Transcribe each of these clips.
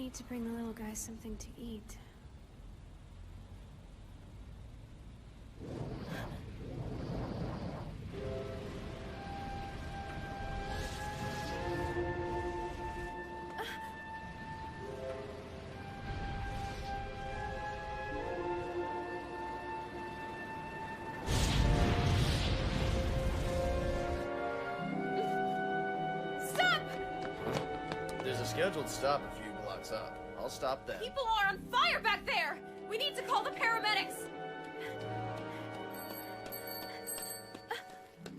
need to bring the little guy something to eat. Scheduled stop a few blocks up. I'll stop then. People are on fire back there! We need to call the paramedics!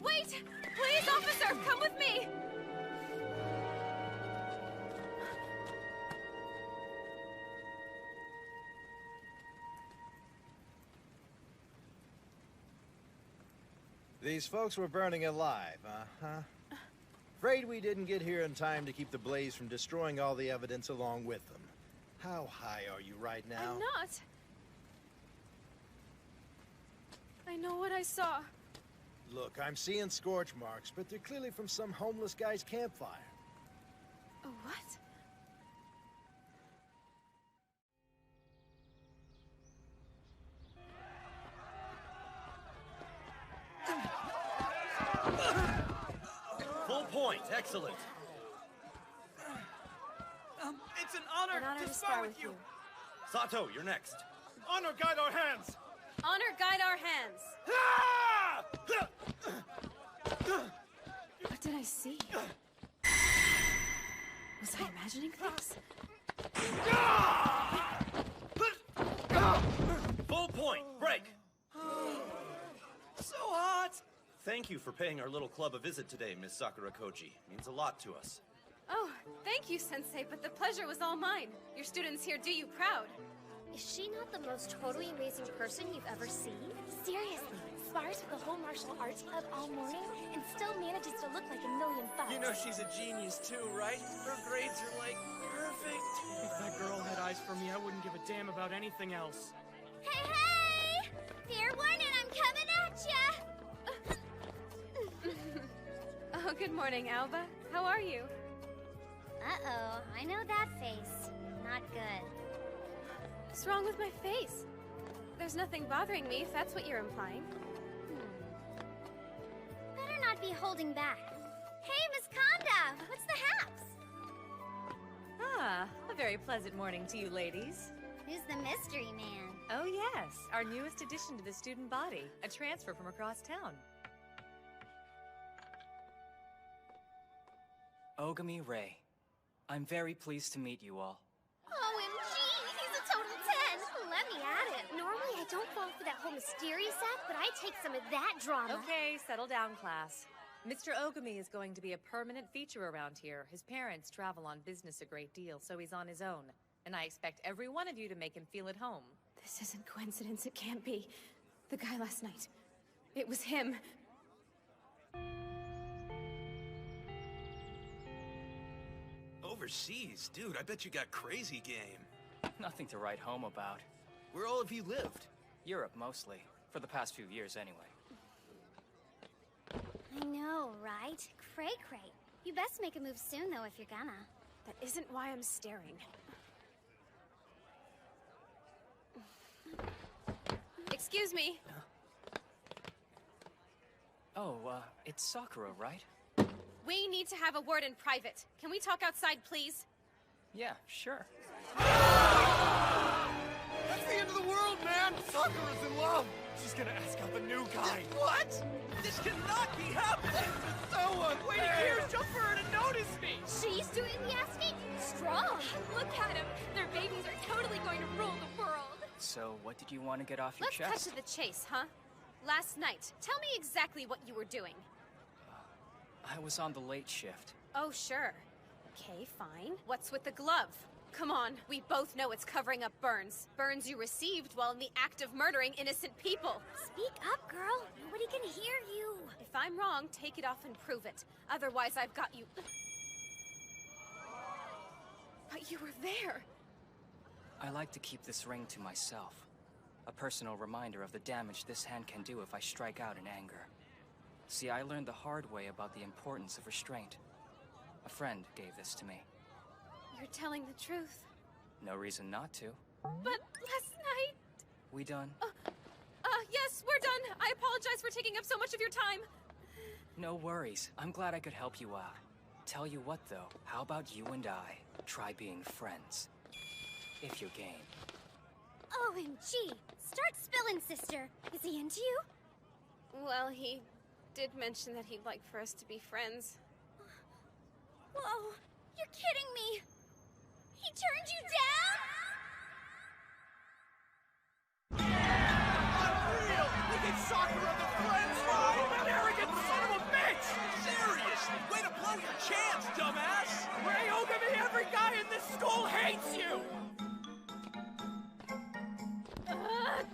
Wait! Please, officer, come with me! These folks were burning alive, uh-huh. Afraid we didn't get here in time to keep the blaze from destroying all the evidence along with them. How high are you right now? I'm not. I know what I saw. Look, I'm seeing scorch marks, but they're clearly from some homeless guy's campfire. A what? Full point, excellent. It's an honor to spar with you. Sato, you're next. Honor guide our hands. Honor guide our hands. What did I see? Was I imagining things? Full point, break. So hot. Thank you for paying our little club a visit today, Miss Sakura Koji. Means a lot to us. Oh, thank you, Sensei, but the pleasure was all mine. Your students here do you proud. Is she not the most totally amazing person you've ever seen? Seriously, spars with the whole martial arts club all morning and still manages to look like $1,000,000. You know she's a genius too, right? Her grades are like perfect. If that girl had eyes for me, I wouldn't give a damn about anything else. Hey, hey! Fair one, and I'm coming at ya! Oh, good morning, Alba. How are you? Uh-oh, I know that face. Not good. What's wrong with my face? There's nothing bothering me, if that's what you're implying. Better not be holding back. Hey, Miss Konda! What's the haps? Ah, a very pleasant morning to you ladies. Who's the mystery man? Oh yes, our newest addition to the student body, a transfer from across town. Ogami Ray. I'm very pleased to meet you all. OMG, he's a total 10! Let me at it. Normally I don't fall for that whole mysterious act, but I take some of that drama. Okay, settle down, class. Mr. Ogami is going to be a permanent feature around here. His parents travel on business a great deal, so he's on his own. And I expect every one of you to make him feel at home. This isn't coincidence, it can't be. The guy last night. It was him. Overseas? Dude, I bet you got crazy game. Nothing to write home about. Where all of you lived? Europe, mostly. For the past few years, anyway. I know, right? Cray-cray. You best make a move soon, though, if you're gonna. That isn't why I'm staring. Excuse me. Oh, it's Sakura, right? We need to have a word in private. Can we talk outside, please? Yeah, sure. That's the end of the world, man! Sakura's in love! She's gonna ask out the new guy. What? This cannot be happening! This is so unfair! Wait here, just for her to notice me! She's doing the asking? Strong! Look at him! Their babies are totally going to rule the world! So, what did you want to get off your Let's cut chest? to the chase, huh? Last night, tell me exactly what you were doing. I was on the late shift. Oh, sure. Okay, fine. What's with the glove? Come on, we both know it's covering up burns. Burns you received while in the act of murdering innocent people. Speak up, girl! Nobody can hear you! If I'm wrong, take it off and prove it. Otherwise, I've got you... But you were there! I like to keep this ring to myself. A personal reminder of the damage this hand can do if I strike out in anger. See, I learned the hard way about the importance of restraint. A friend gave this to me. You're telling the truth. No reason not to. But last night... We done? Yes, we're done. I apologize for taking up so much of your time. No worries. I'm glad I could help you out. Tell you what, though. How about you and I try being friends? If you're game. OMG! Start spilling, sister. Is he into you? Well, he did mention that he'd like for us to be friends. Whoa! You're kidding me! He turned you down? Unreal! We get Sakura the Friends line! That arrogant son of a bitch! Seriously, way to blow your chance, dumbass! Ray Ogami, every guy in this school hates you!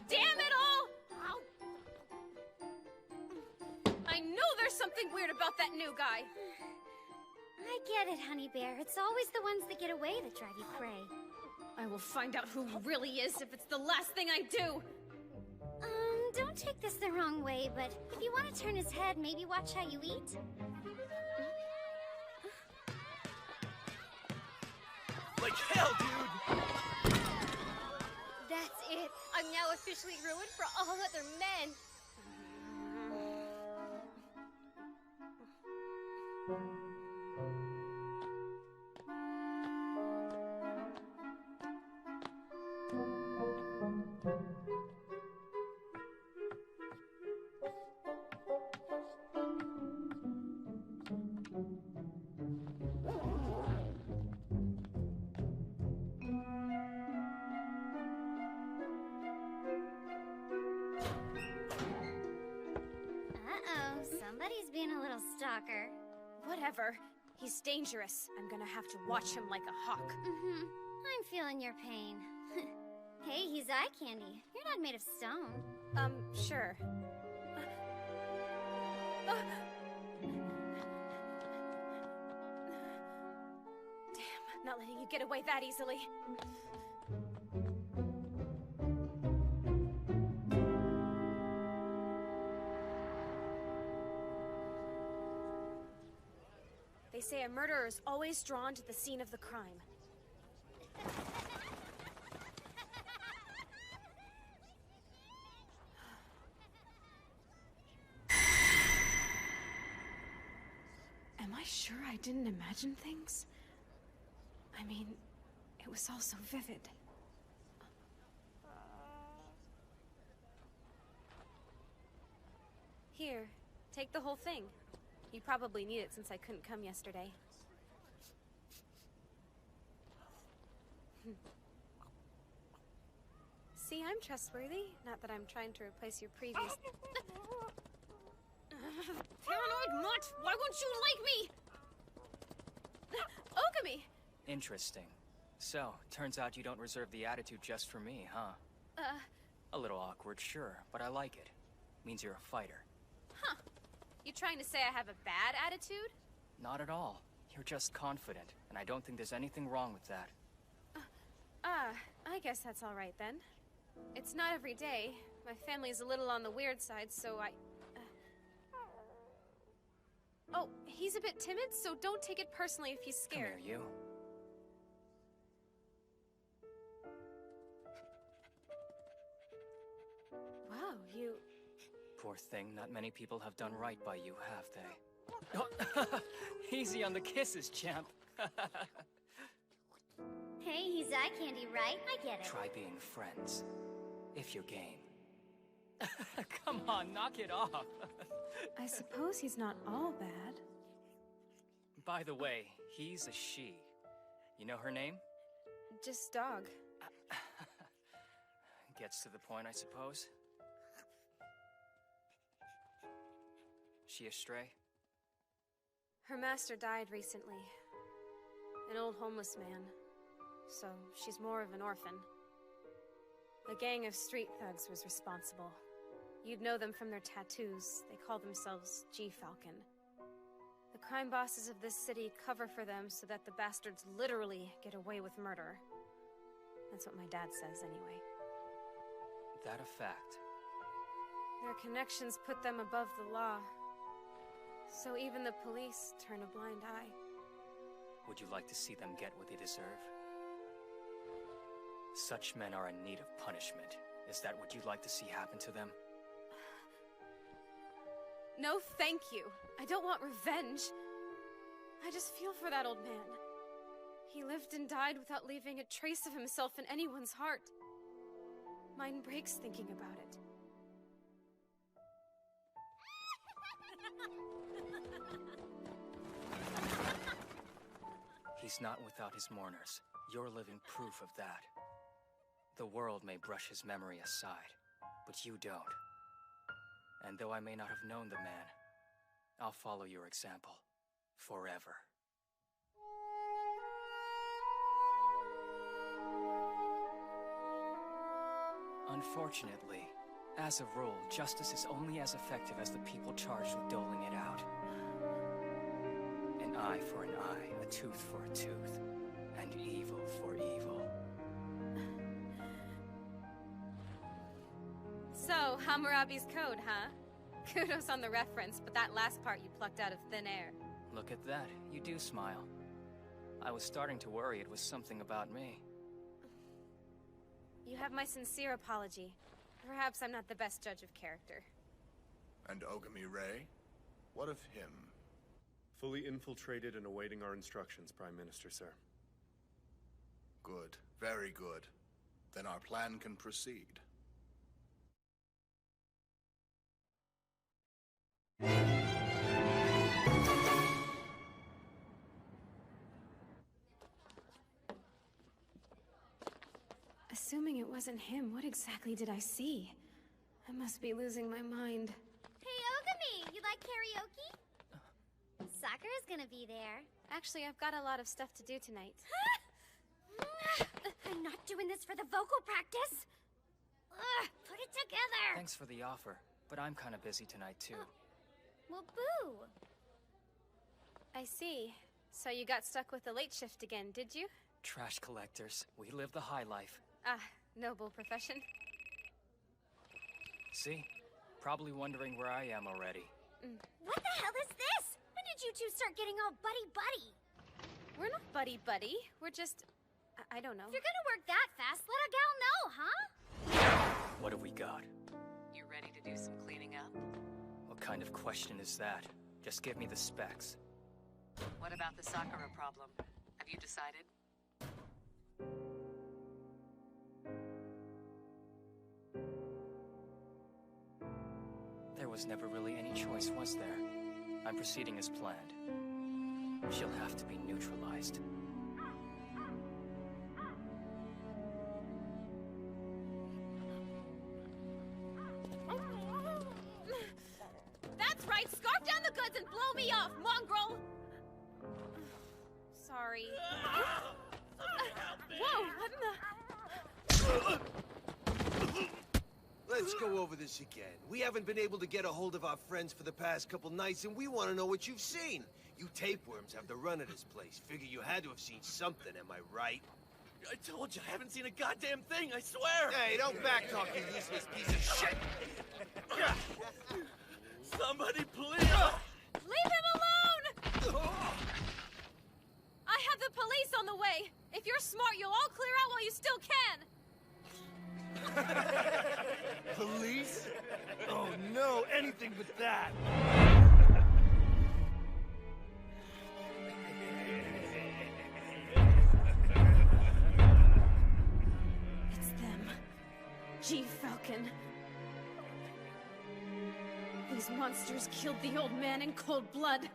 Damn it all! I know there's something weird about that new guy. I get it, Honey Bear. It's always the ones that get away that drive you cray. I will find out who he really is if it's the last thing I do. Don't take this the wrong way, but if you want to turn his head, maybe watch how you eat. Like hell, dude! That's it. I'm now officially ruined for all other men. Somebody's being a little stalker. Whatever. He's dangerous. I'm gonna have to watch him like a hawk. I'm feeling your pain. Hey, he's eye candy. You're not made of stone. Sure. Damn, not letting you get away that easily. They say a murderer is always drawn to the scene of the crime. Am I sure I didn't imagine things? I mean, it was all so vivid. Here, take the whole thing. You probably need it since I couldn't come yesterday. See, I'm trustworthy. Not that I'm trying to replace your previous... Paranoid mutt! Why won't you like me? Ogami! Interesting. So, turns out you don't reserve the attitude just for me, huh? A little awkward, sure, but I like it. Means you're a fighter. Huh. You trying to say I have a bad attitude? Not at all. You're just confident, and I don't think there's anything wrong with that. I guess that's all right then. It's not every day. My family's a little on the weird side, so I... Oh, he's a bit timid, so don't take it personally if he's scared. Come here, you. Wow, you... Poor thing, not many people have done right by you, have they? Easy on the kisses, champ. Hey, he's eye candy, right? I get it. Try being friends, if you're game. Come on, knock it off. I suppose he's not all bad. By the way, he's a she. You know her name? Just dog. Gets to the point, I suppose. She a stray? Her master died recently. An old homeless man. So, she's more of an orphan. A gang of street thugs was responsible. You'd know them from their tattoos. They call themselves G-Falcon. The crime bosses of this city cover for them so that the bastards literally get away with murder. That's what my dad says, anyway. That a fact? Their connections put them above the law. So even the police turn a blind eye. Would you like to see them get what they deserve? Such men are in need of punishment. Is that what you'd like to see happen to them? No, thank you. I don't want revenge. I just feel for that old man. He lived and died without leaving a trace of himself in anyone's heart. Mine breaks thinking about it. He's not without his mourners. You're living proof of that. The world may brush his memory aside, but you don't. And though I may not have known the man, I'll follow your example. Forever. Unfortunately, as a rule, justice is only as effective as the people charged with doling it out. An eye for an eye, a tooth for a tooth, and evil for evil. So, Hammurabi's code, huh? Kudos on the reference, but that last part you plucked out of thin air. Look at that, you do smile. I was starting to worry it was something about me. You have my sincere apology. Perhaps I'm not the best judge of character. And Ogami Ray? What of him? Fully infiltrated and awaiting our instructions, Prime Minister, sir. Good. Very good. Then our plan can proceed. Assuming it wasn't him, what exactly did I see? I must be losing my mind. Hey, Ogami, you like karaoke? Sakura's gonna be there. Actually, I've got a lot of stuff to do tonight. I'm not doing this for the vocal practice. Ugh, put it together. Thanks for the offer, but I'm kind of busy tonight too. Well, boo. I see. So you got stuck with the late shift again, did you? Trash collectors. We live the high life. Ah, noble profession. See? Probably wondering where I am already. What the hell is this? When did you two start getting all buddy-buddy? We're not buddy-buddy. We're just... I don't know. If you're gonna work that fast, let a gal know, huh? What have we got? You ready to do some cleaning up? What kind of question is that? Just give me the specs. What about the Sakura problem? Have you decided? There was never really any choice, was there? I'm proceeding as planned. She'll have to be neutralized. That's right! Scarf down the goods and blow me off, mongrel! Sorry. Whoa, what in the... Let's go over this again. We haven't been able to get a hold of our friends for the past couple nights, and we want to know what you've seen. You tapeworms have the run of this place. Figure you had to have seen something, am I right? I told you, I haven't seen a goddamn thing, I swear! Hey, don't backtalk, you useless piece of shit! Somebody please! Leave him alone! I have the police on the way! If you're smart, you'll all clear out while you still can! Police? Oh no, anything but that! It's them. G-Falcon. These monsters killed the old man in cold blood.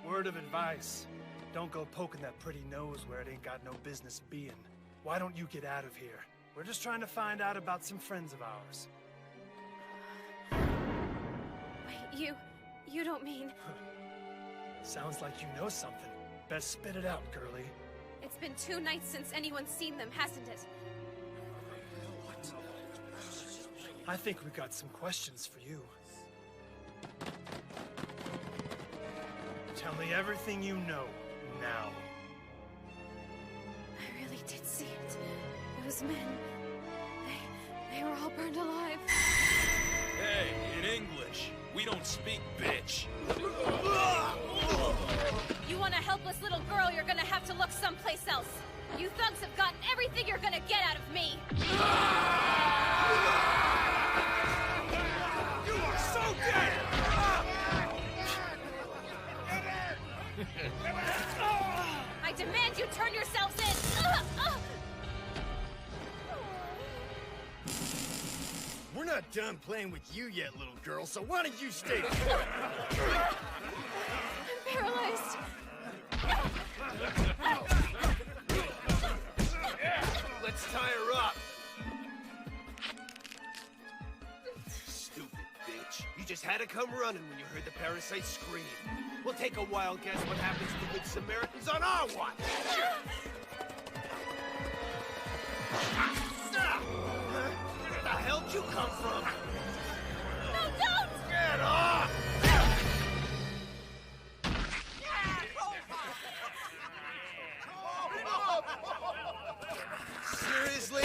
Word of advice. Don't go poking that pretty nose where it ain't got no business being. Why don't you get out of here? We're just trying to find out about some friends of ours. Wait, you don't mean... Sounds like you know something. Best spit it out, girlie. It's been 2 nights since anyone's seen them, hasn't it? I think we've got some questions for you. Tell me everything you know, now. I really did see it. Those men, they were all burned alive. Hey, in English, we don't speak bitch. You want a helpless little girl, you're gonna have to look someplace else. You thugs have gotten everything you're gonna get out of me. not done playing with you yet, little girl, so why don't you stay put? I'm paralyzed. Let's tie her up. Stupid bitch. You just had to come running when you heard the parasite scream. We'll take a wild guess what happens to the Good Samaritans on our watch. Stop! Where the hell'd you come from? No, don't! Get off! Seriously?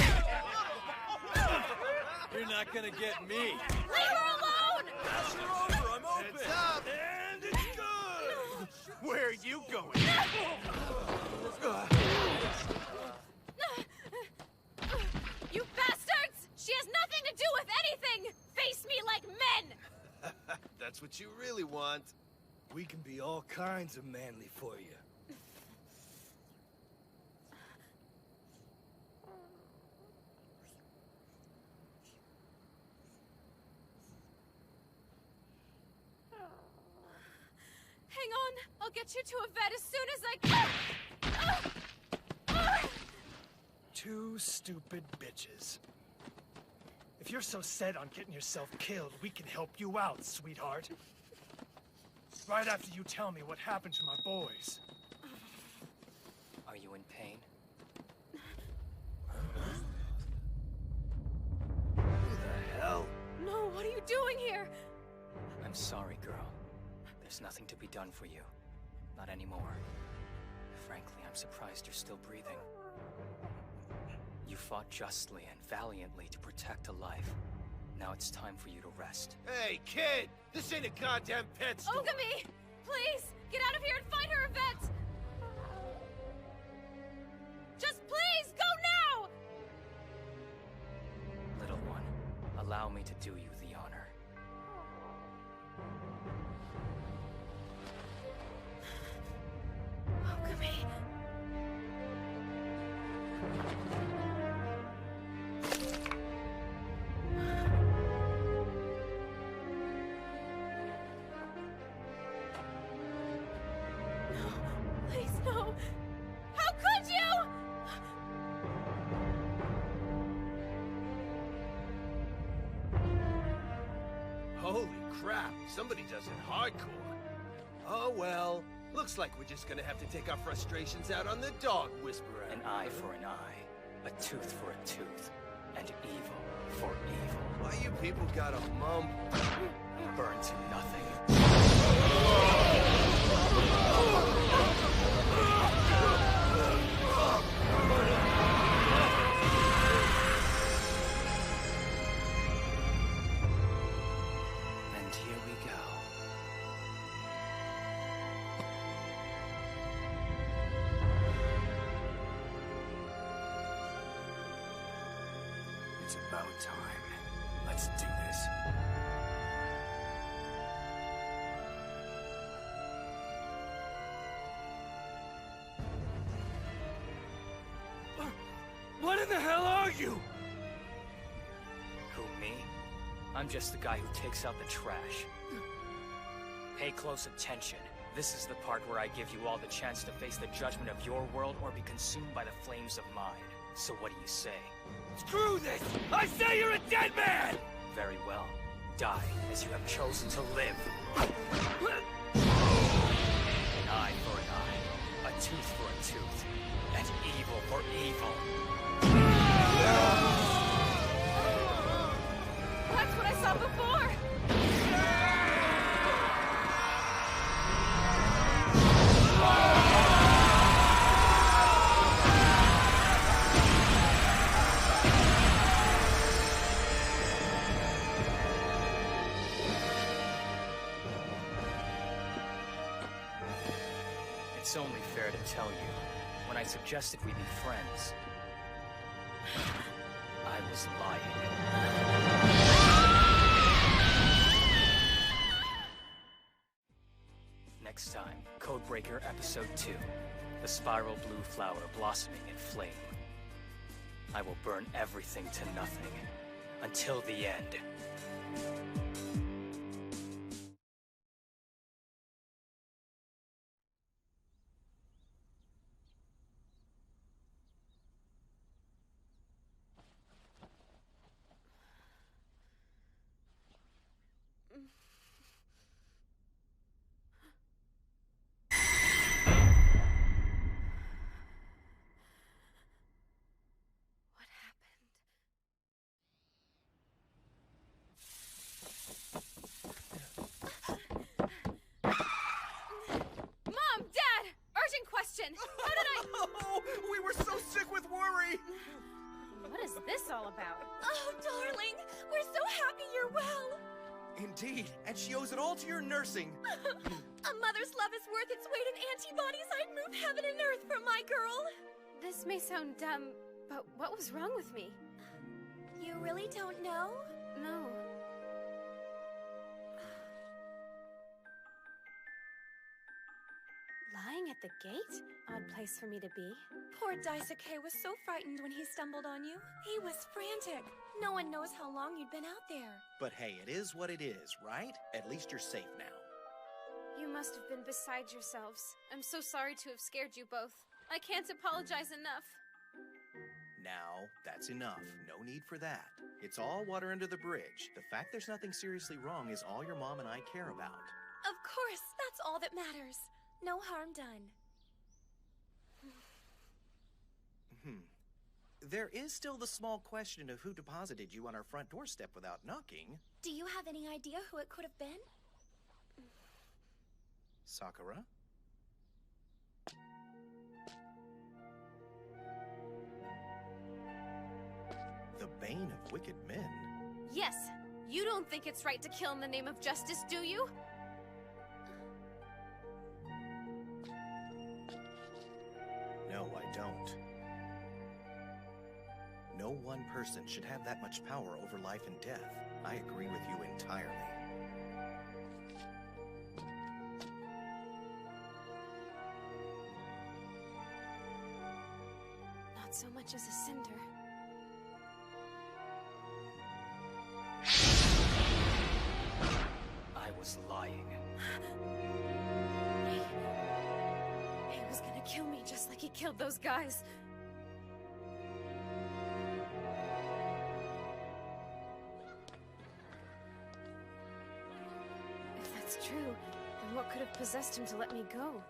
You're not gonna get me. Leave her alone! Pass her over, I'm open. Heads up! And it's good! Where are you going? You bastards! She has nothing to do with anything! Face me like men! That's what you really want. We can be all kinds of manly for you. Hang on, I'll get you to a vet as soon as I can. Two stupid bitches. If you're so set on getting yourself killed, we can help you out, sweetheart. Right after you tell me what happened to my boys. Are you in pain? Who the hell? No, what are you doing here? I'm sorry, girl. There's nothing to be done for you. Not anymore. Frankly, I'm surprised you're still breathing. You fought justly and valiantly to protect a life. Now it's time for you to rest. Hey, kid! This ain't a goddamn pet store! Ogami! Please, get out of here and find her a vet! Just please, go now! Little one, allow me to do you the honor. Ogami. Please, no! How could you? Holy crap, somebody does it hardcore. Oh well, looks like we're just gonna have to take our frustrations out on the dog whisperer. An eye for an eye, a tooth for a tooth, and evil for evil. Why you people gotta mumble? Burn to nothing. And here we go. It's about time. Let's do this. What in the hell are you? Who, me? I'm just the guy who takes out the trash. Pay close attention. This is the part where I give you all the chance to face the judgment of your world or be consumed by the flames of mine. So what do you say? Screw this! I say you're a dead man! Very well. Die as you have chosen to live. An eye for an eye, a tooth for a tooth, and evil for evil. That's what I saw before! It's only fair to tell you, when I suggested we be friends, I was lying. Next time, Codebreaker Episode 2, The Spiral Blue Flower Blossoming in Flame. I will burn everything to nothing, until the end. How did I... Oh, we were so sick with worry! What is this all about? Oh, darling, we're so happy you're well. Indeed, and she owes it all to your nursing. A mother's love is worth its weight in antibodies. I'd move heaven and earth for my girl. This may sound dumb, but what was wrong with me? You really don't know? No. Lying at the gate? Odd place for me to be. Poor Daisuke was so frightened when he stumbled on you. He was frantic. No one knows how long you'd been out there. But hey, it is what it is, right? At least you're safe now. You must have been beside yourselves. I'm so sorry to have scared you both. I can't apologize enough. Now, that's enough. No need for that. It's all water under the bridge. The fact there's nothing seriously wrong is all your mom and I care about. Of course, that's all that matters. No harm done. There is still the small question of who deposited you on our front doorstep without knocking. Do you have any idea who it could have been? Sakura? The bane of wicked men? Yes. You don't think it's right to kill in the name of justice, do you? No, I don't. No one person should have that much power over life and death. I agree with you entirely. Not so much as a cinder. I was lying. He was gonna kill me just like he killed those guys. If that's true, then what could have possessed him to let me go?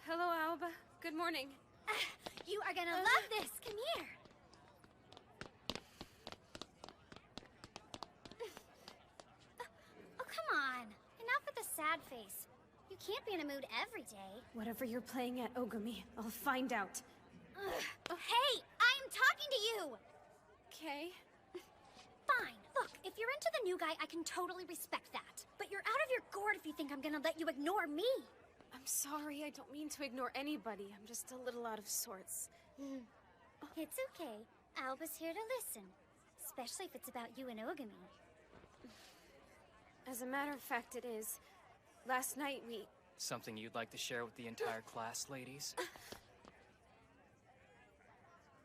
Hello, Alba. Good morning. You are gonna love this. Come here. Oh, come on. Enough with the sad face. You can't be in a mood every day. Whatever you're playing at, Ogami, I'll find out. Hey, I'm talking to you! Okay. Fine. Look, if you're into the new guy, I can totally respect that. But you're out of your gourd if you think I'm gonna let you ignore me. I'm sorry, I don't mean to ignore anybody. I'm just a little out of sorts. It's okay. Alba's here to listen. Especially if it's about you and Ogami. As a matter of fact, it is. Last night we... Something you'd like to share with the entire class, ladies?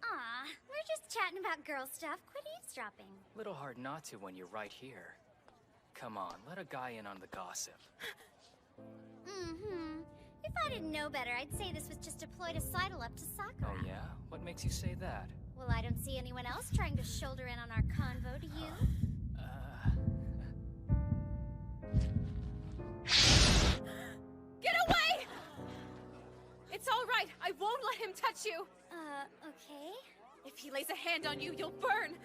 Aw, we're just chatting about girl stuff. Quit eavesdropping. Little hard not to when you're right here. Come on, let a guy in on the gossip. If I didn't know better, I'd say this was just a ploy to sidle up to Sakura. Oh yeah? What makes you say that? Well, I don't see anyone else trying to shoulder in on our convo, do you? Get away! It's all right. I won't let him touch you. Okay. If he lays a hand on you, you'll burn.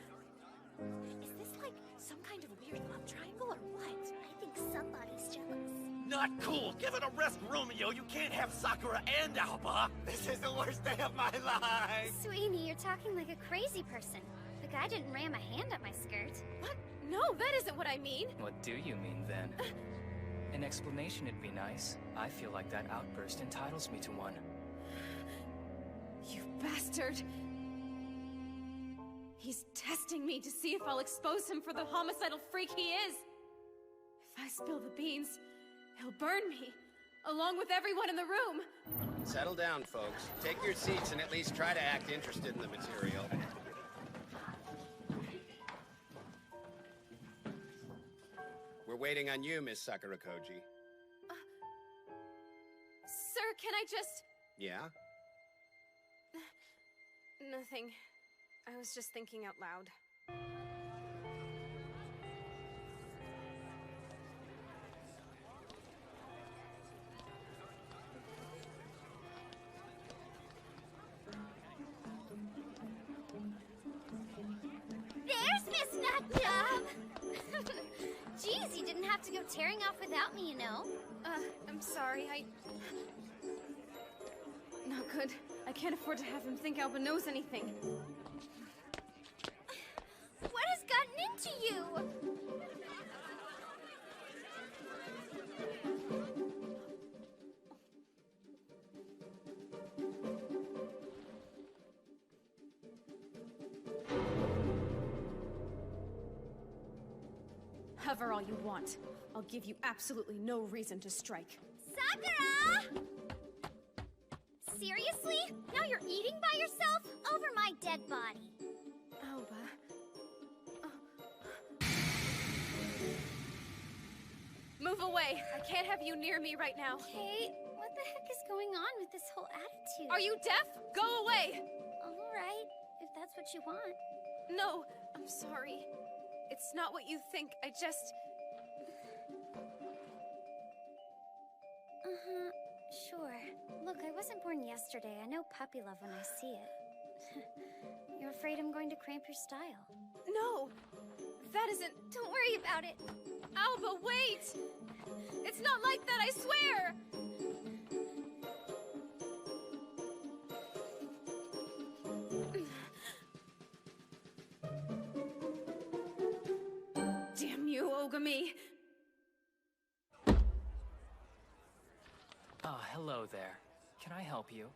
Is this like some kind of weird love triangle or what? I think somebody's jealous. Not cool! Give it a rest, Romeo! You can't have Sakura and Alba! This is the worst day of my life! Sweeney, you're talking like a crazy person. The guy didn't ram a hand up my skirt. What? No, that isn't what I mean. What do you mean, then? An explanation would be nice. I feel like that outburst entitles me to one. You bastard! He's testing me to see if I'll expose him for the homicidal freak he is! If I spill the beans, he'll burn me, along with everyone in the room! Settle down, folks. Take your seats and at least try to act interested in the material. We're waiting on you, Miss Sakurakoji. Sir, can I just... Yeah? Nothing. I was just thinking out loud. There's Miss Nutjob! Geez, you didn't have to go tearing off without me, you know. I'm sorry, Not good. I can't afford to have him think Alba knows anything. What has gotten into you? Hover all you want. I'll give you absolutely no reason to strike. Sakura! Seriously? Now you're eating by yourself? Over my dead body. Alba. Move away! I can't have you near me right now. Kate, what the heck is going on with this whole attitude? Are you deaf? Go away! Alright, if that's what you want. No, I'm sorry. It's not what you think. I just... Uh-huh, sure. Look, I wasn't born yesterday. I know puppy love when I see it. You're afraid I'm going to cramp your style? No! That isn't... Don't worry about it. Alba, wait! It's not like that, I swear! Damn you, Ogami! Ah, hello there. Can I help you?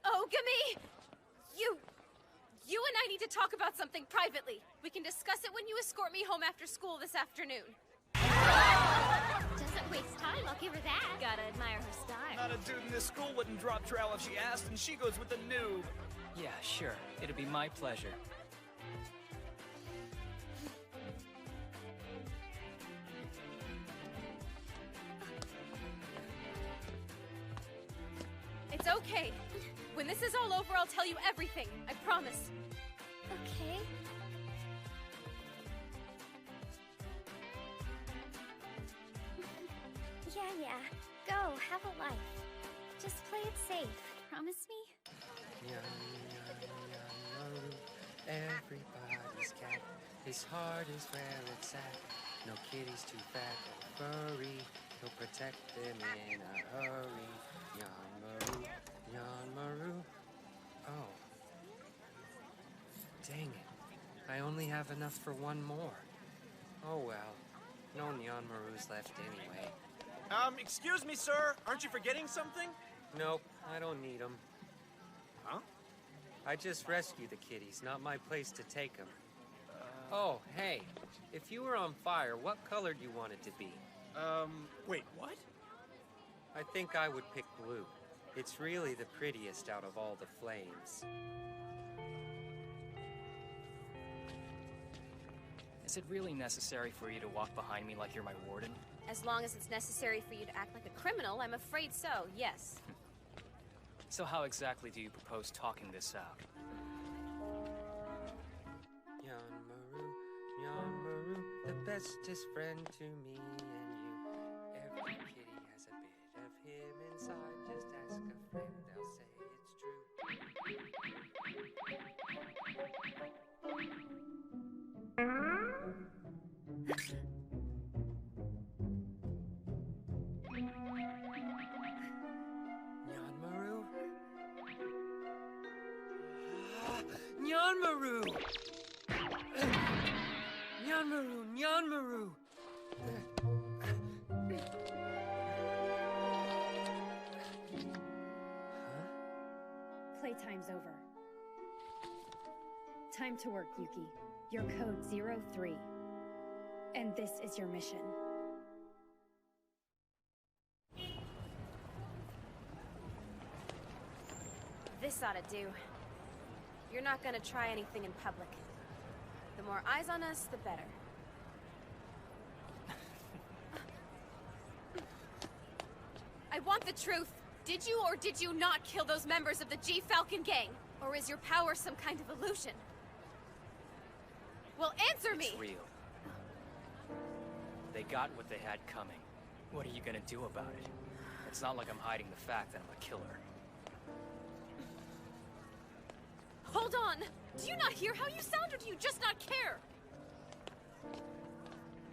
Ogami! You and I need to talk about something privately. We can discuss it when you escort me home after school this afternoon. Doesn't waste time, I'll give her that. Gotta admire her style. Not a dude in this school wouldn't drop trowel if she asked, and she goes with the noob. Yeah, sure. It'll be my pleasure. It's okay. When this is all over, I'll tell you everything. I promise. Okay. Yeah. Go, have a life. Just play it safe. Promise me? Everybody's cat. His heart is where it's at. No kitty's too fat or furry. He'll protect them in a hurry. Yanmaru. Oh. Dang it. I only have enough for one more. Oh well. No Yanmarus left anyway. Excuse me, sir. Aren't you forgetting something? Nope, I don't need them. Huh? I just rescue the kitties, not my place to take them. Oh, hey. If you were on fire, what color do you want it to be? Wait, what? I think I would pick blue. It's really the prettiest out of all the flames. Is it really necessary for you to walk behind me like you're my warden? As long as it's necessary for you to act like a criminal, I'm afraid so, yes. So how exactly do you propose talking this out? Yanmaru, the bestest friend to me and you. Every kitty has a bit of him inside. Just ask a friend, they'll say it's true. Nyanmaru! Nyanmaru! Time to work, Yuki. Your code 03. And this is your mission. This ought to do. You're not gonna try anything in public. The more eyes on us, the better. I want the truth. Did you or did you not kill those members of the G-Falcon gang? Or is your power some kind of illusion? Well, answer me! It's real. They got what they had coming. What are you gonna do about it? It's not like I'm hiding the fact that I'm a killer. Hold on! Do you not hear how you sound, or do you just not care?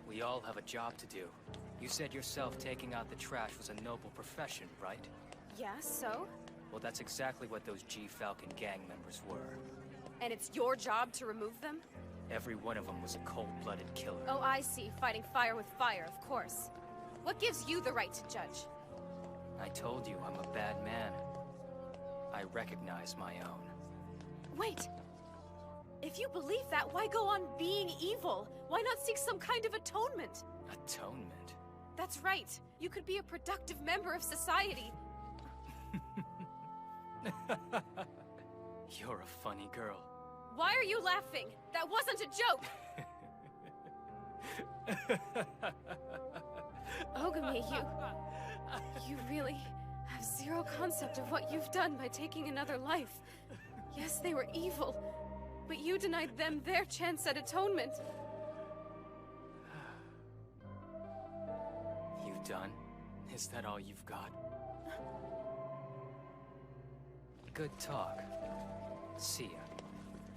We all have a job to do. You said yourself taking out the trash was a noble profession, right? Yeah, so? Well, that's exactly what those G-Falcon gang members were. And it's your job to remove them? Every one of them was a cold-blooded killer. Oh, I see. Fighting fire with fire, of course. What gives you the right to judge? I told you I'm a bad man. I recognize my own. Wait! If you believe that, why go on being evil? Why not seek some kind of atonement? Atonement? That's right. You could be a productive member of society. You're a funny girl. Why are you laughing? That wasn't a joke! Ogami, you really have zero concept of what you've done by taking another life. Yes, they were evil, but you denied them their chance at atonement. You done? Is that all you've got? Good talk. See ya.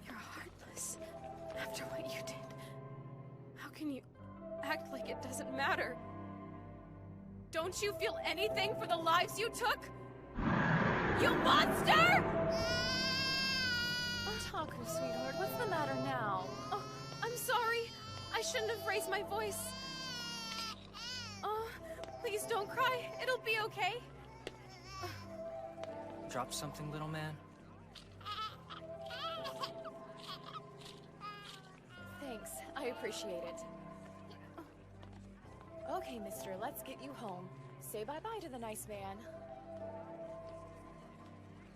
You're heartless. After what you did. How can you act like it doesn't matter? Don't you feel anything for the lives you took? You monster! Taku, sweetheart, what's the matter now? Oh, I'm sorry. I shouldn't have raised my voice. Oh, please don't cry. It'll be okay. Drop something, little man? Thanks. I appreciate it. Okay, mister, let's get you home. Say bye-bye to the nice man.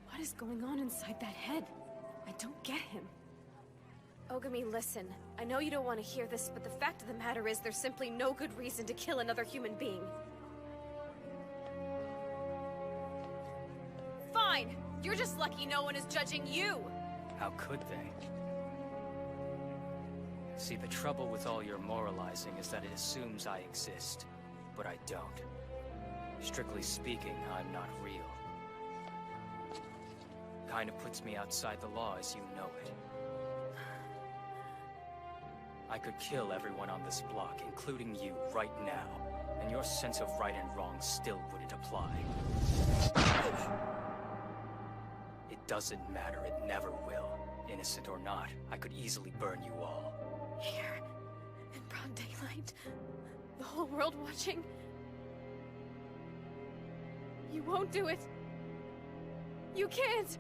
What is going on inside that head? I don't get him. Ogami, listen. I know you don't want to hear this, but the fact of the matter is there's simply no good reason to kill another human being. Fine! You're just lucky no one is judging you! How could they? See, the trouble with all your moralizing is that it assumes I exist, but I don't. Strictly speaking, I'm not real. Kind of puts me outside the law as you know it. I could kill everyone on this block, including you, right now, and your sense of right and wrong still wouldn't apply. It doesn't matter, it never will. Innocent or not, I could easily burn you all. Here, in broad daylight, the whole world watching. You won't do it. You can't.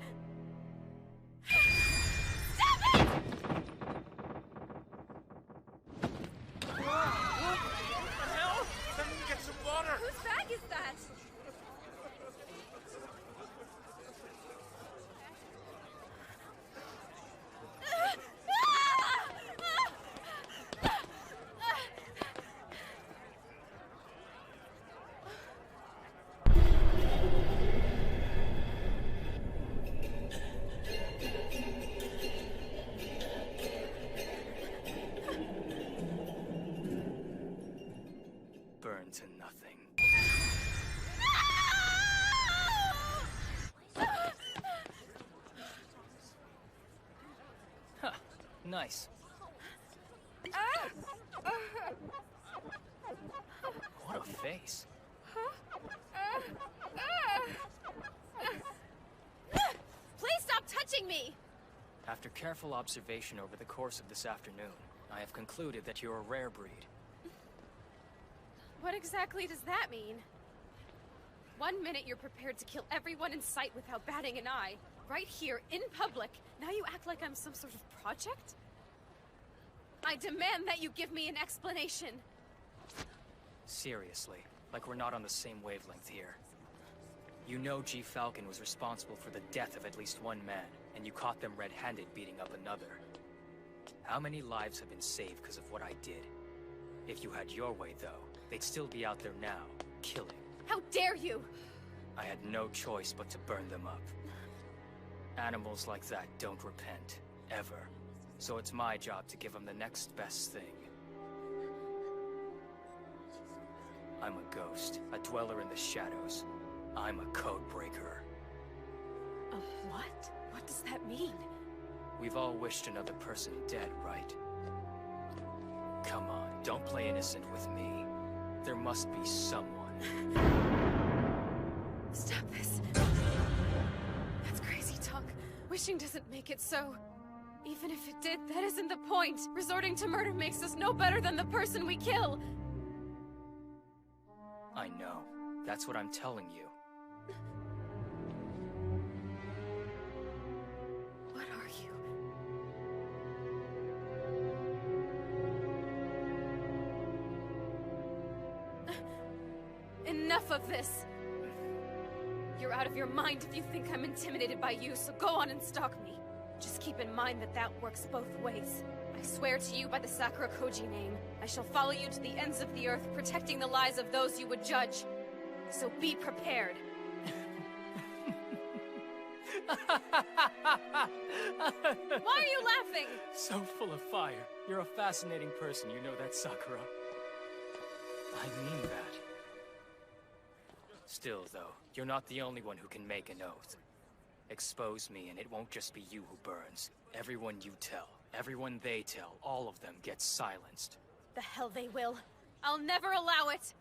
Stop it! What the hell? Let me get some water. Whose bag is that? Burn to nothing. Huh, nice. What a face. Please stop touching me! After careful observation over the course of this afternoon, I have concluded that you're a rare breed. What exactly does that mean? 1 minute you're prepared to kill everyone in sight without batting an eye, right here, in public. Now you act like I'm some sort of project? I demand that you give me an explanation. Seriously, like we're not on the same wavelength here. You know G. Falcon was responsible for the death of at least one man, and you caught them red-handed beating up another. How many lives have been saved because of what I did? If you had your way, though, they'd still be out there now, killing. How dare you! I had no choice but to burn them up. Animals like that don't repent, ever. So it's my job to give them the next best thing. I'm a ghost, a dweller in the shadows. I'm a code breaker. A what? What does that mean? We've all wished another person dead, right? Come on, don't play innocent with me. There must be someone. Stop this. That's crazy talk. Wishing doesn't make it so. Even if it did, that isn't the point. Resorting to murder makes us no better than the person we kill. I know. That's what I'm telling you. What are you? Enough of this! You're out of your mind if you think I'm intimidated by you, so go on and stalk me. Just keep in mind that that works both ways. I swear to you by the Sakura Koji name, I shall follow you to the ends of the earth, protecting the lives of those you would judge. So be prepared. Why are you laughing? So full of fire. You're a fascinating person, you know that, Sakura. I mean that. Still, though, you're not the only one who can make an oath. Expose me, and it won't just be you who burns. Everyone you tell, everyone they tell, all of them gets silenced. The hell they will. I'll never allow it!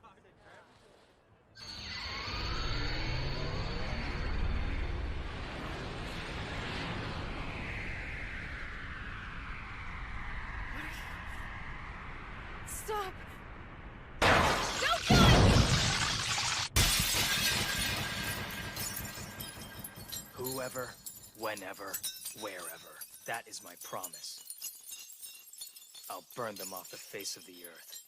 Stop! Don't do it! Whoever, whenever, wherever. That is my promise. I'll burn them off the face of the earth.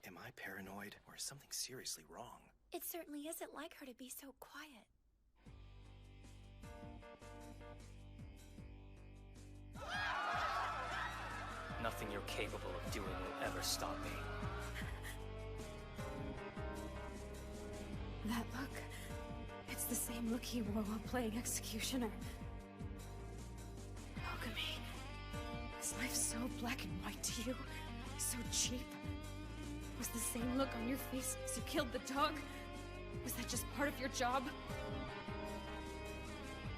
Am I paranoid, or is something seriously wrong? It certainly isn't like her to be so quiet. Nothing you're capable of doing will ever stop me. That look. It's the same look he wore while playing Executioner. Ogami. Is life so black and white to you? So cheap? Was the same look on your face as you killed the dog? Was that just part of your job?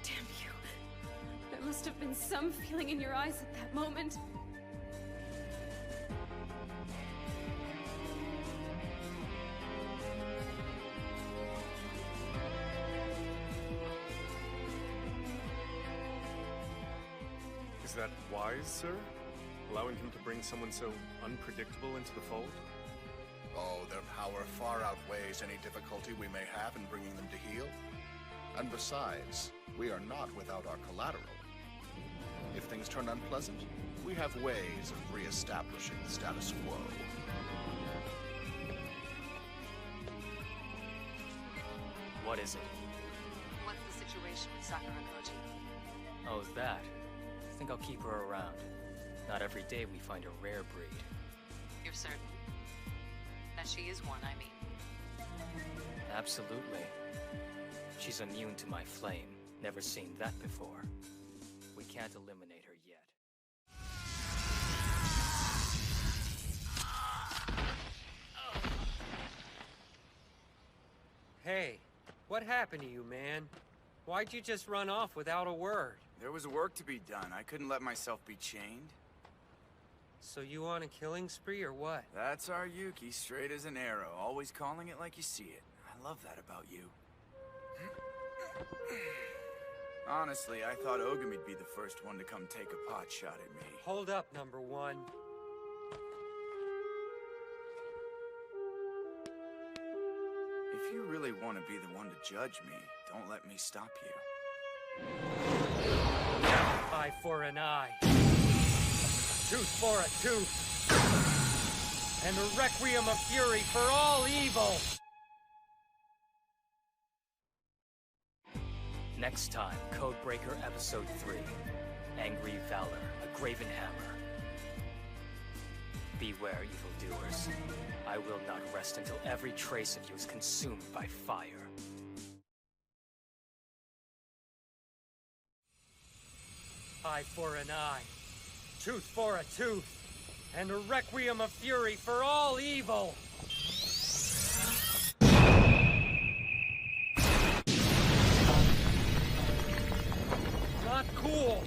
Damn you. There must have been some feeling in your eyes at that moment. Is that wise, sir? Allowing him to bring someone so unpredictable into the fold? Oh, their power far outweighs any difficulty we may have in bringing them to heel. And besides, we are not without our collateral. If things turn unpleasant, we have ways of re-establishing the status quo. What is it? What's the situation with Sakura Koji? Oh, that? I think I'll keep her around. Not every day we find a rare breed. You're certain? That she is one, I mean. Absolutely. She's immune to my flame. Never seen that before. We can't eliminate her yet. Hey, what happened to you, man? Why'd you just run off without a word? There was work to be done. I couldn't let myself be chained. So you on a killing spree or what? That's our Yuki, straight as an arrow, always calling it like you see it. I love that about you. Honestly, I thought Ogami'd be the first one to come take a pot shot at me. Hold up, number one. If you really want to be the one to judge me, don't let me stop you. Eye for an eye. Tooth for a tooth. And a requiem of fury for all evil! Next time, Codebreaker Episode 3. Angry Valor, a Graven Hammer. Beware, evildoers. I will not rest until every trace of you is consumed by fire. Eye for an eye, tooth for a tooth, and a requiem of fury for all evil! Not cool!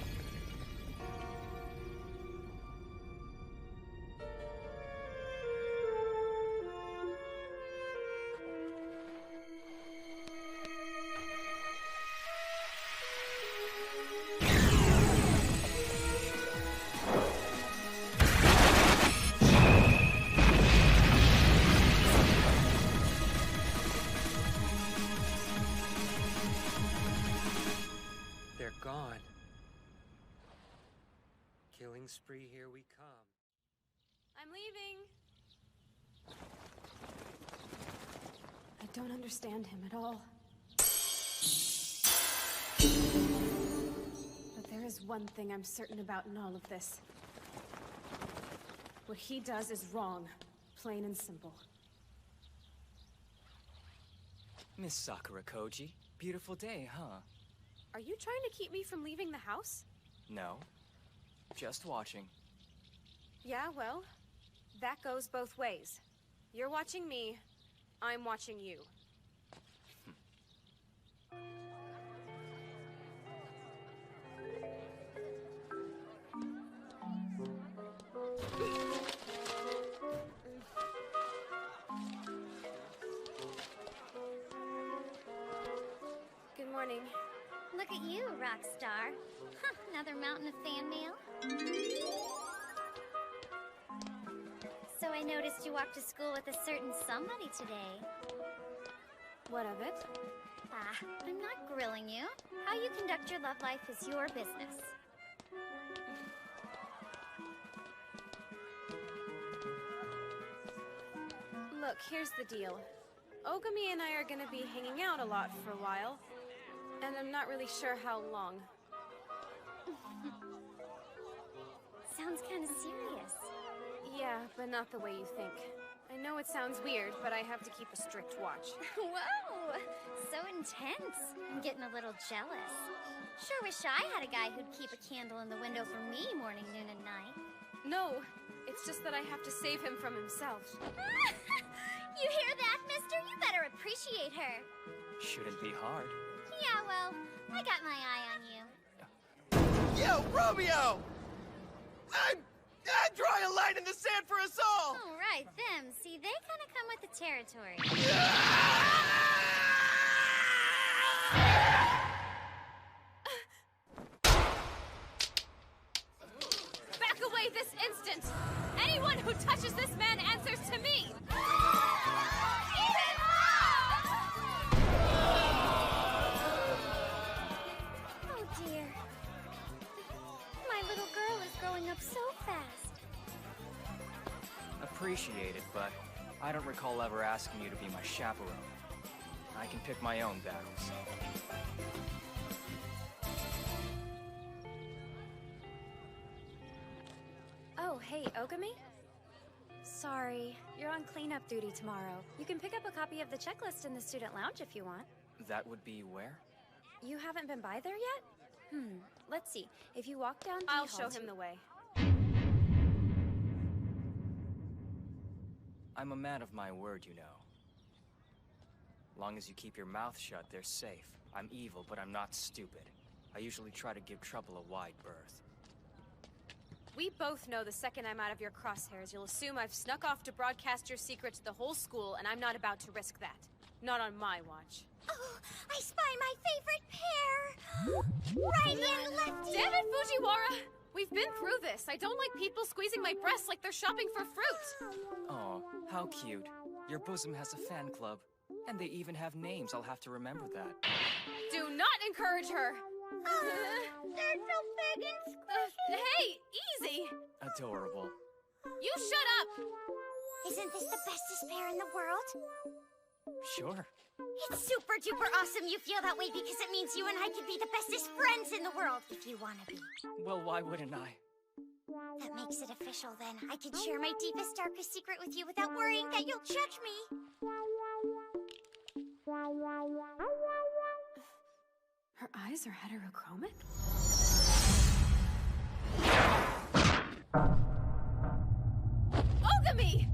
They're gone. Killing spree, here we come. I'm leaving. I don't understand him at all. But there is one thing I'm certain about in all of this. What he does is wrong, plain and simple. Miss Sakura Koji, beautiful day, huh? Are you trying to keep me from leaving the house? No. Just watching. Yeah, well, that goes both ways. You're watching me, I'm watching you. Good morning. Look at you, rock star. Huh, another mountain of fan mail? So I noticed you walked to school with a certain somebody today. What of it? Ah, I'm not grilling you. How you conduct your love life is your business. Look, here's the deal. Ogami and I are gonna be hanging out a lot for a while. And I'm not really sure how long. Sounds kind of serious. Yeah, but not the way you think. I know it sounds weird, but I have to keep a strict watch. Whoa! So intense. I'm getting a little jealous. Sure wish I had a guy who'd keep a candle in the window for me morning, noon, and night. No, it's just that I have to save him from himself. You hear that, mister? You better appreciate her. Shouldn't be hard. Yeah, well, I got my eye on you. Yo, Romeo! I'm drawing a line in the sand for us all! Oh, right, them. See, they kind of come with the territory. Back away this instant! Anyone who touches this man answers to me! Oh, dear. My little girl is growing up so fast. Appreciate it, but I don't recall ever asking you to be my chaperone. I can pick my own battles. Oh, hey, Ogami? Sorry, you're on cleanup duty tomorrow. You can pick up a copy of the checklist in the student lounge if you want. That would be where? You haven't been by there yet? Let's see. If you walk down the I'll hall show him to- the way. I'm a man of my word, you know. Long as you keep your mouth shut, they're safe. I'm evil, but I'm not stupid. I usually try to give trouble a wide berth. We both know the second I'm out of your crosshairs, you'll assume I've snuck off to broadcast your secret to the whole school, and I'm not about to risk that. Not on my watch. Oh, I spy my favorite pair! Righty and lefty! Damn it, Fujiwara! We've been through this. I don't like people squeezing my breasts like they're shopping for fruit. Oh, how cute. Your bosom has a fan club. And they even have names, I'll have to remember that. Do not encourage her! They're so big and squishy! Hey, easy! Adorable. You shut up! Isn't this the bestest pair in the world? Sure. It's super duper awesome you feel that way because it means you and I could be the bestest friends in the world if you want to be. Well, why wouldn't I? That makes it official then. I can share my deepest, darkest secret with you without worrying that you'll judge me. Her eyes are heterochromic? Ogami!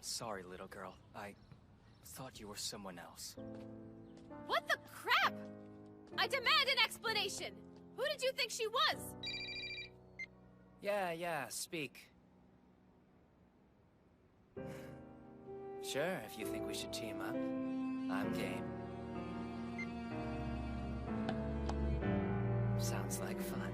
Sorry, little girl. I thought you were someone else. What the crap? I demand an explanation! Who did you think she was? Yeah, speak. Sure, if you think we should team up. I'm game. Sounds like fun.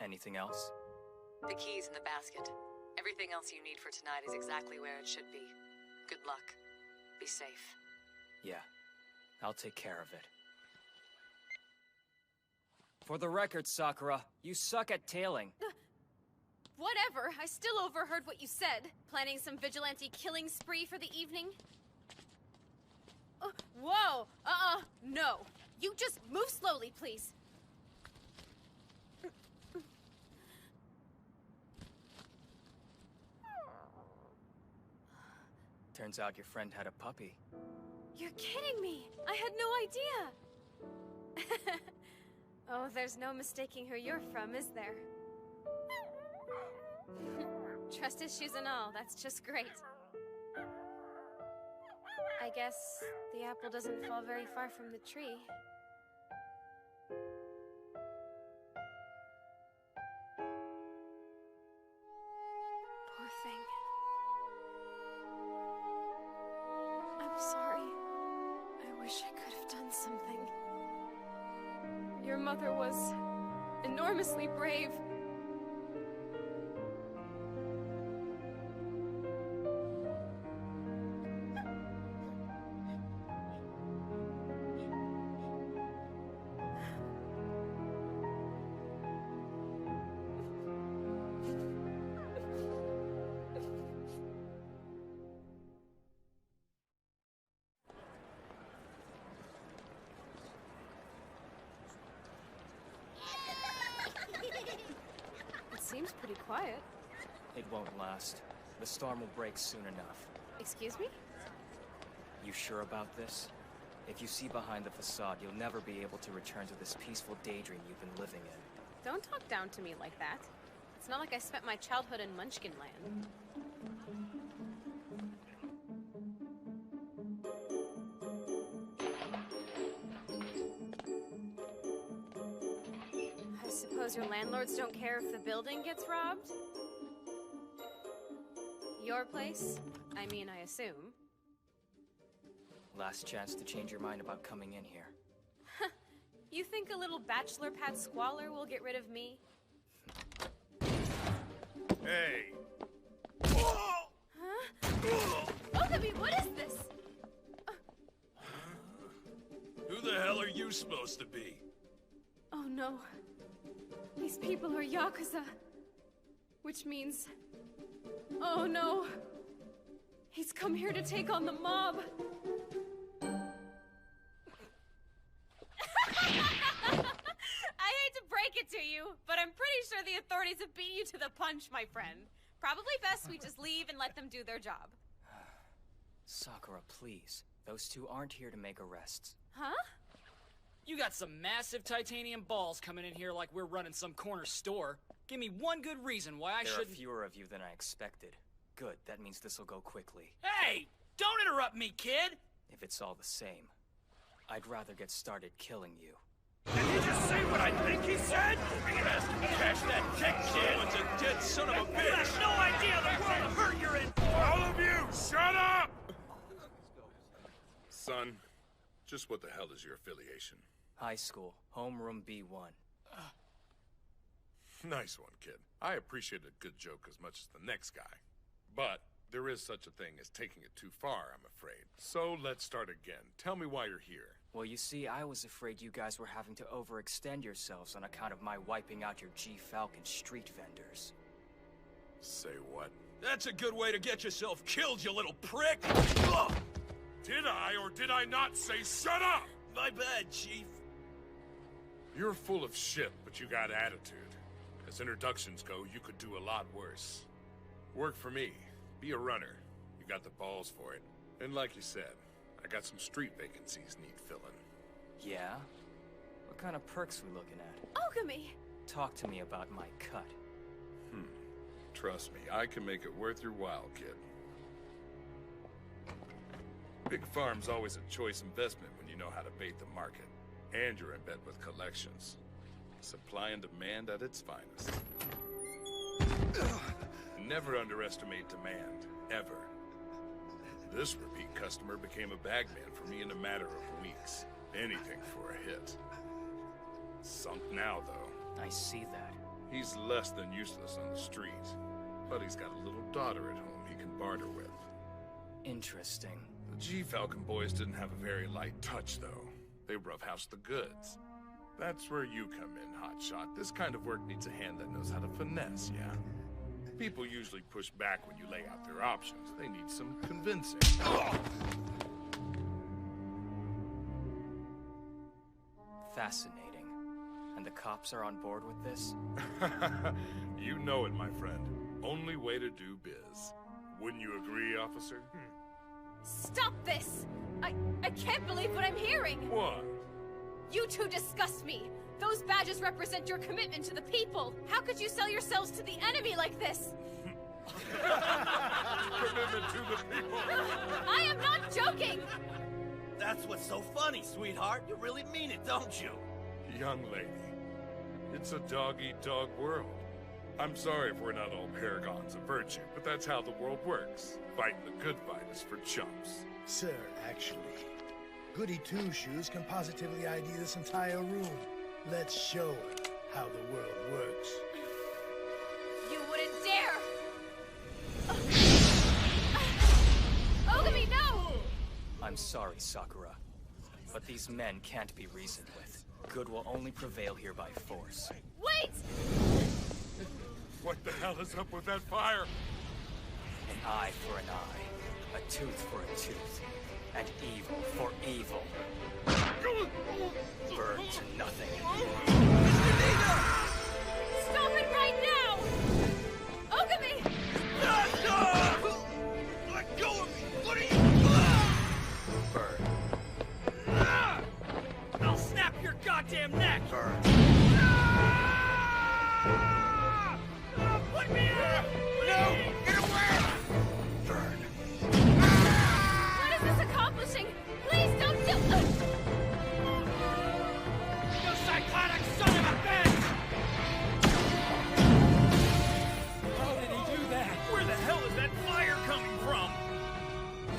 Anything else? The key's in the basket. Everything else you need for tonight is exactly where it should be. Good luck. Be safe. Yeah, I'll take care of it. For the record, Sakura, you suck at tailing. Whatever, I still overheard what you said. Planning some vigilante killing spree for the evening? Whoa! No. You just move slowly, please. Turns out your friend had a puppy. You're kidding me! I had no idea! Oh, there's no mistaking who you're from, is there? Trust issues and all, that's just great. I guess the apple doesn't fall very far from the tree. Poor thing. I'm sorry. I wish I could have done something. Your mother was enormously brave. Seems pretty quiet. It won't last. The storm will break soon enough. Excuse me? You sure about this? If you see behind the facade, you'll never be able to return to this peaceful daydream you've been living in. Don't talk down to me like that. It's not like I spent my childhood in Munchkin Land. I suppose your landlords don't care if the building gets robbed? Your place? I mean, I assume. Last chance to change your mind about coming in here. You think a little bachelor pad squalor will get rid of me? Hey! Huh? Ogami, what is this? Who the hell are you supposed to be? Oh no. These people are Yakuza. Which means... Oh no. He's come here to take on the mob. I hate to break it to you, but I'm pretty sure the authorities have beat you to the punch, my friend. Probably best we just leave and let them do their job. Sakura, please. Those two aren't here to make arrests. Huh? You got some massive titanium balls coming in here like we're running some corner store. Give me one good reason why I shouldn't— There are fewer of you than I expected. Good, that means this'll go quickly. Hey! Don't interrupt me, kid! If it's all the same, I'd rather get started killing you. Did he just say what I think he said? Yes, cash that check, kid! Someone's a dead son of a bitch! You have no idea the world of hurt you're in! All of you, shut up! Son, just what the hell is your affiliation? High school, homeroom B1. Nice one, kid. I appreciate a good joke as much as the next guy. But there is such a thing as taking it too far, I'm afraid. So let's start again. Tell me why you're here. Well, you see, I was afraid you guys were having to overextend yourselves on account of my wiping out your G-Falcon street vendors. Say what? That's a good way to get yourself killed, you little prick! Ugh! Did I or did I not say shut up? My bad, Chief. You're full of shit, but you got attitude. As introductions go, you could do a lot worse. Work for me. Be a runner. You got the balls for it. And like you said, I got some street vacancies need filling. Yeah? What kind of perks we looking at? Ogami! Talk to me about my cut. Trust me, I can make it worth your while, kid. Big farm's always a choice investment when you know how to bait the market. And you're in bed with collections. Supply and demand at its finest. Never underestimate demand, ever. This repeat customer became a bagman for me in a matter of weeks. Anything for a hit. Sunk now, though. I see that. He's less than useless on the street. But he's got a little daughter at home he can barter with. Interesting. The G-Falcon boys didn't have a very light touch, though. They roughhoused the goods. That's where you come in, Hotshot. This kind of work needs a hand that knows how to finesse, yeah? People usually push back when you lay out their options. They need some convincing. Fascinating. And the cops are on board with this? You know it, my friend. Only way to do biz. Wouldn't you agree, officer? Stop this! I can't believe what I'm hearing! What? You two disgust me! Those badges represent your commitment to the people! How could you sell yourselves to the enemy like this? Commitment to the people! I am not joking! That's what's so funny, sweetheart. You really mean it, don't you? Young lady, it's a dog-eat-dog world. I'm sorry if we're not all paragons of virtue, but that's how the world works. Fighting the good fight is for chumps. Sir, actually, Goody Two-Shoes can positively ID this entire room. Let's show her how the world works. You wouldn't dare! Ogami, no! I'm sorry, Sakura. But these men can't be reasoned with. Good will only prevail here by force. Wait! What the hell is up with that fire? An eye for an eye, a tooth for a tooth, and evil for evil. Burn to nothing. Stop it right now! Ogami! Let go of me! What are you... Burn. I'll snap your goddamn neck! Burn. Put me up! No! Get away! Burn. What is this accomplishing? Please don't do... You psychotic son of a bitch! How did he do that? Where the hell is that fire coming from?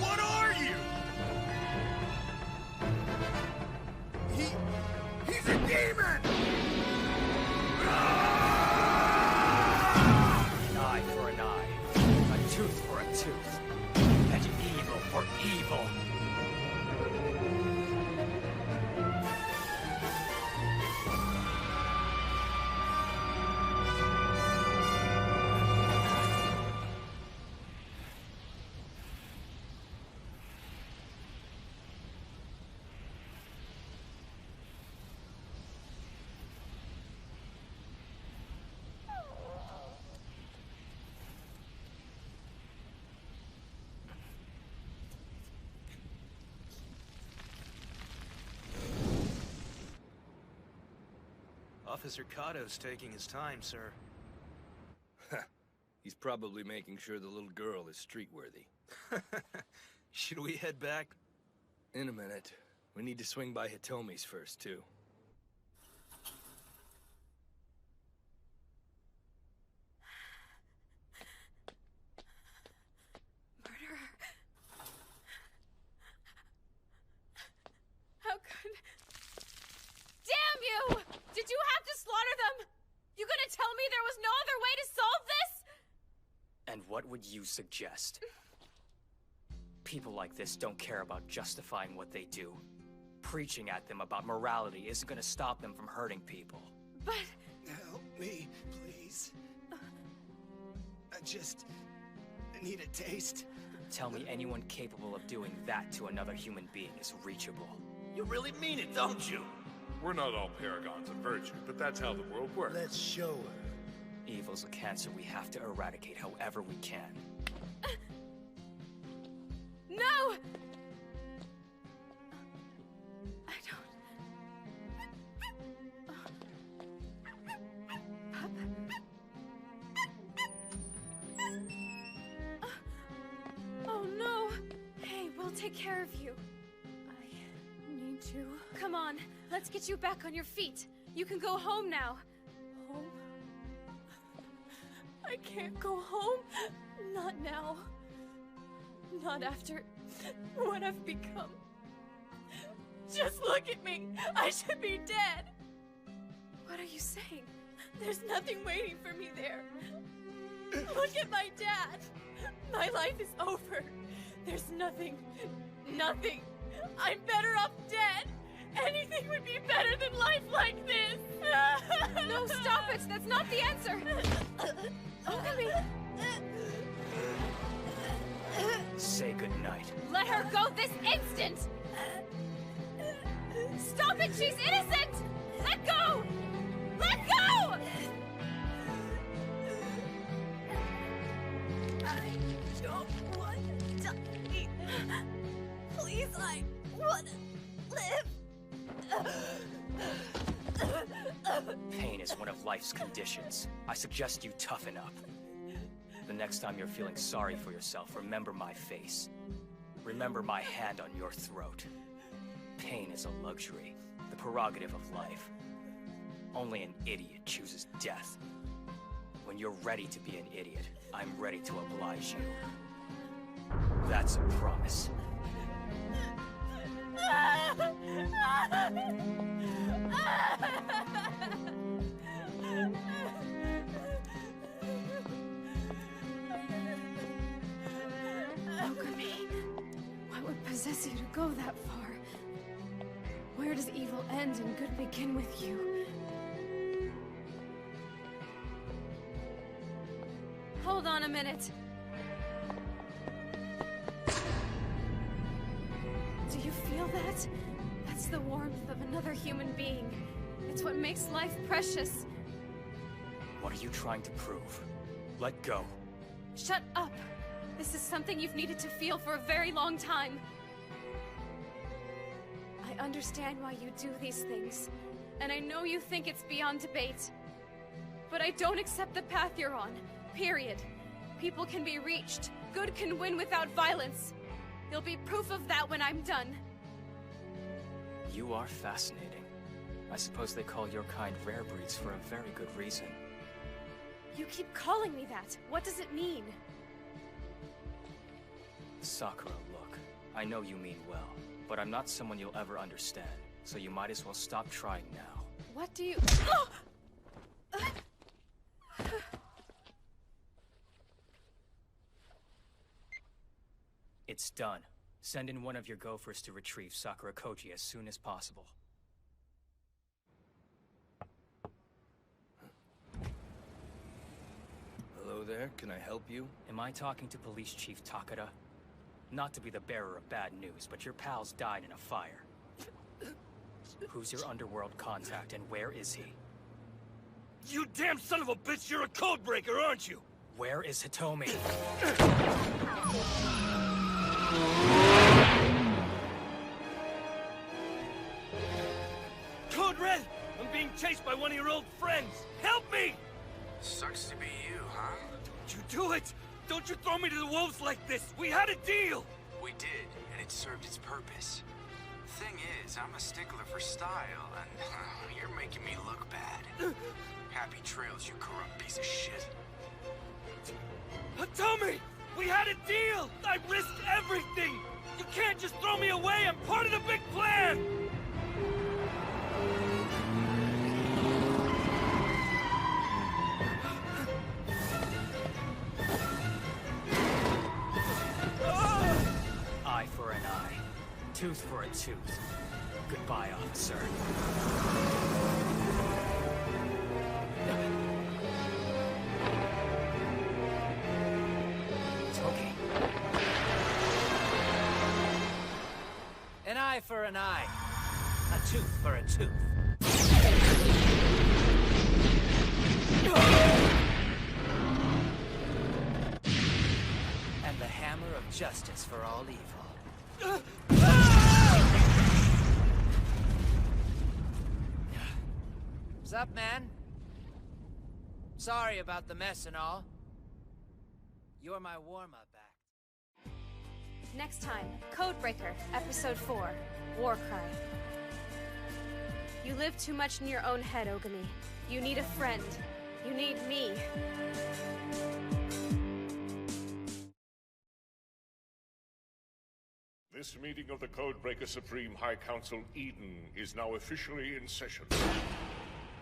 What are you? He's a demon! An eye for an eye, a tooth for a tooth, and evil for evil. Officer Kato's taking his time, sir. He's probably making sure the little girl is street-worthy. Should we head back? In a minute. We need to swing by Hitomi's first, too. Murderer. How could... Damn you! Did you have to slaughter them? You gonna tell me there was no other way to solve this? And what would you suggest? People like this don't care about justifying what they do. Preaching at them about morality isn't gonna stop them from hurting people. But... Help me, please. I just need a taste. Tell me anyone capable of doing that to another human being is reachable. You really mean it, don't you? We're not all paragons of virtue, but that's how the world works. Let's show her. Evil's a cancer we have to eradicate however we can. No! I don't... Oh no! Hey, we'll take care of you. I need to... Come on, let's get you back on your feet. You can go home now. Home? I can't go home. Not now. Not after what I've become. Just look at me. I should be dead. What are you saying? There's nothing waiting for me there. Look at my dad. My life is over. There's nothing. Nothing. I'm better off dead. Anything would be better than life like this. No, stop it. That's not the answer. Ogami. Say goodnight. Let her go this instant! Stop it! She's innocent! Let go! Let go! I don't want to die. Please, I want to live. Pain is one of life's conditions. I suggest you toughen up. The next time you're feeling sorry for yourself, remember my face. Remember my hand on your throat. Pain is a luxury, the prerogative of life. Only an idiot chooses death. When you're ready to be an idiot, I'm ready to oblige you. That's a promise. Ogami, what would possess you to go that far? Where does evil end and good begin with you? Hold on a minute. Do you feel that? That's the warmth of another human being. It's what makes life precious. What are you trying to prove? Let go. Shut up! This is something you've needed to feel for a very long time. I understand why you do these things, and I know you think it's beyond debate. But I don't accept the path you're on, period. People can be reached. Good can win without violence. There'll be proof of that when I'm done. You are fascinating. I suppose they call your kind rare breeds for a very good reason. You keep calling me that. What does it mean? Sakura, look. I know you mean well, but I'm not someone you'll ever understand, so you might as well stop trying now. What do you... It's done. Send in one of your gophers to retrieve Sakura Koji as soon as possible. Hello there, can I help you? Am I talking to Police Chief Takada? Not to be the bearer of bad news, but your pals died in a fire. Who's your underworld contact and where is he? You damn son of a bitch, you're a codebreaker, aren't you? Where is Hitomi? Code Red! I'm being chased by one of your old friends! Help me! Sucks to be you, huh? Don't you do like this! We had a deal! We did, and it served its purpose. Thing is, I'm a stickler for style, and you're making me look bad. Happy trails, you corrupt piece of shit. Hitomi! We had a deal! I risked everything! You can't just throw me away! I'm part of the big plan! Eye for an eye. Tooth for a tooth. Goodbye, officer. Toki. An eye for an eye. A tooth for a tooth. And the hammer of justice for all evil. What's up, man? Sorry about the mess and all. You're my warm-up act. Next time, Codebreaker, Episode 4, Warcry. You live too much in your own head, Ogami. You need a friend. You need me. This meeting of the Codebreaker Supreme High Council Eden is now officially in session.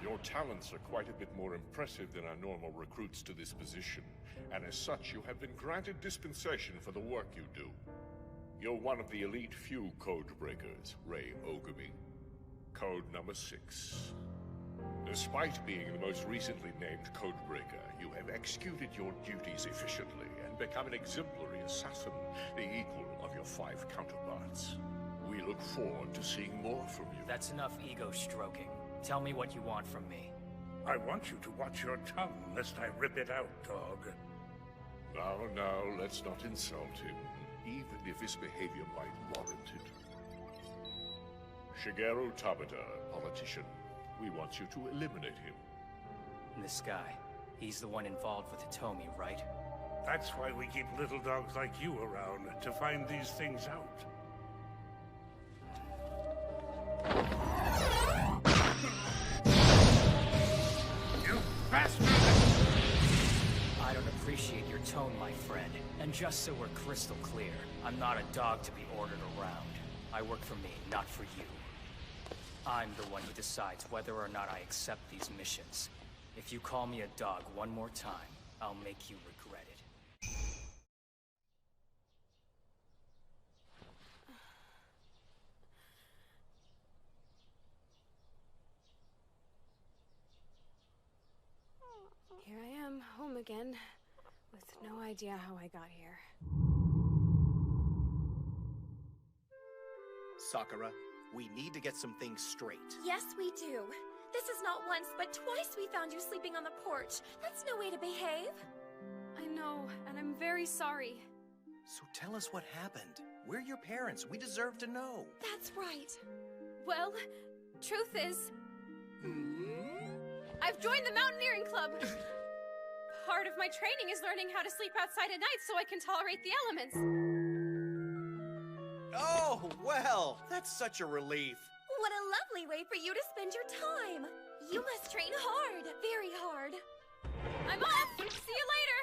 Your talents are quite a bit more impressive than our normal recruits to this position, and as such you have been granted dispensation for the work you do. You're one of the elite few Codebreakers, Rei Ogami. Code number 6. Despite being the most recently named Codebreaker, you have executed your duties efficiently and become an exemplary assassin, the equal of your 5 counterparts. We look forward to seeing more from you. That's enough ego stroking. Tell me what you want from me. I want you to watch your tongue, lest I rip it out, dog. Now, let's not insult him, even if his behavior might warrant it. Shigeru Tabata, politician. We want you to eliminate him. This guy, he's the one involved with Hitomi, right? That's why we keep little dogs like you around, to find these things out. You bastard! I don't appreciate your tone, my friend. And just so we're crystal clear, I'm not a dog to be ordered around. I work for me, not for you. I'm the one who decides whether or not I accept these missions. If you call me a dog one more time, I'll make you regret it. Here I am, home again, with no idea how I got here. Sakura, we need to get some things straight. Yes, we do. This is not once, but twice we found you sleeping on the porch. That's no way to behave. I know, and I'm very sorry. So tell us what happened. We're your parents. We deserve to know. That's right. Well, truth is... I've joined the Mountaineering Club! Part of my training is learning how to sleep outside at night so I can tolerate the elements. Oh, well, that's such a relief. What a lovely way for you to spend your time. You must train hard, very hard. I'm off! See you later!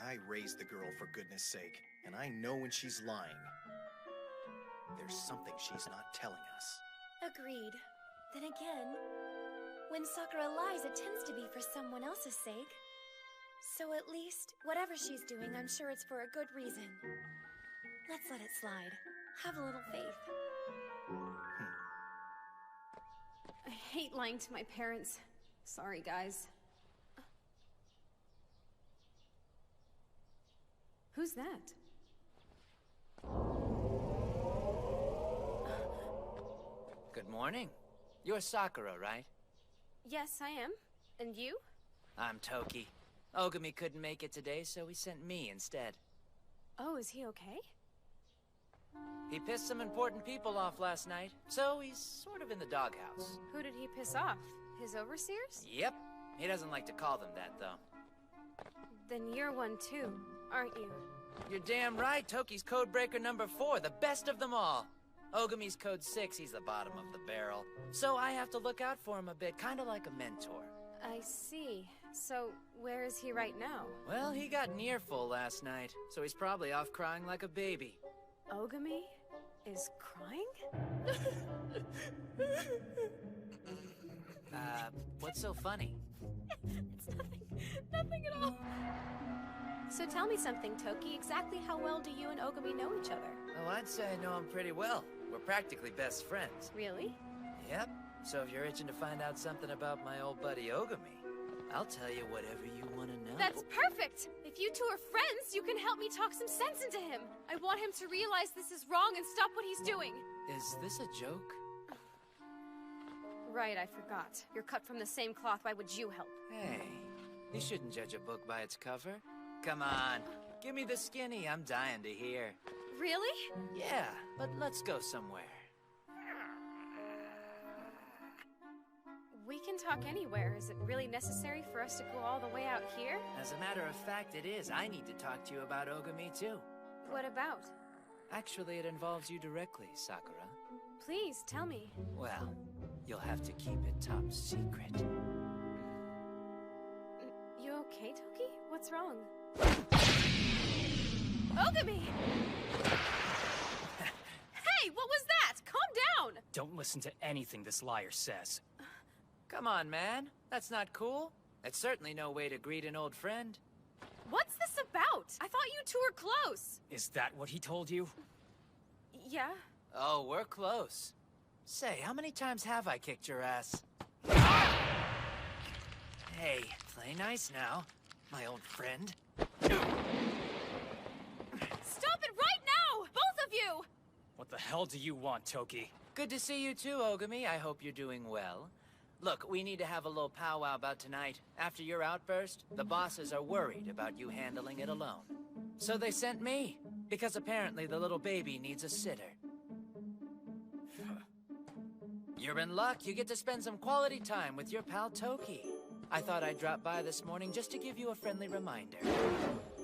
I raised the girl, for goodness sake, and I know when she's lying. There's something she's not telling us. Agreed. Then again, when Sakura lies, it tends to be for someone else's sake. So at least, whatever she's doing, I'm sure it's for a good reason. Let's let it slide. Have a little faith. I hate lying to my parents. Sorry, guys. Who's that? Good morning. You're Sakura, right? Yes, I am. And you? I'm Toki. Ogami couldn't make it today, so he sent me instead. Oh, is he okay? He pissed some important people off last night, so he's sort of in the doghouse. Who did he piss off? His overseers? Yep. He doesn't like to call them that, though. Then you're one too. aren't you? You're damn right. Toki's Codebreaker number 4, the best of them all. Ogami's Code 6, he's the bottom of the barrel. So I have to look out for him a bit, kind of like a mentor. I see. So, where is he right now? Well, he got near full last night, so he's probably off crying like a baby. Ogami is crying? What's so funny? It's nothing at all. So tell me something, Toki. Exactly how well do you and Ogami know each other? Oh, I'd say I know him pretty well. We're practically best friends. Really? Yep. So if you're itching to find out something about my old buddy Ogami, I'll tell you whatever you want to know. That's perfect! If you two are friends, you can help me talk some sense into him. I want him to realize this is wrong and stop what he's doing. Is this a joke? Right, I forgot. You're cut from the same cloth. Why would you help? Hey, you shouldn't judge a book by its cover. Come on, give me the skinny. I'm dying to hear. Really? Yeah, but let's go somewhere. We can talk anywhere. Is it really necessary for us to go all the way out here? As a matter of fact, it is. I need to talk to you about Ogami, too. What about? Actually, it involves you directly, Sakura. Please, tell me. Well, you'll have to keep it top secret. You okay, Toki? What's wrong? Ogami! Hey, what was that? Calm down! Don't listen to anything this liar says. Come on, man. That's not cool. It's certainly no way to greet an old friend. What's this about? I thought you two were close. Is that what he told you? Yeah. Oh, we're close. Say, how many times have I kicked your ass? Hey, play nice now, my old friend. Stop it right now! Both of you! What the hell do you want, Toki? Good to see you too, Ogami. I hope you're doing well. Look, we need to have a little powwow about tonight. After your outburst, the bosses are worried about you handling it alone. So they sent me, because apparently the little baby needs a sitter. You're in luck. You get to spend some quality time with your pal Toki. I thought I'd drop by this morning just to give you a friendly reminder.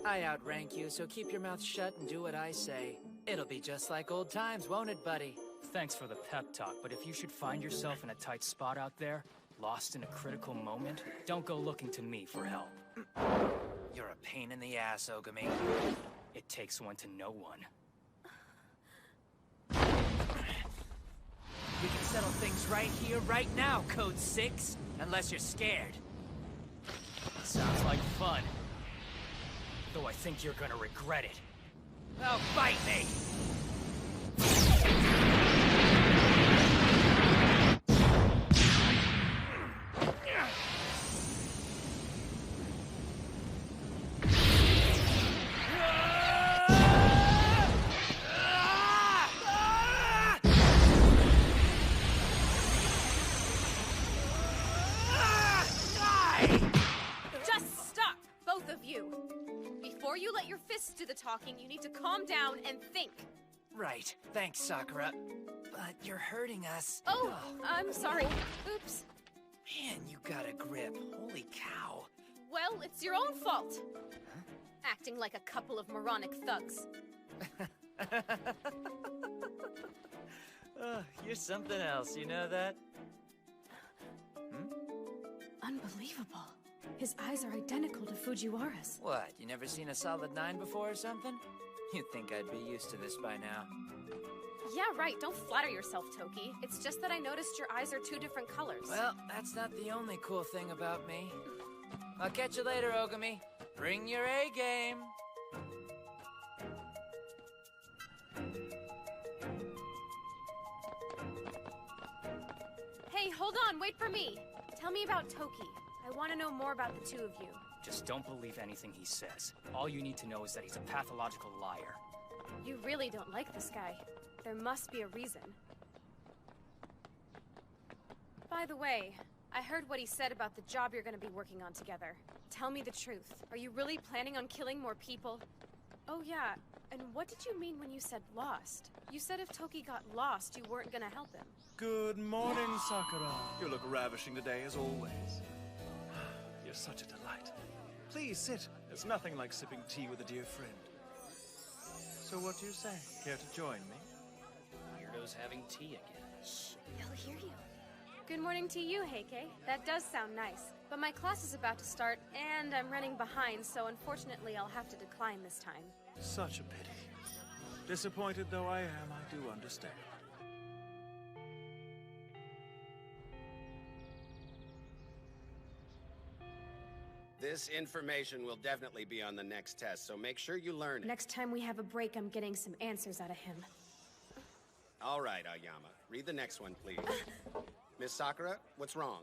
I outrank you, so keep your mouth shut and do what I say. It'll be just like old times, won't it, buddy? Thanks for the pep talk, but if you should find yourself in a tight spot out there, lost in a critical moment, don't go looking to me for help. You're a pain in the ass, Ogami. It takes one to know one. We can settle things right here, right now, Code 6. Unless you're scared. Sounds like fun. Though I think you're gonna regret it. Oh, bite me! Do the talking, you need to calm down and think. Right. Thanks, Sakura. But you're hurting us. Oh, I'm sorry. Oops. Man, you got a grip. Holy cow. Well, it's your own fault. Huh? Acting like a couple of moronic thugs. You're something else, you know that? Unbelievable. His eyes are identical to Fujiwara's. What, you never seen a solid 9 before or something? You'd think I'd be used to this by now. Yeah, right. Don't flatter yourself, Toki. It's just that I noticed your eyes are 2 different colors. Well, that's not the only cool thing about me. I'll catch you later, Ogami. Bring your A game. Hey, hold on. Wait for me. Tell me about Toki. I want to know more about the 2 of you. Just don't believe anything he says. All you need to know is that he's a pathological liar. You really don't like this guy. There must be a reason. By the way, I heard what he said about the job you're going to be working on together. Tell me the truth. Are you really planning on killing more people? Oh yeah, and what did you mean when you said lost? You said if Toki got lost, you weren't going to help him. Good morning, Sakura. You look ravishing today, as always. You're such a delight. Please sit. There's nothing like sipping tea with a dear friend. So what do you say? Care to join me? Weirdo's having tea again. Shh, he'll hear you. Good morning to you, Heike. That does sound nice. But my class is about to start, and I'm running behind, so unfortunately I'll have to decline this time. Such a pity. Disappointed though I am, I do understand. This information will definitely be on the next test, so make sure you learn it. Next time we have a break, I'm getting some answers out of him. All right, Aoyama. Read the next one, please. Miss Sakura, what's wrong?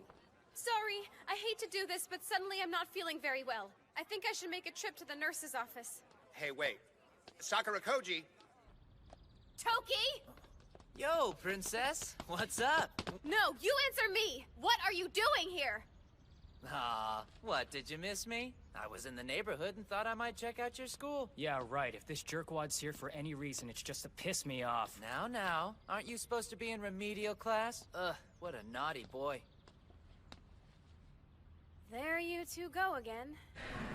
Sorry, I hate to do this, but suddenly I'm not feeling very well. I think I should make a trip to the nurse's office. Hey, wait. Sakura Koji! Toki! Yo, princess. What's up? No, you answer me! What are you doing here? Aw, what, did you miss me? I was in the neighborhood and thought I might check out your school. Yeah, right. If this jerkwad's here for any reason, it's just to piss me off. Now, aren't you supposed to be in remedial class? Ugh, what a naughty boy. There you two go again.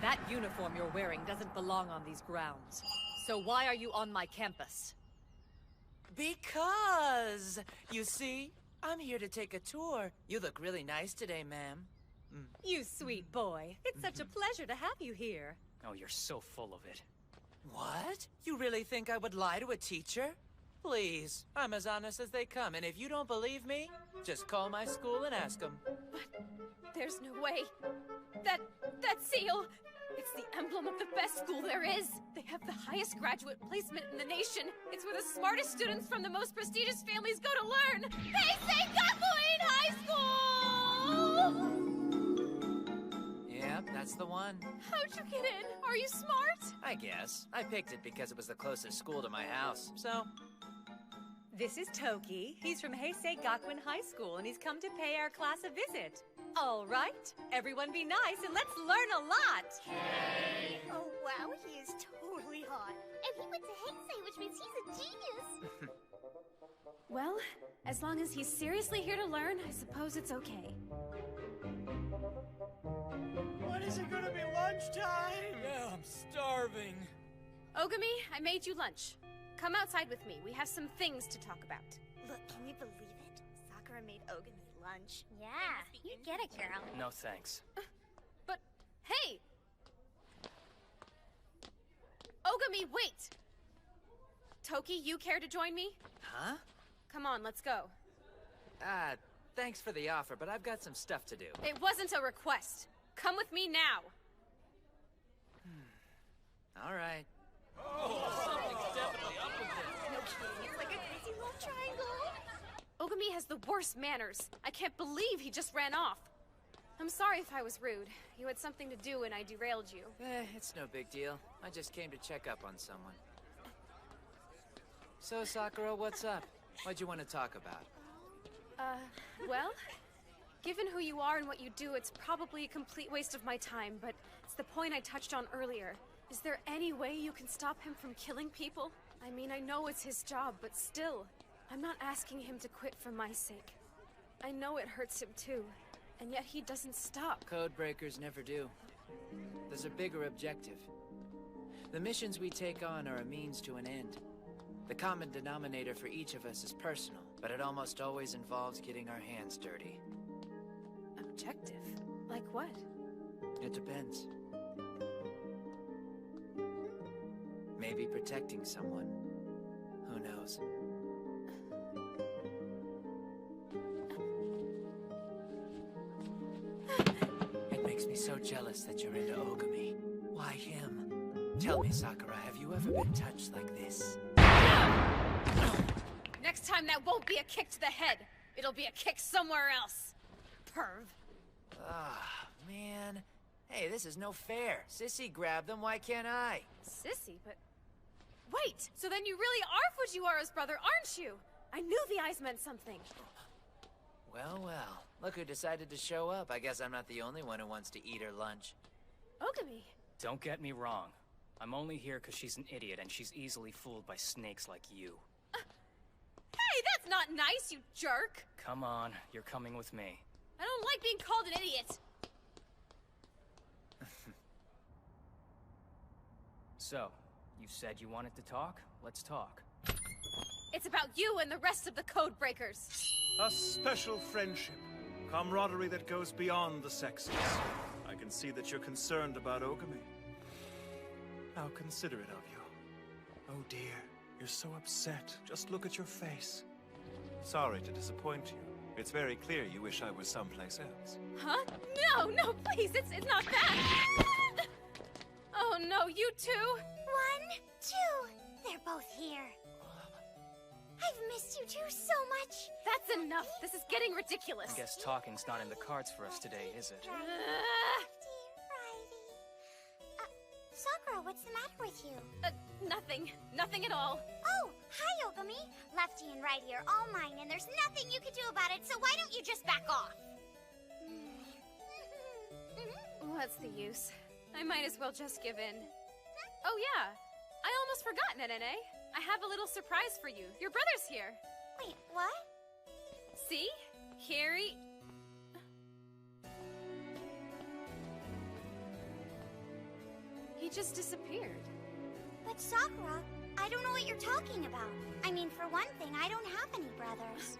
That uniform you're wearing doesn't belong on these grounds. So why are you on my campus? Because, you see, I'm here to take a tour. You look really nice today, ma'am. You sweet boy. It's such a pleasure to have you here. Oh, you're so full of it. What? You really think I would lie to a teacher? Please, I'm as honest as they come, and if you don't believe me, just call my school and ask them. But there's no way. That seal, it's the emblem of the best school there is. They have the highest graduate placement in the nation. It's where the smartest students from the most prestigious families go to learn. Heisei Gakuen High School! Yep, that's the one. How'd you get in? Are you smart? I guess. I picked it because it was the closest school to my house, so... This is Toki. He's from Heisei Gakuen High School, and he's come to pay our class a visit. All right, everyone be nice, and let's learn a lot! Oh wow, he is totally hot. And he went to Heisei, which means he's a genius! Well, as long as he's seriously here to learn, I suppose it's okay. When is it gonna be lunchtime? Yeah, I'm starving. Ogami, I made you lunch. Come outside with me. We have some things to talk about. Look, can you believe it? Sakura made Ogami lunch. Yeah, you get it, girl. No thanks. But, hey! Ogami, wait! Toki, you care to join me? Huh? Come on, let's go. Thanks for the offer, but I've got some stuff to do. It wasn't a request. Come with me now. All right. Oh, something's definitely up with this. No kidding, it's like a crazy little triangle. Ogami has the worst manners. I can't believe he just ran off. I'm sorry if I was rude. You had something to do and I derailed you. It's no big deal. I just came to check up on someone. So, Sakura, what's up? What'd you want to talk about? Well, given who you are and what you do, it's probably a complete waste of my time, but it's the point I touched on earlier. Is there any way you can stop him from killing people? I mean, I know it's his job, but still. I'm not asking him to quit for my sake. I know it hurts him too, and yet he doesn't stop. Codebreakers never do. There's a bigger objective. The missions we take on are a means to an end. The common denominator for each of us is personal, but it almost always involves getting our hands dirty. Objective? Like what? It depends. Maybe protecting someone. Who knows? It makes me so jealous that you're into Ogami. Why him? Tell me, Sakura, have you ever been touched like this? Next time that won't be a kick to the head. It'll be a kick somewhere else. Perv. Ah, man. Hey, this is no fair. Sissy grabbed them, why can't I? Sissy, but... Wait! So then you really are Fujiwara's brother, aren't you? I knew the eyes meant something. Well, well. Look who decided to show up. I guess I'm not the only one who wants to eat her lunch. Ogami. Don't get me wrong. I'm only here because she's an idiot and she's easily fooled by snakes like you. Hey, that's not nice, you jerk! Come on, you're coming with me. I don't like being called an idiot. So, you said you wanted to talk? Let's talk. It's about you and the rest of the Codebreakers. A special friendship. Camaraderie that goes beyond the sexes. I can see that you're concerned about Ogami. How considerate of you. Oh dear, you're so upset. Just look at your face. Sorry to disappoint you. It's very clear you wish I was someplace else. Huh? No, please, it's not that. Oh no, you two. 1, 2. They're both here. I've missed you two so much. That's enough. This is getting ridiculous. I guess talking's not in the cards for us today, is it? Sakura, what's the matter with you? Nothing. Nothing at all. Oh, hi, Ogami. Lefty and right here, all mine, and there's nothing you can do about it, so why don't you just back off? What's the use? I might as well just give in. Oh yeah, I almost forgot, Nene. I have a little surprise for you. Your brother's here. Wait, what? See? Here he just disappeared. But Sakura, I don't know what you're talking about. I mean, for one thing, I don't have any brothers.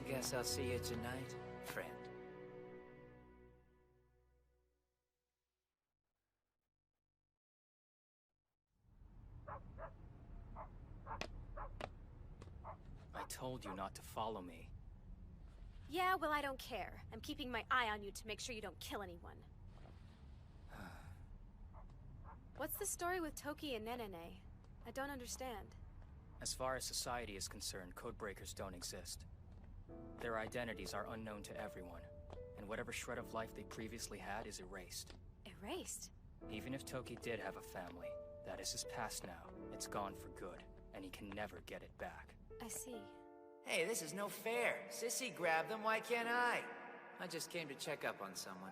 Guess I'll see you tonight, friend. I told you not to follow me. Yeah, well, I don't care. I'm keeping my eye on you to make sure you don't kill anyone. What's the story with Toki and Nenene? I don't understand. As far as society is concerned, Codebreakers don't exist. Their identities are unknown to everyone, and whatever shred of life they previously had is erased. Erased? Even if Toki did have a family, that is his past now. It's gone for good, and he can never get it back. I see. Hey, this is no fair. Sissy grabbed them, why can't I? I just came to check up on someone.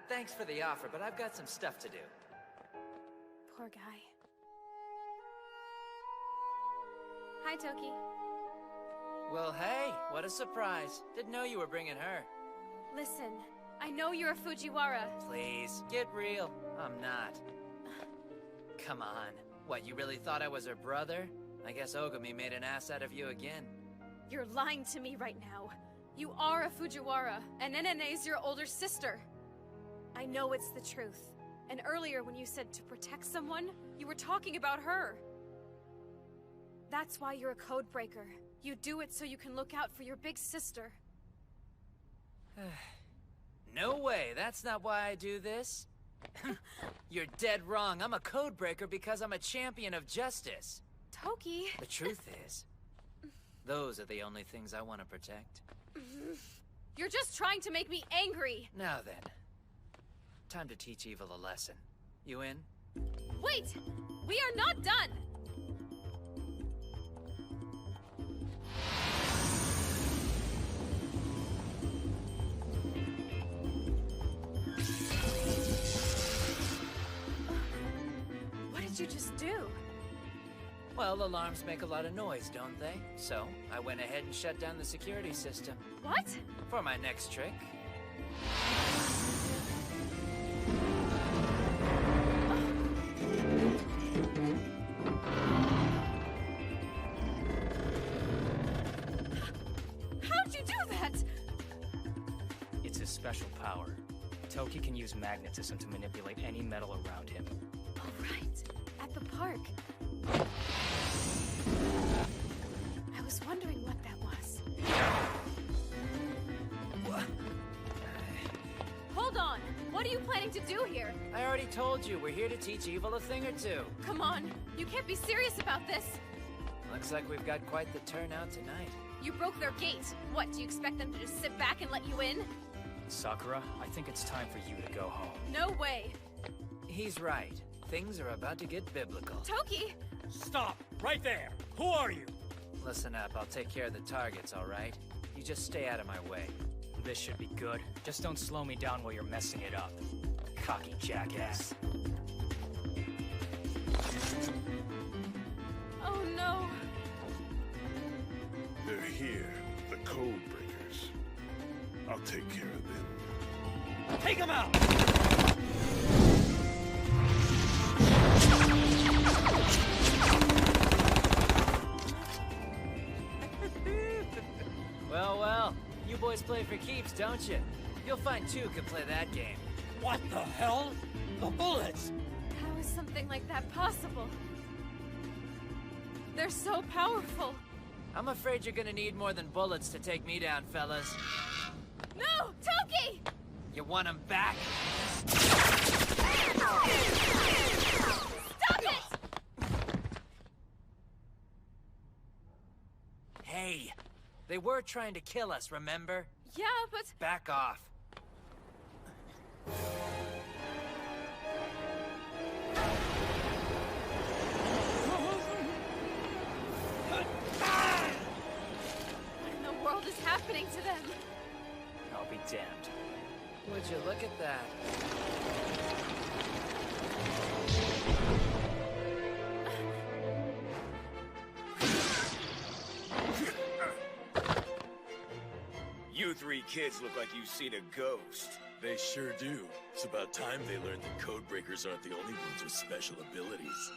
Thanks for the offer, but I've got some stuff to do. Poor guy. Hi, Toki. Well, hey, what a surprise. Didn't know you were bringing her. Listen, I know you're a Fujiwara. Please, get real. I'm not. Come on. What, you really thought I was her brother? I guess Ogami made an ass out of you again. You're lying to me right now. You are a Fujiwara, and Nenene's your older sister. I know it's the truth. And earlier when you said to protect someone, you were talking about her. That's why you're a Codebreaker. You do it so you can look out for your big sister. No way, that's not why I do this. You're dead wrong. I'm a Codebreaker because I'm a champion of justice. Toki... The truth is, those are the only things I want to protect. You're just trying to make me angry! Now then, time to teach evil a lesson. You in? Wait! We are not done! What did you just do? Well, alarms make a lot of noise, don't they? So, I went ahead and shut down the security system. What? For my next trick. How'd you do that? It's his special power. Toki can use magnetism to manipulate any metal around him. All right. At the park. I was wondering what that was. Hold on! What are you planning to do here? I already told you, we're here to teach evil a thing or two. Come on, you can't be serious about this! Looks like we've got quite the turnout tonight. You broke their gate. What, do you expect them to just sit back and let you in? Sakura, I think it's time for you to go home. No way! He's right. Things are about to get biblical. Toki! Stop! Right there! Who are you? Listen up, I'll take care of the targets, alright? You just stay out of my way. This should be good. Just don't slow me down while you're messing it up. Cocky jackass. Oh no! They're here, the Code Breakers. I'll take care of them. Take him out! Well, you boys play for keeps, don't you? You'll find two can play that game. What the hell? The bullets! How is something like that possible? They're so powerful. I'm afraid you're gonna need more than bullets to take me down, fellas. No! Toki! You want them back? Stop it! Hey, they were trying to kill us, remember? Yeah, but... Back off. What in the world is happening to them? I'll be damned. Would you look at that? You three kids look like you've seen a ghost. They sure do. It's about time they learned that Code Breakers aren't the only ones with special abilities.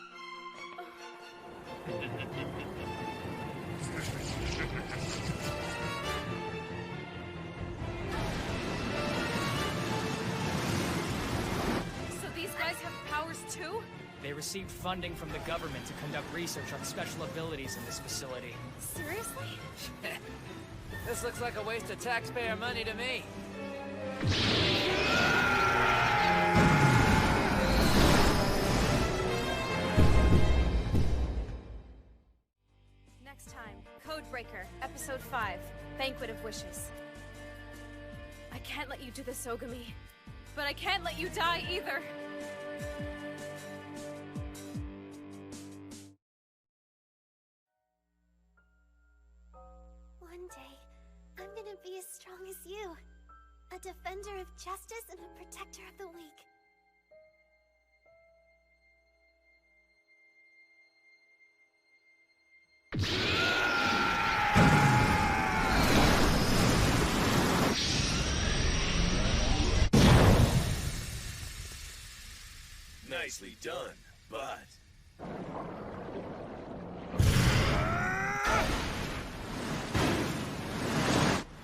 So these guys have powers too? They received funding from the government to conduct research on special abilities in this facility. Seriously? This looks like a waste of taxpayer money to me. Next time, Codebreaker, Episode 5, Banquet of Wishes. I can't let you do this, Ogami. But I can't let you die either! One day, I'm gonna be as strong as you. A defender of justice and a protector of the weak. Nicely done, but...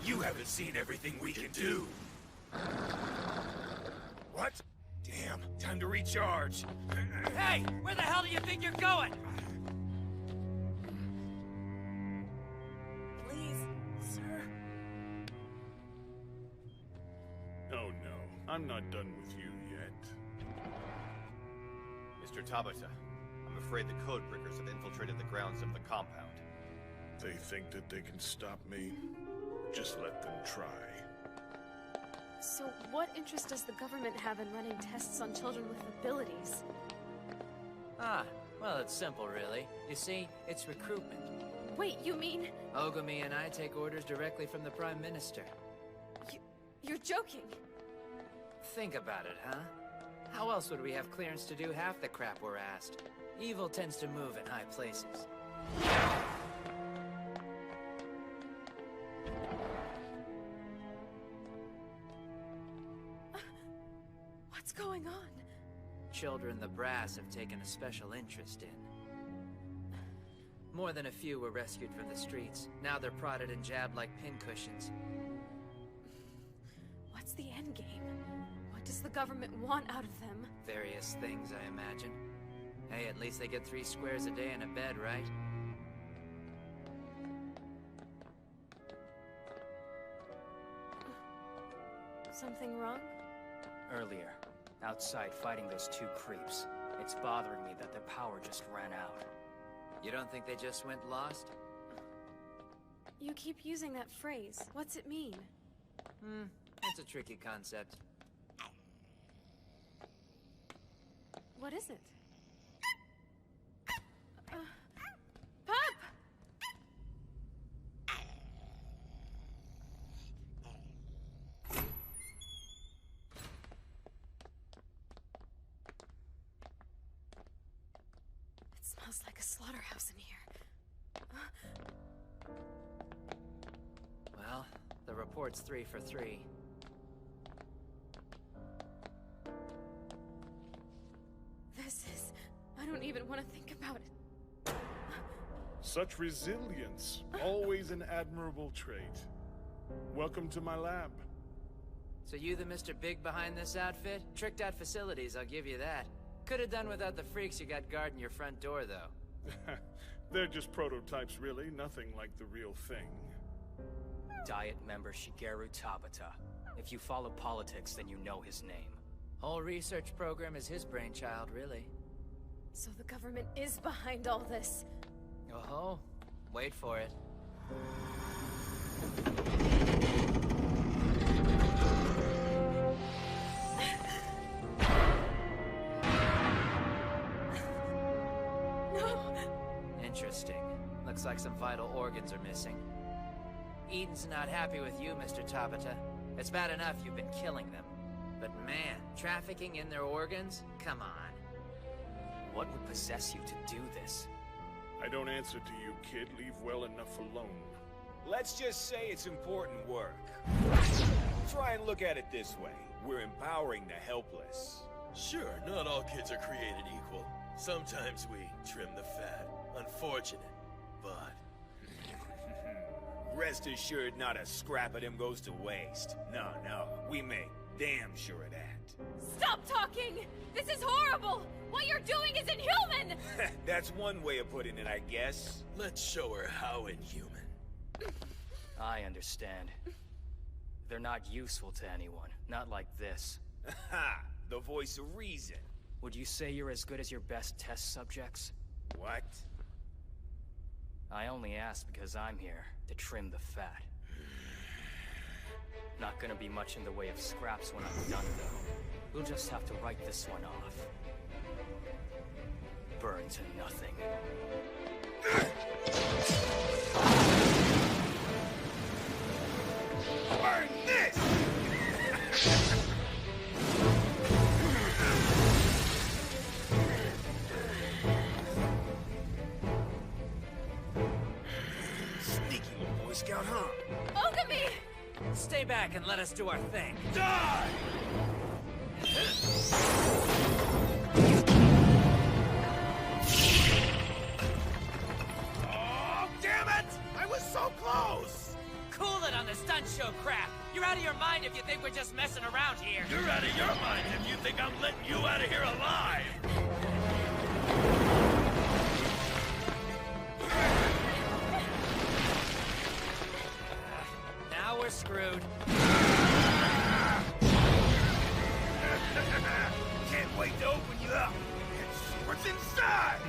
You haven't seen everything we can do. What? Damn, time to recharge. Hey, where the hell do you think you're going? Please, sir. Oh no, I'm not done with you yet. Mr. Tabata, I'm afraid the Codebreakers have infiltrated the grounds of the compound. They think that they can stop me? Just let them try. So what interest does the government have in running tests on children with abilities? Ah, well, it's simple, really. You see, it's recruitment. Wait, you mean... Ogami and I take orders directly from the Prime Minister. You're joking. Think about it, huh? How else would we have clearance to do half the crap we're asked? Evil tends to move in high places. What's going on? Children the brass have taken a special interest in. More than a few were rescued from the streets. Now they're prodded and jabbed like pincushions. What's the endgame? What does the government want out of them? Various things, I imagine. Hey, at least they get 3 squares a day in a bed, right? Something wrong? Earlier, outside fighting those 2 creeps. It's bothering me that their power just ran out. You don't think they just went lost? You keep using that phrase. What's it mean? It's a tricky concept. What is it? Pup! It smells like a slaughterhouse in here. Well, the report's 3 for 3. This is... I don't even want to think about it. Such resilience, always an admirable trait. Welcome to my lab. So you the Mr. Big behind this outfit? Tricked out facilities, I'll give you that. Could have done without the freaks you got guarding your front door, though. They're just prototypes, really. Nothing like the real thing. Diet member Shigeru Tabata. If you follow politics, then you know his name. Whole research program is his brainchild, really. So the government is behind all this. Oh-ho. Wait for it. No! Interesting. Looks like some vital organs are missing. Eden's not happy with you, Mr. Tabata. It's bad enough you've been killing them. But man, trafficking in their organs? Come on. What would possess you to do this? I don't answer to you, kid. Leave well enough alone. Let's just say it's important work. Try and look at it this way. We're empowering the helpless. Sure, not all kids are created equal. Sometimes we trim the fat. Unfortunate, but... Rest assured not a scrap of them goes to waste. No, we make damn sure of that. Stop talking! This is horrible! What you're doing is inhuman! That's one way of putting it, I guess. Let's show her how inhuman. I understand. They're not useful to anyone. Not like this. Ha! The voice of reason. Would you say you're as good as your best test subjects? What? I only ask because I'm here to trim the fat. Not gonna be much in the way of scraps when I'm done, though. We'll just have to write this one off. Burn to nothing. Burn this! Sneaky little Boy Scout, huh? Ogami! Stay back and let us do our thing. Die! Oh, damn it! I was so close! Cool it on the stunt show crap! You're out of your mind if you think we're just messing around here! You're out of your mind if you think I'm letting you out of here alive! Now we're screwed. Can't wait to open you up and see what's inside!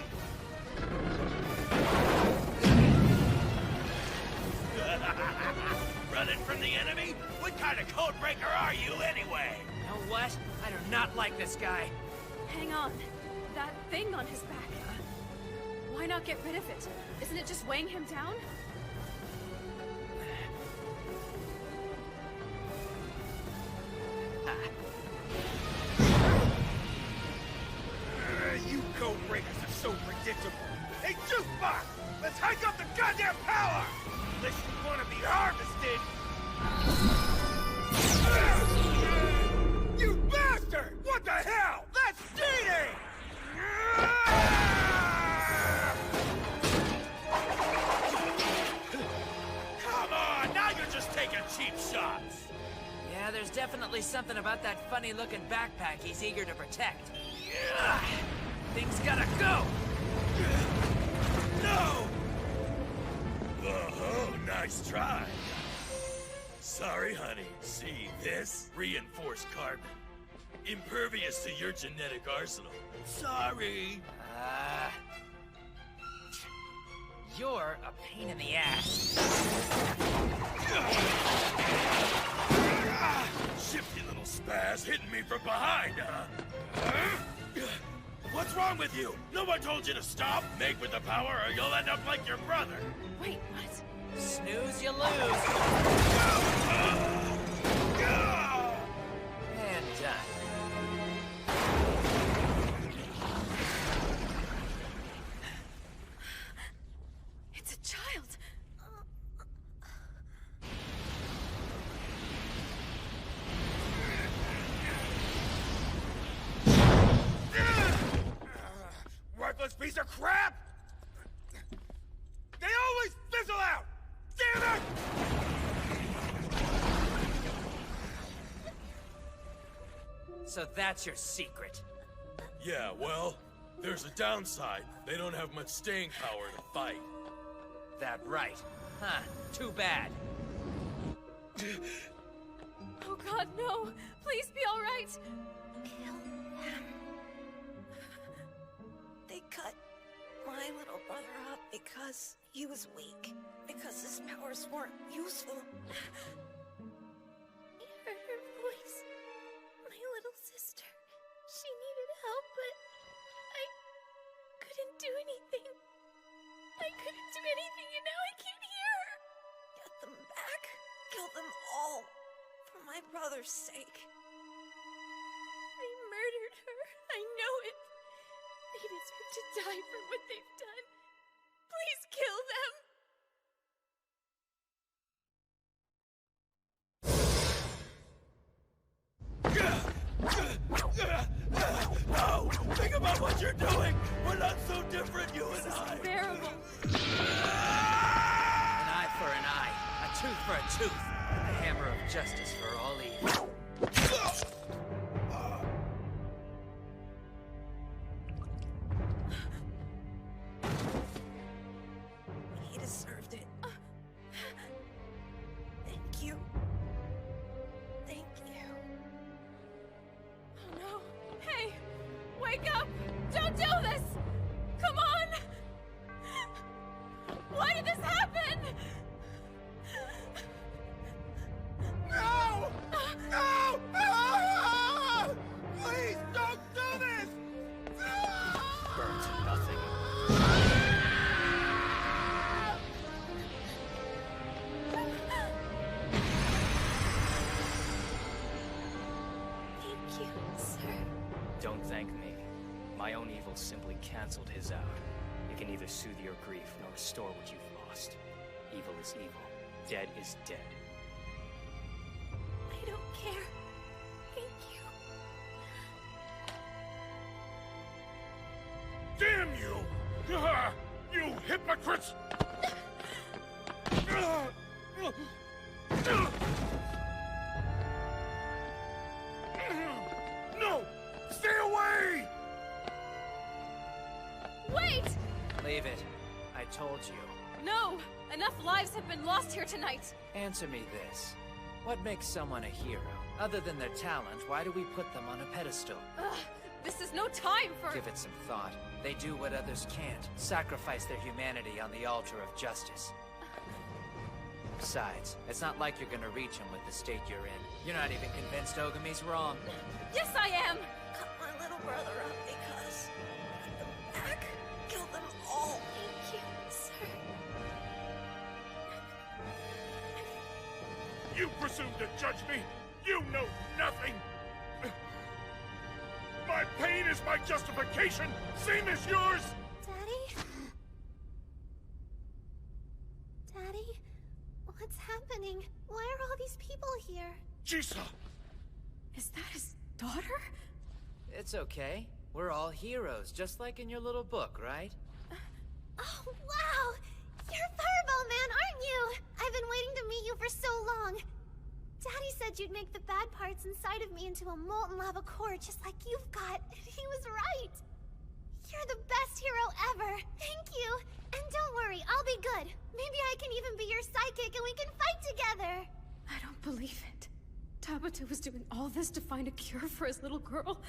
Running from the enemy? What kind of codebreaker are you anyway? You know what? I do not like this guy. Hang on. That thing on his back. Why not get rid of it? Isn't it just weighing him down? You codebreakers are so predictable. Hey, Jukebox! Let's hike up the goddamn power! Unless you want to be harvested! You bastard! What the hell? That's cheating! Come on, now you're just taking cheap shots! Yeah, there's definitely something about that funny-looking backpack he's eager to protect. Things gotta go! No! Oh, nice try. Sorry, honey. See this? Reinforced carbon. Impervious to your genetic arsenal. Sorry. You're a pain in the ass. Shifty little spaz hitting me from behind, huh? What's wrong with you? No one told you to stop. Make with the power or you'll end up like your brother. Wait, what? Snooze, you lose. And done. It's a child. So that's your secret. Yeah, well, there's a downside. They don't have much staying power to fight. That right. Huh, too bad. Oh god, no! Please be alright! They cut my little brother up because he was weak. Because his powers weren't useful. You heard her voice. My little sister. She needed help, but I couldn't do anything. I couldn't do anything, and now I can't hear her. Get them back. Kill them all. For my brother's sake. They murdered her. I know it. They deserve to die for what they've done. Please kill them. No! Think about what you're doing! We're not so different, you and I! Unbearable. An eye for an eye, a tooth for a tooth, and the hammer of justice for all evil. He deserved it. Thank you. Thank you. Oh no. Hey! Wake up! Don't do this! Come on! Why did this happen? No! No! Ah! Please don't do this! Burnt to nothing. Thank you, sir. Don't thank me. My own evil simply canceled his out. You can neither soothe your grief nor restore what you've lost. Evil is evil. Dead is dead. I don't care. Thank you. Damn you! You hypocrites! No! Stay away! Wait! Leave it. I told you. No! Enough lives have been lost here tonight! Answer me this. What makes someone a hero? Other than their talent, why do we put them on a pedestal? Ugh, this is no time for— Give it some thought. They do what others can't. Sacrifice their humanity on the altar of justice. Besides, it's not like you're gonna reach him with the state you're in. You're not even convinced Ogami's wrong. Yes, I am! Cut my little brother up because... Get them back. Kill them all. Thank you, sir. You presume to judge me? You know nothing! My pain is my justification, same as yours! Daddy? Daddy? What's happening? Why are all these people here? Jisa! Is that his daughter? It's okay. We're all heroes, just like in your little book, right? Oh, wow! You're Fireball Man, aren't you? I've been waiting to meet you for so long. Daddy said you'd make the bad parts inside of me into a molten lava core just like you've got, and he was right. You're the best hero ever. Thank you. And don't worry, I'll be good. Maybe I can even be your sidekick and we can fight together. I don't believe it. Tabata was doing all this to find a cure for his little girl.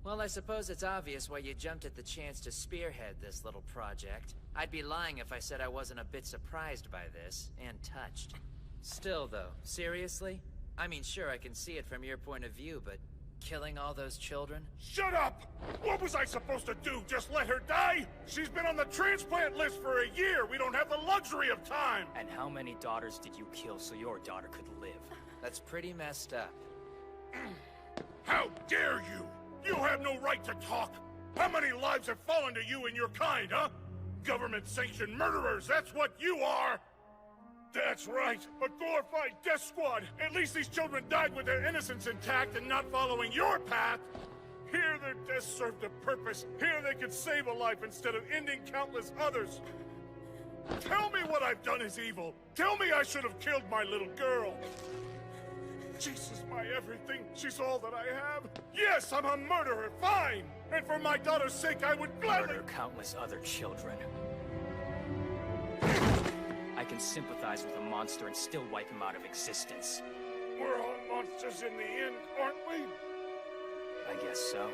Well, I suppose it's obvious why you jumped at the chance to spearhead this little project. I'd be lying if I said I wasn't a bit surprised by this, and touched. Still, though, seriously? I mean, sure, I can see it from your point of view, but killing all those children? Shut up! What was I supposed to do? Just let her die? She's been on the transplant list for a year! We don't have the luxury of time! And how many daughters did you kill so your daughter could live? That's pretty messed up. How dare you! You have no right to talk! How many lives have fallen to you and your kind, huh? Government-sanctioned murderers, that's what you are! That's right, a glorified death squad! At least these children died with their innocence intact and not following your path! Here their deaths served a purpose. Here they could save a life instead of ending countless others. Tell me what I've done is evil. Tell me I should have killed my little girl. Jesus, my everything. She's all that I have. Yes, I'm a murderer, fine! And for my daughter's sake, I would gladly— Murder countless other children. I can sympathize with a monster and still wipe him out of existence. We're all monsters in the end, aren't we? I guess so.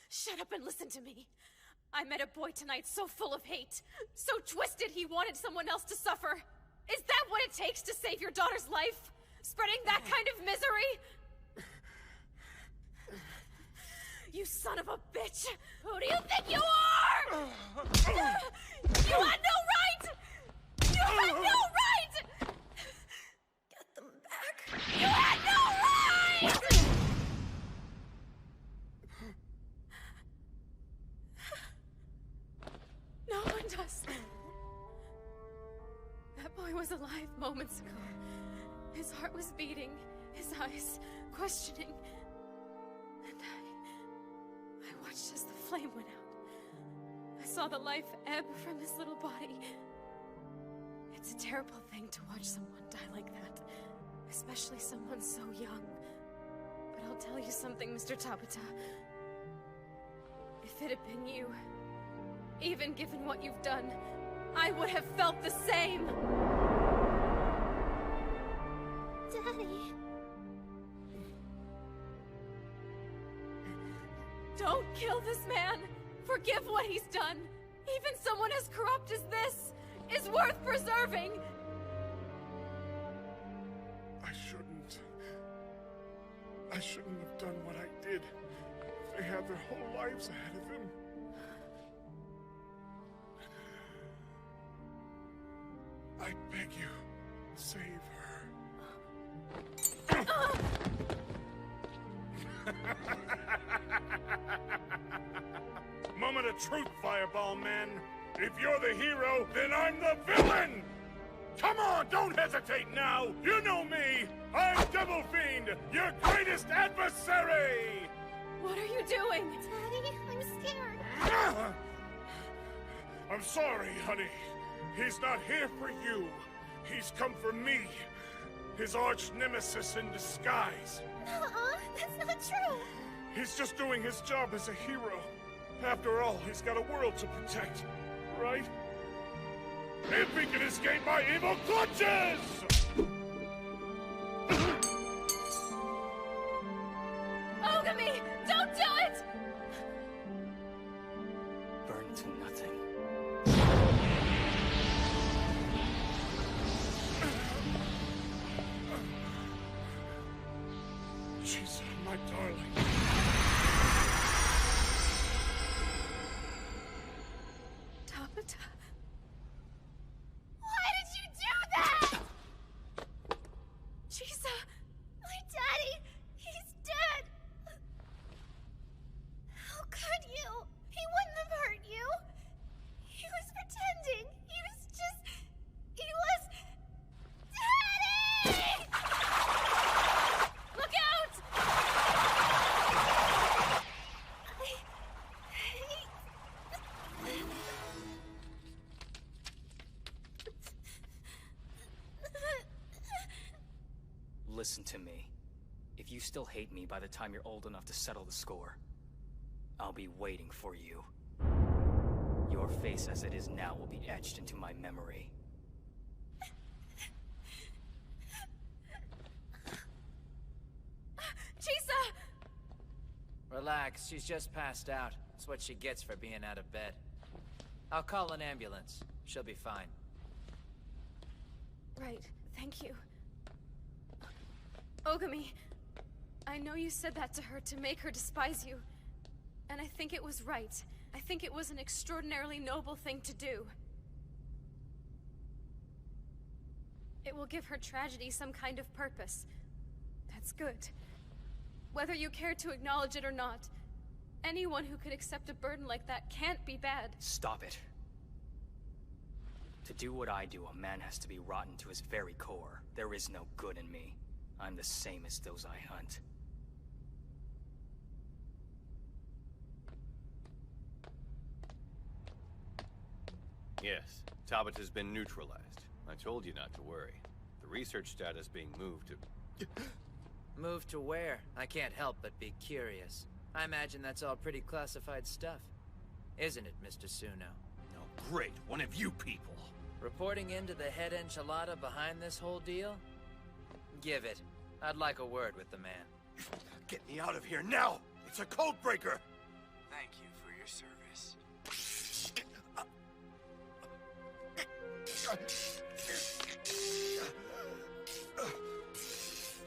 Shut up and listen to me. I met a boy tonight so full of hate, so twisted he wanted someone else to suffer. Is that what it takes to save your daughter's life? Spreading that kind of misery? You son of a bitch! Who do you think you are? You had no right! You had no right! Get them back. You had no right! No one does. That boy was alive moments ago. His heart was beating, his eyes questioning. And I watched as the flame went out. I saw the life ebb from his little body. It's a terrible thing to watch someone die like that, especially someone so young. But I'll tell you something, Mr. Tabata. If it had been you, even given what you've done, I would have felt the same! Daddy... Don't kill this man! Forgive what he's done! Even someone as corrupt as this is worth preserving! I shouldn't have done what I did. They had their whole lives ahead of them. I beg you, save her. Moment of truth, Fireball Man. If you're the hero, then I'm the villain! Come on, don't hesitate now! You know me! I'm Devil Fiend, your greatest adversary! What are you doing? Daddy, I'm scared. I'm sorry, honey. He's not here for you. He's come for me. His arch nemesis in disguise. Nuh-uh, that's not true. He's just doing his job as a hero. After all, he's got a world to protect, right? If he can escape my evil clutches! Ogami! Don't do it! Burn to nothing. She's my darling. Tabata. Why did you do that? Chisa! My daddy, he's dead. How could you? He wouldn't have hurt you. He was pretending. He was just... He was... Daddy! Look out! Listen to me. If you still hate me by the time you're old enough to settle the score, I'll be waiting for you. Your face as it is now will be etched into my memory. Chisa! Relax, she's just passed out. That's what she gets for being out of bed. I'll call an ambulance. She'll be fine. Right, thank you. Ogami, I know you said that to her to make her despise you. And I think it was right. I think it was an extraordinarily noble thing to do. It will give her tragedy some kind of purpose. That's good. Whether you care to acknowledge it or not, anyone who could accept a burden like that can't be bad. Stop it. To do what I do, a man has to be rotten to his very core. There is no good in me. I'm the same as those I hunt. Yes, Tabata's been neutralized. I told you not to worry. The research data's being moved to... Move to where? I can't help but be curious. I imagine that's all pretty classified stuff. Isn't it, Mr. Suno? No, great. One of you people. Reporting into the head enchilada behind this whole deal? Give it. I'd like a word with the man. Get me out of here now! It's a code breaker! Thank you for your service.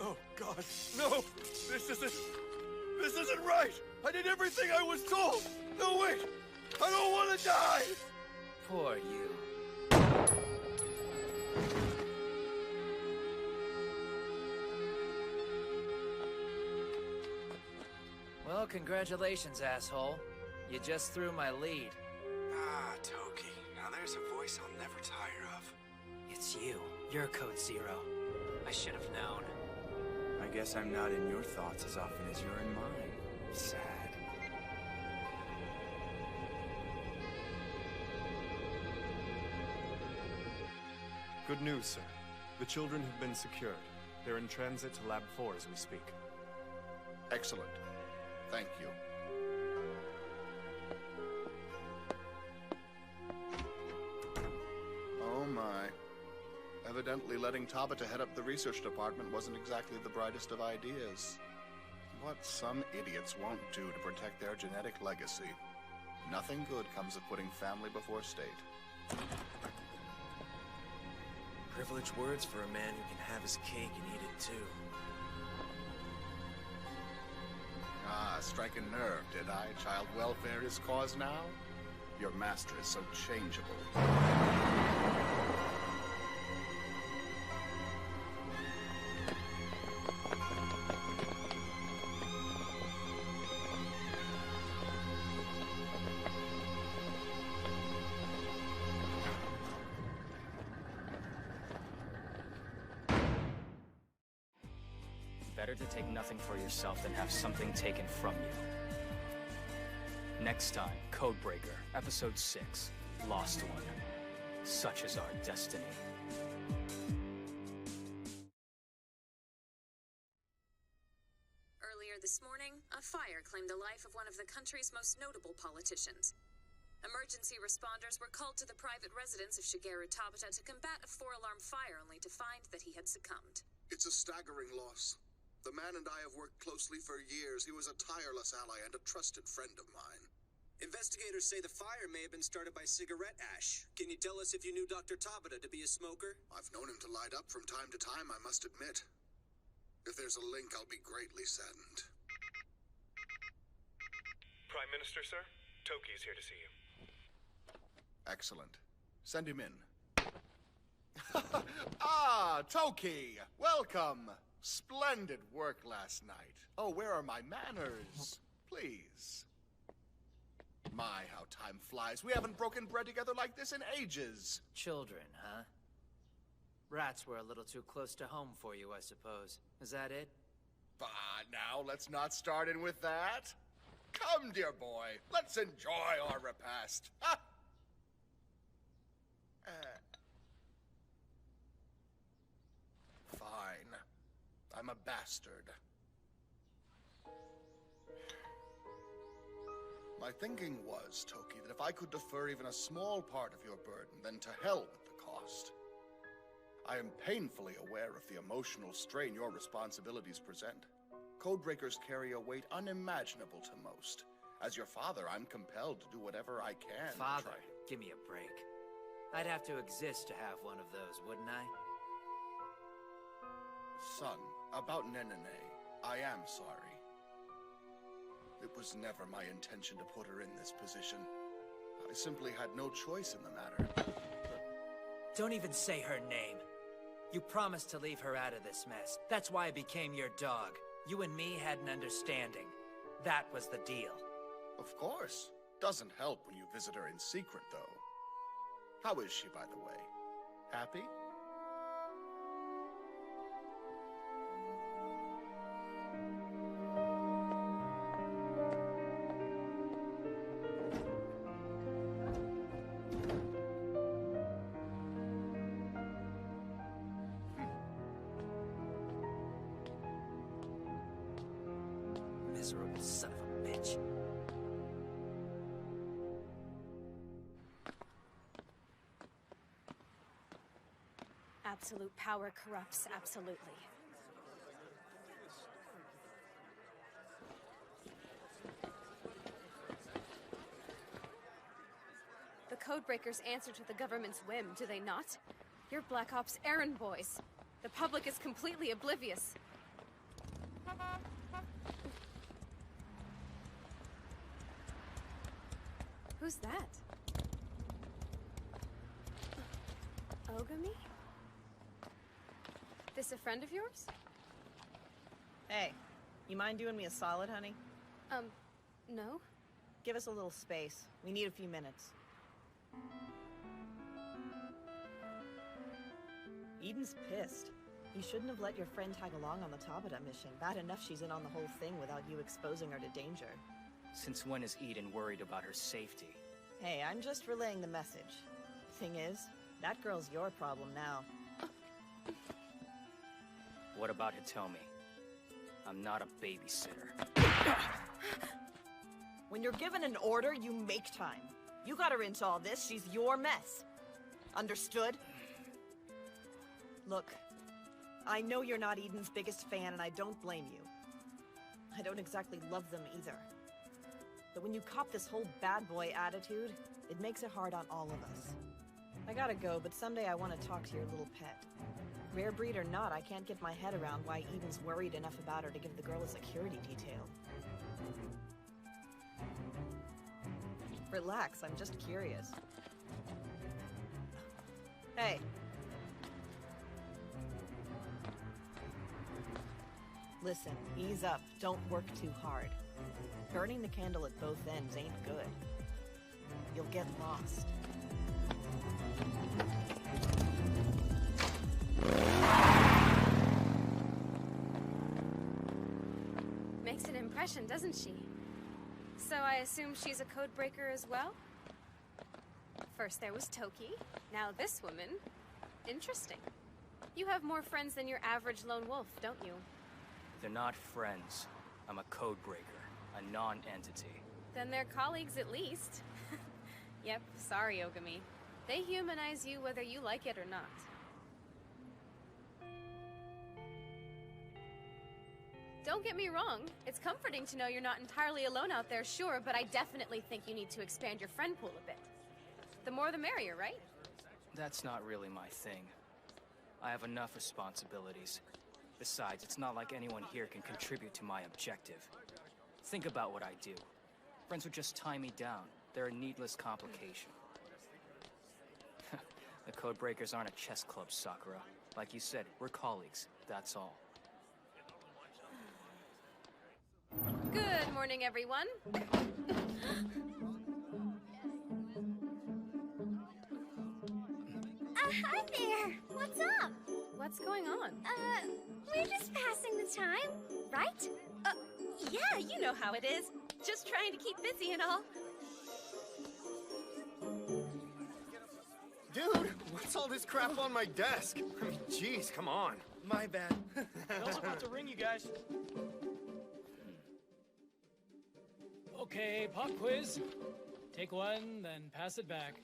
Oh, God, no! This isn't right! I did everything I was told! No, wait! I don't want to die! Poor you. Well, congratulations, asshole. You just threw my lead. Ah, Toki. Now there's a voice I'll never tire of. It's you. You're Code Zero. I should have known. I guess I'm not in your thoughts as often as you're in mine. Sad. Good news, sir. The children have been secured. They're in transit to Lab 4 as we speak. Excellent. Thank you. Oh my. Evidently letting Tabata head up the research department wasn't exactly the brightest of ideas. What some idiots won't do to protect their genetic legacy. Nothing good comes of putting family before state. Privileged words for a man who can have his cake and eat it too. Ah, strike a nerve, did I? Child welfare is cause now? Your master is so changeable. Better to take nothing for yourself than have something taken from you. Next time, Codebreaker, Episode 6, Lost One. Such is our destiny. Earlier this morning, a fire claimed the life of one of the country's most notable politicians. Emergency responders were called to the private residence of Shigeru Tabata to combat a 4-alarm fire only to find that he had succumbed. It's a staggering loss. The man and I have worked closely for years. He was a tireless ally and a trusted friend of mine. Investigators say the fire may have been started by cigarette ash. Can you tell us if you knew Dr. Tabata to be a smoker? I've known him to light up from time to time, I must admit. If there's a link, I'll be greatly saddened. Prime Minister, sir? Toki's here to see you. Excellent. Send him in. Ah, Toki! Welcome! Splendid work last night. Oh, where are my manners? Please. My, how time flies. We haven't broken bread together like this in ages. Children, huh? Rats were a little too close to home for you, I suppose. Is that it? Bah, now let's not start in with that. Come, dear boy, let's enjoy our repast. Ha! Fine. I'm a bastard. My thinking was, Toki, that if I could defer even a small part of your burden, then to hell with the cost. I am painfully aware of the emotional strain your responsibilities present. Codebreakers carry a weight unimaginable to most. As your father, I'm compelled to do whatever I can. Father, give me a break. I'd have to exist to have one of those, wouldn't I? Son, about Nenene, I am sorry. It was never my intention to put her in this position. I simply had no choice in the matter. Don't even say her name. You promised to leave her out of this mess. That's why I became your dog. You and me had an understanding. That was the deal. Of course. Doesn't help when you visit her in secret, though. How is she, by the way? Happy? son of a bitch. Absolute power corrupts absolutely. The Codebreakers answer to the government's whim, do they not? You're Black Ops errand boys. The public is completely oblivious. Who's that? Ogami? This a friend of yours? Hey, you mind doing me a solid, honey? No? Give us a little space. We need a few minutes. Eden's pissed. You shouldn't have let your friend tag along on the Tabata mission. Bad enough she's in on the whole thing without you exposing her to danger. Since when is Eden worried about her safety? Hey, I'm just relaying the message. Thing is, that girl's your problem now. What about Hitomi? I'm not a babysitter. When you're given an order, you make time. You got her into all this, she's your mess. Understood? Look, I know you're not Eden's biggest fan, and I don't blame you. I don't exactly love them either. But when you cop this whole bad boy attitude, it makes it hard on all of us. I gotta go, but someday I want to talk to your little pet. Rare breed or not, I can't get my head around why Eden's worried enough about her to give the girl a security detail. Relax, I'm just curious. Hey. Listen, ease up. Don't work too hard. Burning the candle at both ends ain't good. You'll get lost. Makes an impression, doesn't she? So I assume she's a codebreaker as well? First there was Toki, now this woman. Interesting. You have more friends than your average lone wolf, don't you? They're not friends. I'm a codebreaker, a non-entity. Then they're colleagues at least. Yep, sorry, Ogami. They humanize you whether you like it or not. Don't get me wrong, it's comforting to know you're not entirely alone out there, sure, but I definitely think you need to expand your friend pool a bit. The more the merrier, right? That's not really my thing. I have enough responsibilities. Besides, it's not like anyone here can contribute to my objective. Think about what I do. Friends would just tie me down. They're a needless complication. The Codebreakers aren't a chess club, Sakura. Like you said, we're colleagues, that's all. Good morning, everyone. Hi there! What's up? What's going on? We're just passing the time, right? Yeah, you know how it is. Just trying to keep busy and all. Dude, what's all this crap on my desk? I mean, jeez, come on. My bad. Bell's about to ring, you guys. Okay, pop quiz. Take one, then pass it back.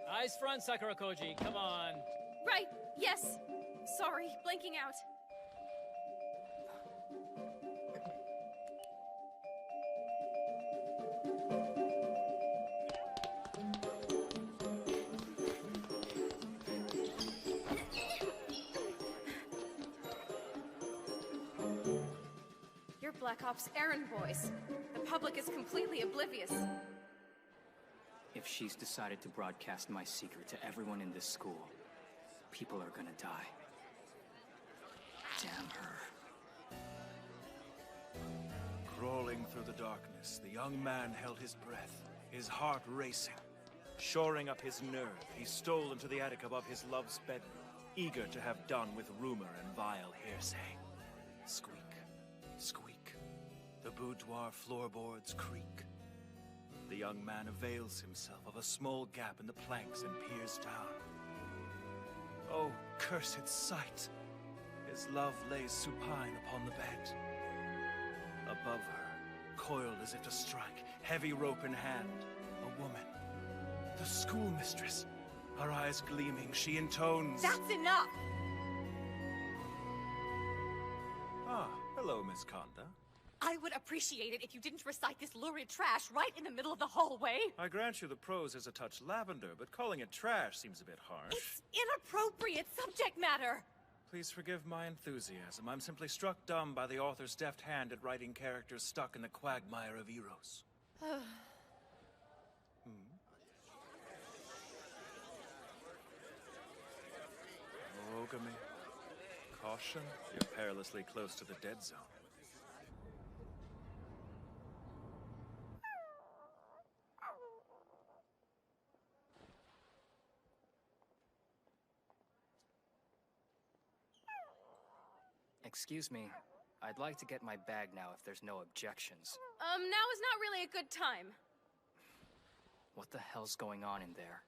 Eyes front, Sakura Koji. Come on. Right, yes. Sorry, blanking out. You're Black Ops errand boys. The public is completely oblivious. If she's decided to broadcast my secret to everyone in this school, people are gonna die. Damn her. Crawling through the darkness, the young man held his breath, his heart racing. Shoring up his nerve, he stole into the attic above his love's bedroom, eager to have done with rumor and vile hearsay. Squeak, squeak. The boudoir floorboards creak. The young man avails himself of a small gap in the planks and peers down. Oh, cursed sight! His love lays supine upon the bed. Above her, coiled as if to strike, heavy rope in hand, a woman. The schoolmistress. Her eyes gleaming, she intones... That's enough! Ah, hello, Miss Conda. I would appreciate it if you didn't recite this lurid trash right in the middle of the hallway. I grant you the prose is a touch lavender, but calling it trash seems a bit harsh. It's inappropriate subject matter. Please forgive my enthusiasm. I'm simply struck dumb by the author's deft hand at writing characters stuck in the quagmire of Eros. Ogami, caution. You're perilously close to the dead zone. Excuse me. I'd like to get my bag now if there's no objections. Now is not really a good time. What the hell's going on in there?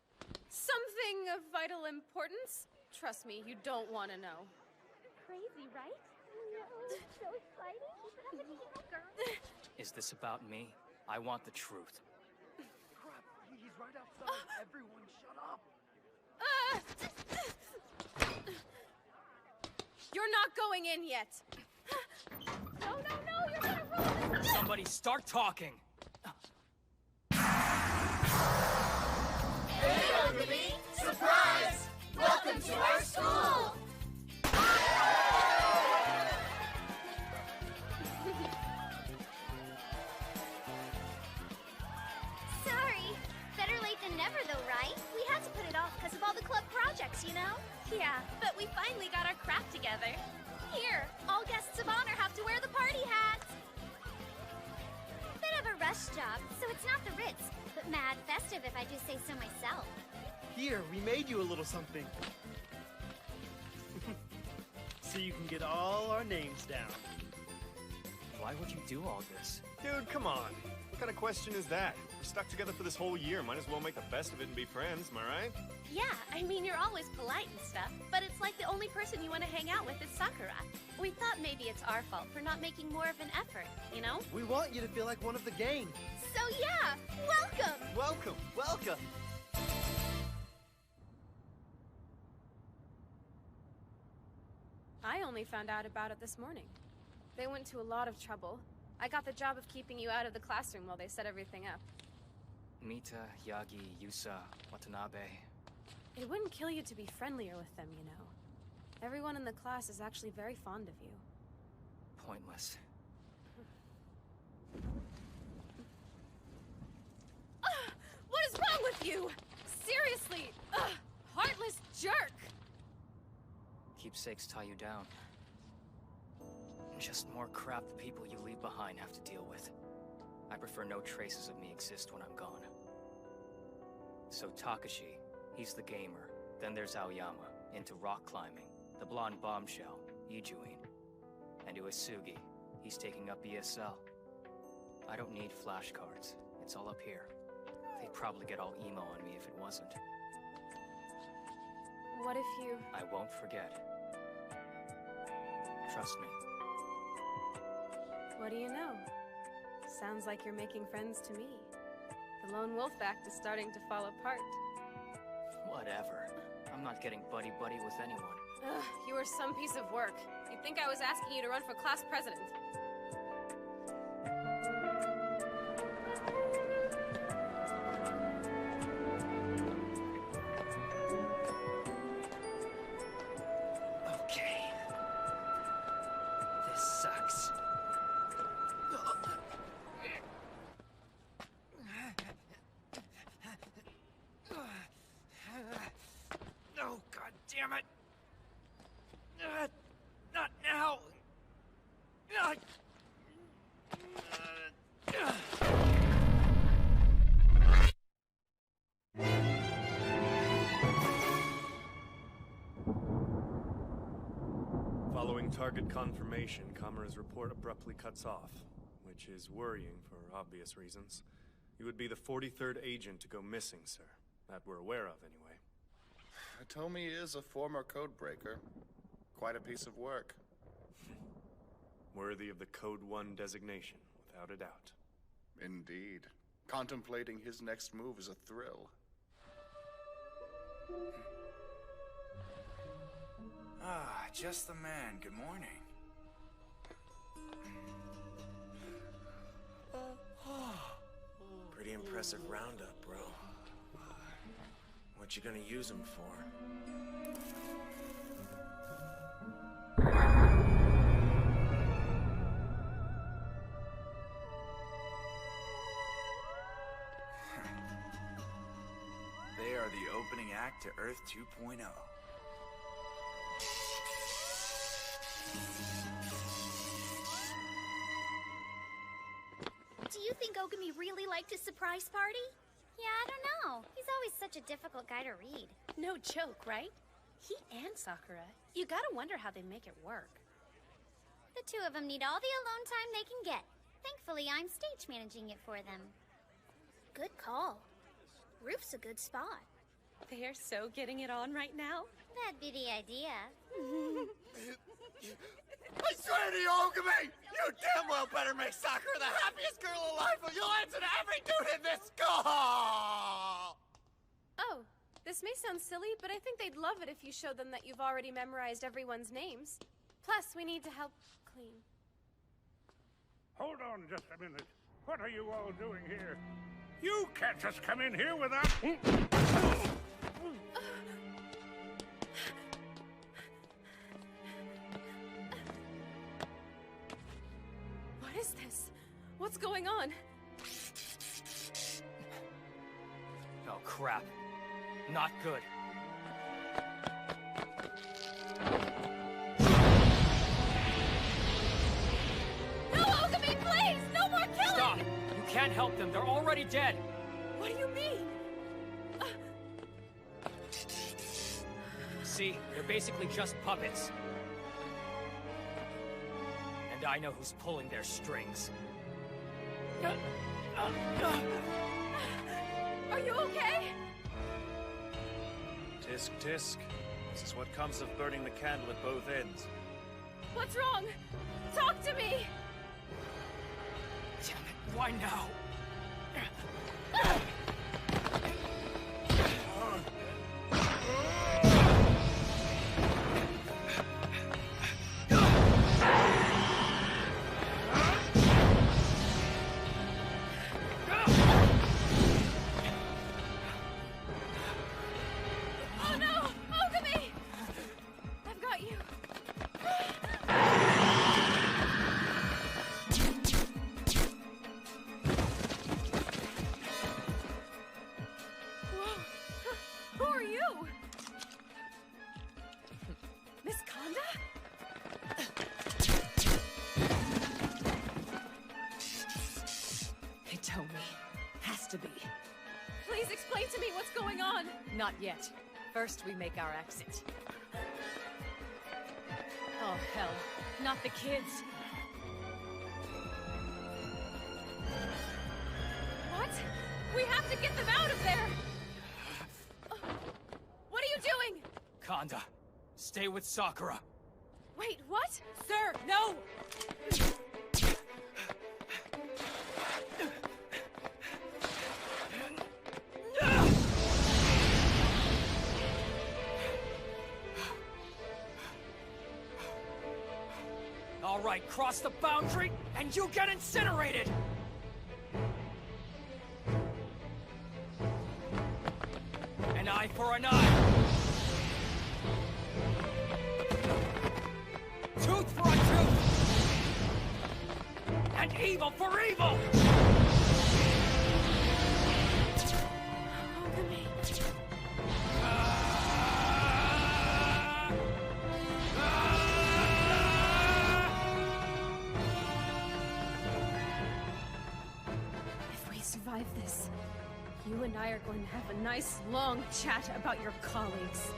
Something of vital importance? Trust me, you don't want to know. Crazy, right? No, so exciting. Is this about me? I want the truth. Crap, he's right outside. Everyone shut up. You're not going in yet. No, you're gonna ruin this. Somebody start talking. Hey, Ogami! Surprise! Welcome to our school! Sorry. Better late than never, though, right? We had to put it off because of all the club projects, you know? Yeah, but we finally got our crap together. Here, all guests of honor have to wear the party hats. Bit of a rush job, so it's not the Ritz, but mad festive if I do say so myself. Here, we made you a little something. So you can get all our names down. Why would you do all this? Dude, come on. What kind of question is that? We're stuck together for this whole year. Might as well make the best of it and be friends, am I right? Yeah, I mean, you're always polite and stuff, but it's like the only person you want to hang out with is Sakura. We thought maybe it's our fault for not making more of an effort, you know? We want you to feel like one of the gang. So yeah, welcome! Welcome, welcome! I only found out about it this morning. They went to a lot of trouble. I got the job of keeping you out of the classroom while they set everything up. Mita, Yagi, Yusa, Watanabe. It wouldn't kill you to be friendlier with them, you know. Everyone in the class is actually very fond of you. Pointless. What is wrong with you? Seriously! Heartless jerk! Keepsakes tie you down. Just more crap the people you leave behind have to deal with. I prefer no traces of me exist when I'm gone. So Takashi, he's the gamer. Then there's Aoyama, into rock climbing. The blonde bombshell, Ijuin. And Uesugi, he's taking up ESL. I don't need flashcards. It's all up here. They'd probably get all emo on me if it wasn't. What if you... I won't forget. Trust me. What do you know? Sounds like you're making friends to me. The lone wolf act is starting to fall apart. Whatever. I'm not getting buddy-buddy with anyone. Ugh, you are some piece of work. You'd think I was asking you to run for class president. Okay. This sucks. Oh, god damn it! Not now! Following target confirmation, Kamura's report abruptly cuts off, which which is worrying for obvious reasons. You would be the 43rd agent to go missing, sir. That we're aware of, anyway. Hitomi is a former codebreaker. Quite a piece of work. Worthy of the Code 1 designation, without a doubt. Indeed. Contemplating his next move is a thrill. Ah, just the man. Good morning. Pretty impressive roundup, bro. What you gonna use him for? They are the opening act to Earth 2.0. Do you think Ogami really liked his surprise party? Yeah, I don't know. He's always such a difficult guy to read. No joke, right? He and Sakura. You gotta wonder how they make it work. The two of them need all the alone time they can get. Thankfully, I'm stage managing it for them. Good call. Roof's a good spot. They are so getting it on right now. That'd be the idea. I swear to you, Ogami! You damn well better make Sakura the happiest girl alive, or you'll answer to every dude in this call! Oh, this may sound silly, but I think they'd love it if you showed them that you've already memorized everyone's names. Plus, we need to help clean. Hold on just a minute. What are you all doing here? You can't just come in here without... What is this? What's going on? Oh, crap. Not good. No, Ogami, please! No more killing! Stop! You can't help them. They're already dead. What do you mean? See? They're basically just puppets. And I know who's pulling their strings. Are you okay? Tisk, tisk. This is what comes of burning the candle at both ends. What's wrong? Talk to me! Damn it, why now? Please explain to me what's going on! Not yet. First, we make our exit. Oh, hell. Not the kids! What? We have to get them out of there! What are you doing? Kanda, stay with Sakura. Wait, what? Sir, no! All right, cross the boundary, and you get incinerated! An eye for an eye! Tooth for a tooth! And evil for evil! Survive this. You and I are going to have a nice, long chat about your colleagues.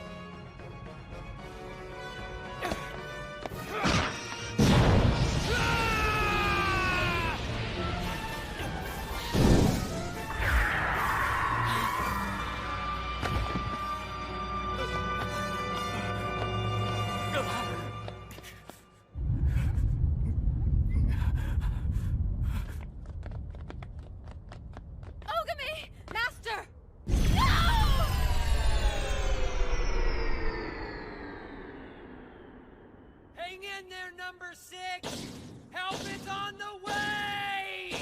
in there, number 6! Help is on the way!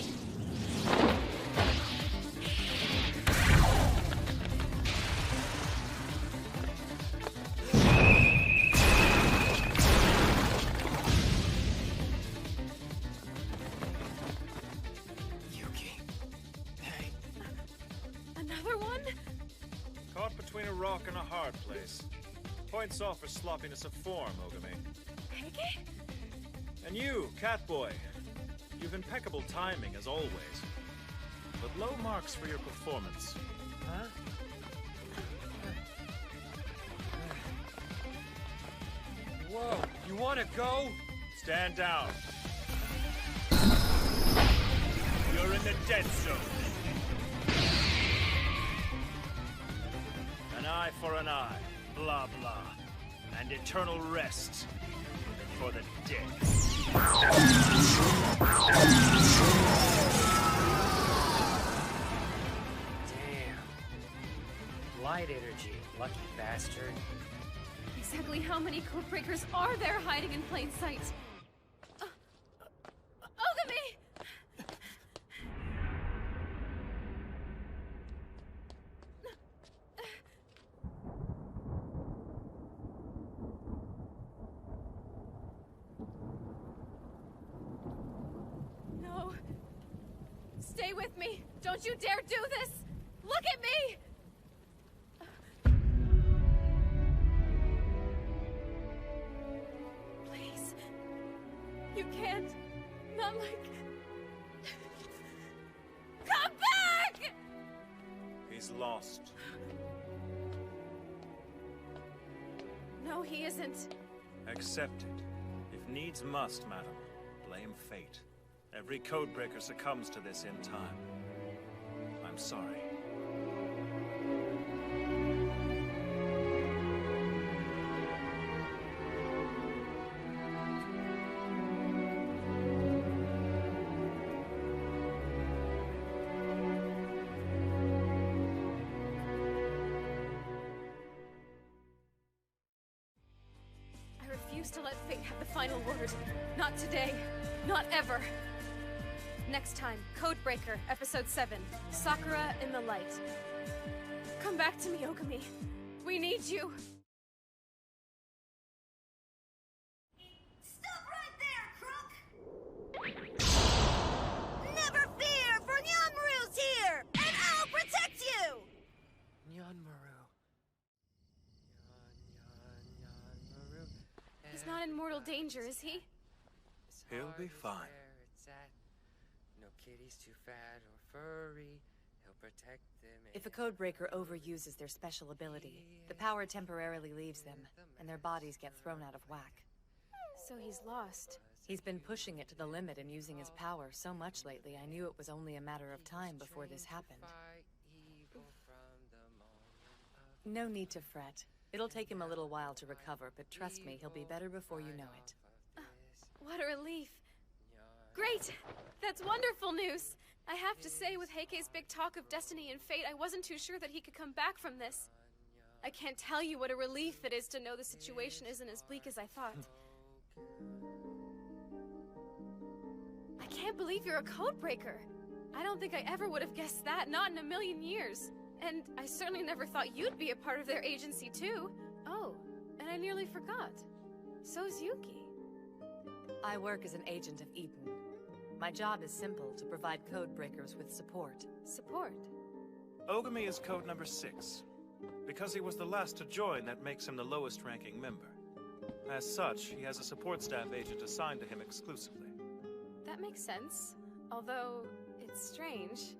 Yuki. Hey. Another one? Caught between a rock and a hard place. Points off for sloppiness of form, Ogami. Heike? And you, Catboy. You've impeccable timing, as always. But low marks for your performance. Huh? Whoa, you wanna go? Stand down. You're in the dead zone. An eye for an eye, blah blah. And eternal rest for the dead. Damn. Light energy, lucky bastard. Exactly how many Codebreakers are there hiding in plain sight? Ogami! No. Stay with me. Don't you dare do this! Look at me! Please. You can't. Not like... Come back! He's lost. No, he isn't. Accept it. If needs must, madam. Blame fate. Every codebreaker succumbs to this in time. I'm sorry. I refuse to let fate have the final word. Not today. Not ever. Next time, Codebreaker, Episode 7, Sakura in the Light. Come back to me, Ogami. We need you. Stop right there, crook! Never fear, for Nyanmaru's here, and I'll protect you! Nyanmaru. Nyanmaru. He's not in mortal danger, is he? He'll be fine. No kitty's too fat or furry. He'll protect them. If a Codebreaker overuses their special ability, the power temporarily leaves them, and their bodies get thrown out of whack. So he's lost. He's been pushing it to the limit and using his power so much lately, I knew it was only a matter of time before this happened. No need to fret. It'll take him a little while to recover, but trust me, he'll be better before you know it. What a relief. Great! That's wonderful news! I have to say, with Heike's big talk of destiny and fate, I wasn't too sure that he could come back from this. I can't tell you what a relief it is to know the situation isn't as bleak as I thought. I can't believe you're a Codebreaker! I don't think I ever would have guessed that, not in a million years. And I certainly never thought you'd be a part of their agency, too. Oh, and I nearly forgot. So's Yuki. I work as an agent of Eden. My job is simple, to provide Codebreakers with support. Support? Ogami is code number 6. Because he was the last to join, that makes him the lowest ranking member. As such, he has a support staff agent assigned to him exclusively. That makes sense. Although, it's strange.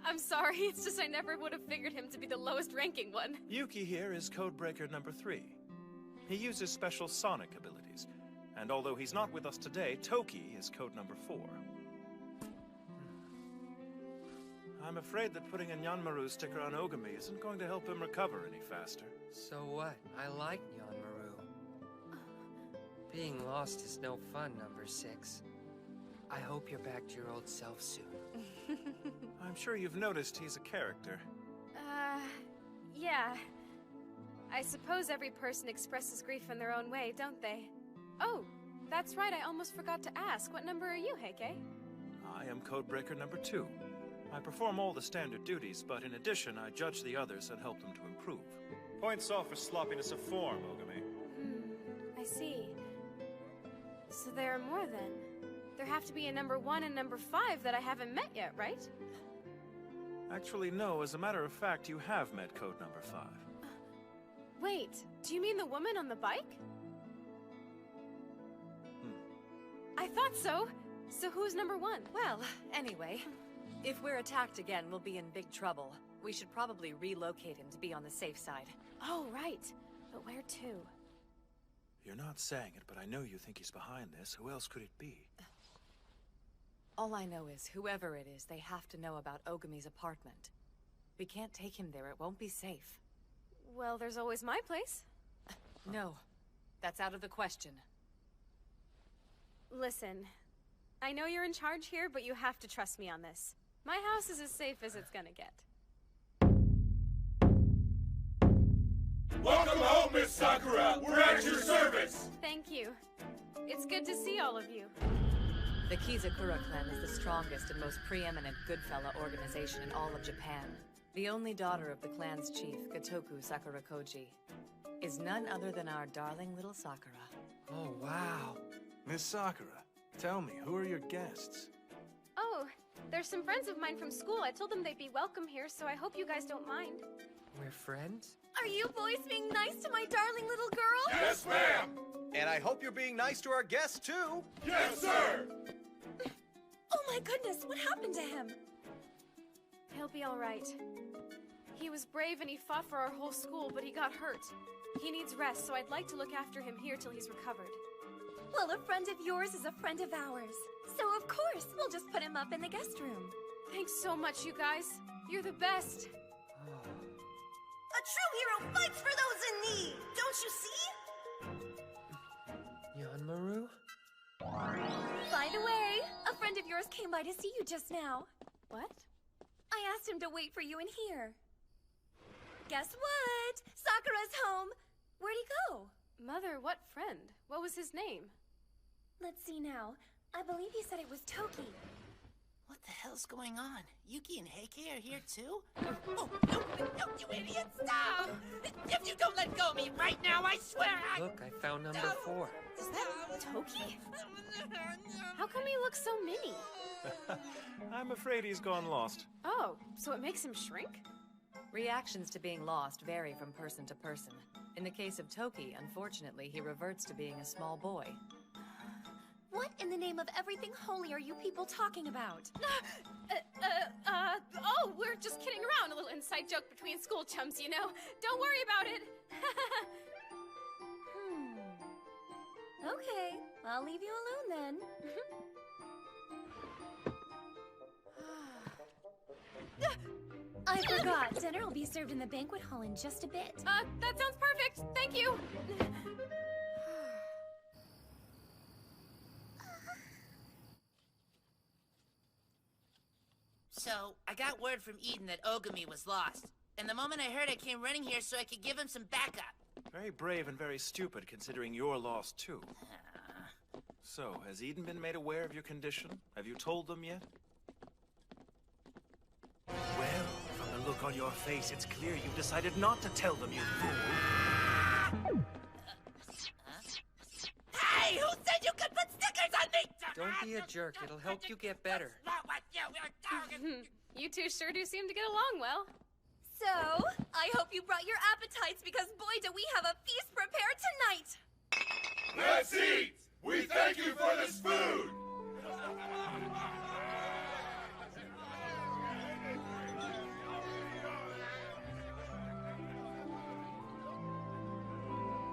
I'm sorry, it's just I never would have figured him to be the lowest ranking one. Yuki here is Codebreaker number 3. He uses special sonic abilities. And although he's not with us today, Toki is code number 4. I'm afraid that putting a Nyanmaru sticker on Ogami isn't going to help him recover any faster. So what? I like Nyanmaru. Being lost is no fun, number 6. I hope you're back to your old self soon. I'm sure you've noticed he's a character. Yeah. I suppose every person expresses grief in their own way, don't they? Oh, that's right, I almost forgot to ask. What number are you, Heike? I am Codebreaker number 2. I perform all the standard duties, but in addition, I judge the others and help them to improve. Points off for sloppiness of form, Ogami. I see. So there are more then. There have to be a number 1 and number 5 that I haven't met yet, right? Actually, no. As a matter of fact, you have met code number 5. Wait, do you mean the woman on the bike? I thought so. So who's number 1? Well, anyway, if we're attacked again, we'll be in big trouble. We should probably relocate him to be on the safe side. Oh, right. But where to? You're not saying it, but I know you think he's behind this. Who else could it be? All I know is, whoever it is, they have to know about Ogami's apartment. We can't take him there, it won't be safe. Well, there's always my place. No, that's out of the question. Listen, I know you're in charge here, but you have to trust me on this. My house is as safe as it's gonna get. Welcome home, Miss Sakura! We're at your service! Thank you. It's good to see all of you. The Kizakura clan is the strongest and most preeminent Goodfella organization in all of Japan. The only daughter of the clan's chief, Gotoku Sakurakoji, is none other than our darling little Sakura. Oh, wow. Miss Sakura, tell me, who are your guests? Oh, there's some friends of mine from school. I told them they'd be welcome here, so I hope you guys don't mind. We're friends? Are you boys being nice to my darling little girl? Yes, ma'am! And I hope you're being nice to our guests, too! Yes, sir! Oh my goodness, what happened to him? He'll be all right. He was brave and he fought for our whole school, but he got hurt. He needs rest, so I'd like to look after him here till he's recovered. Well, a friend of yours is a friend of ours. So of course, we'll just put him up in the guest room. Thanks so much, you guys. You're the best. A true hero fights for those in need, don't you see? Yanmaru? By the way, a friend of yours came by to see you just now. What? I asked him to wait for you in here. Guess what? Sakura's home. Where'd he go? Mother, what friend? What was his name? Let's see now. I believe he said it was Toki. What the hell's going on? Yuki and Heike are here too? Oh, no, you idiot, stop! If you don't let go of me right now, I swear I... Look, I found number 4. Is that Toki? How come he looks so mini? I'm afraid he's gone lost. Oh, so it makes him shrink? Reactions to being lost vary from person to person. In the case of Toki, unfortunately, he reverts to being a small boy. What in the name of everything holy are you people talking about? Oh, we're just kidding around. A little inside joke between school chums, you know. Don't worry about it. Okay, I'll leave you alone then. I forgot. Dinner will be served in the banquet hall in just a bit. That sounds perfect. Thank you. So, I got word from Eden that Ogami was lost. And the moment I heard, I came running here so I could give him some backup. Very brave and very stupid, considering you're lost, too. So, has Eden been made aware of your condition? Have you told them yet? Well, from the look on your face, it's clear you've decided not to tell them, you fool. Hey, who said you could put stickers on me? Don't be a jerk, it'll help you get better. You two sure do seem to get along well. So, I hope you brought your appetites because boy do we have a feast prepared tonight! Let's eat! We thank you for this food!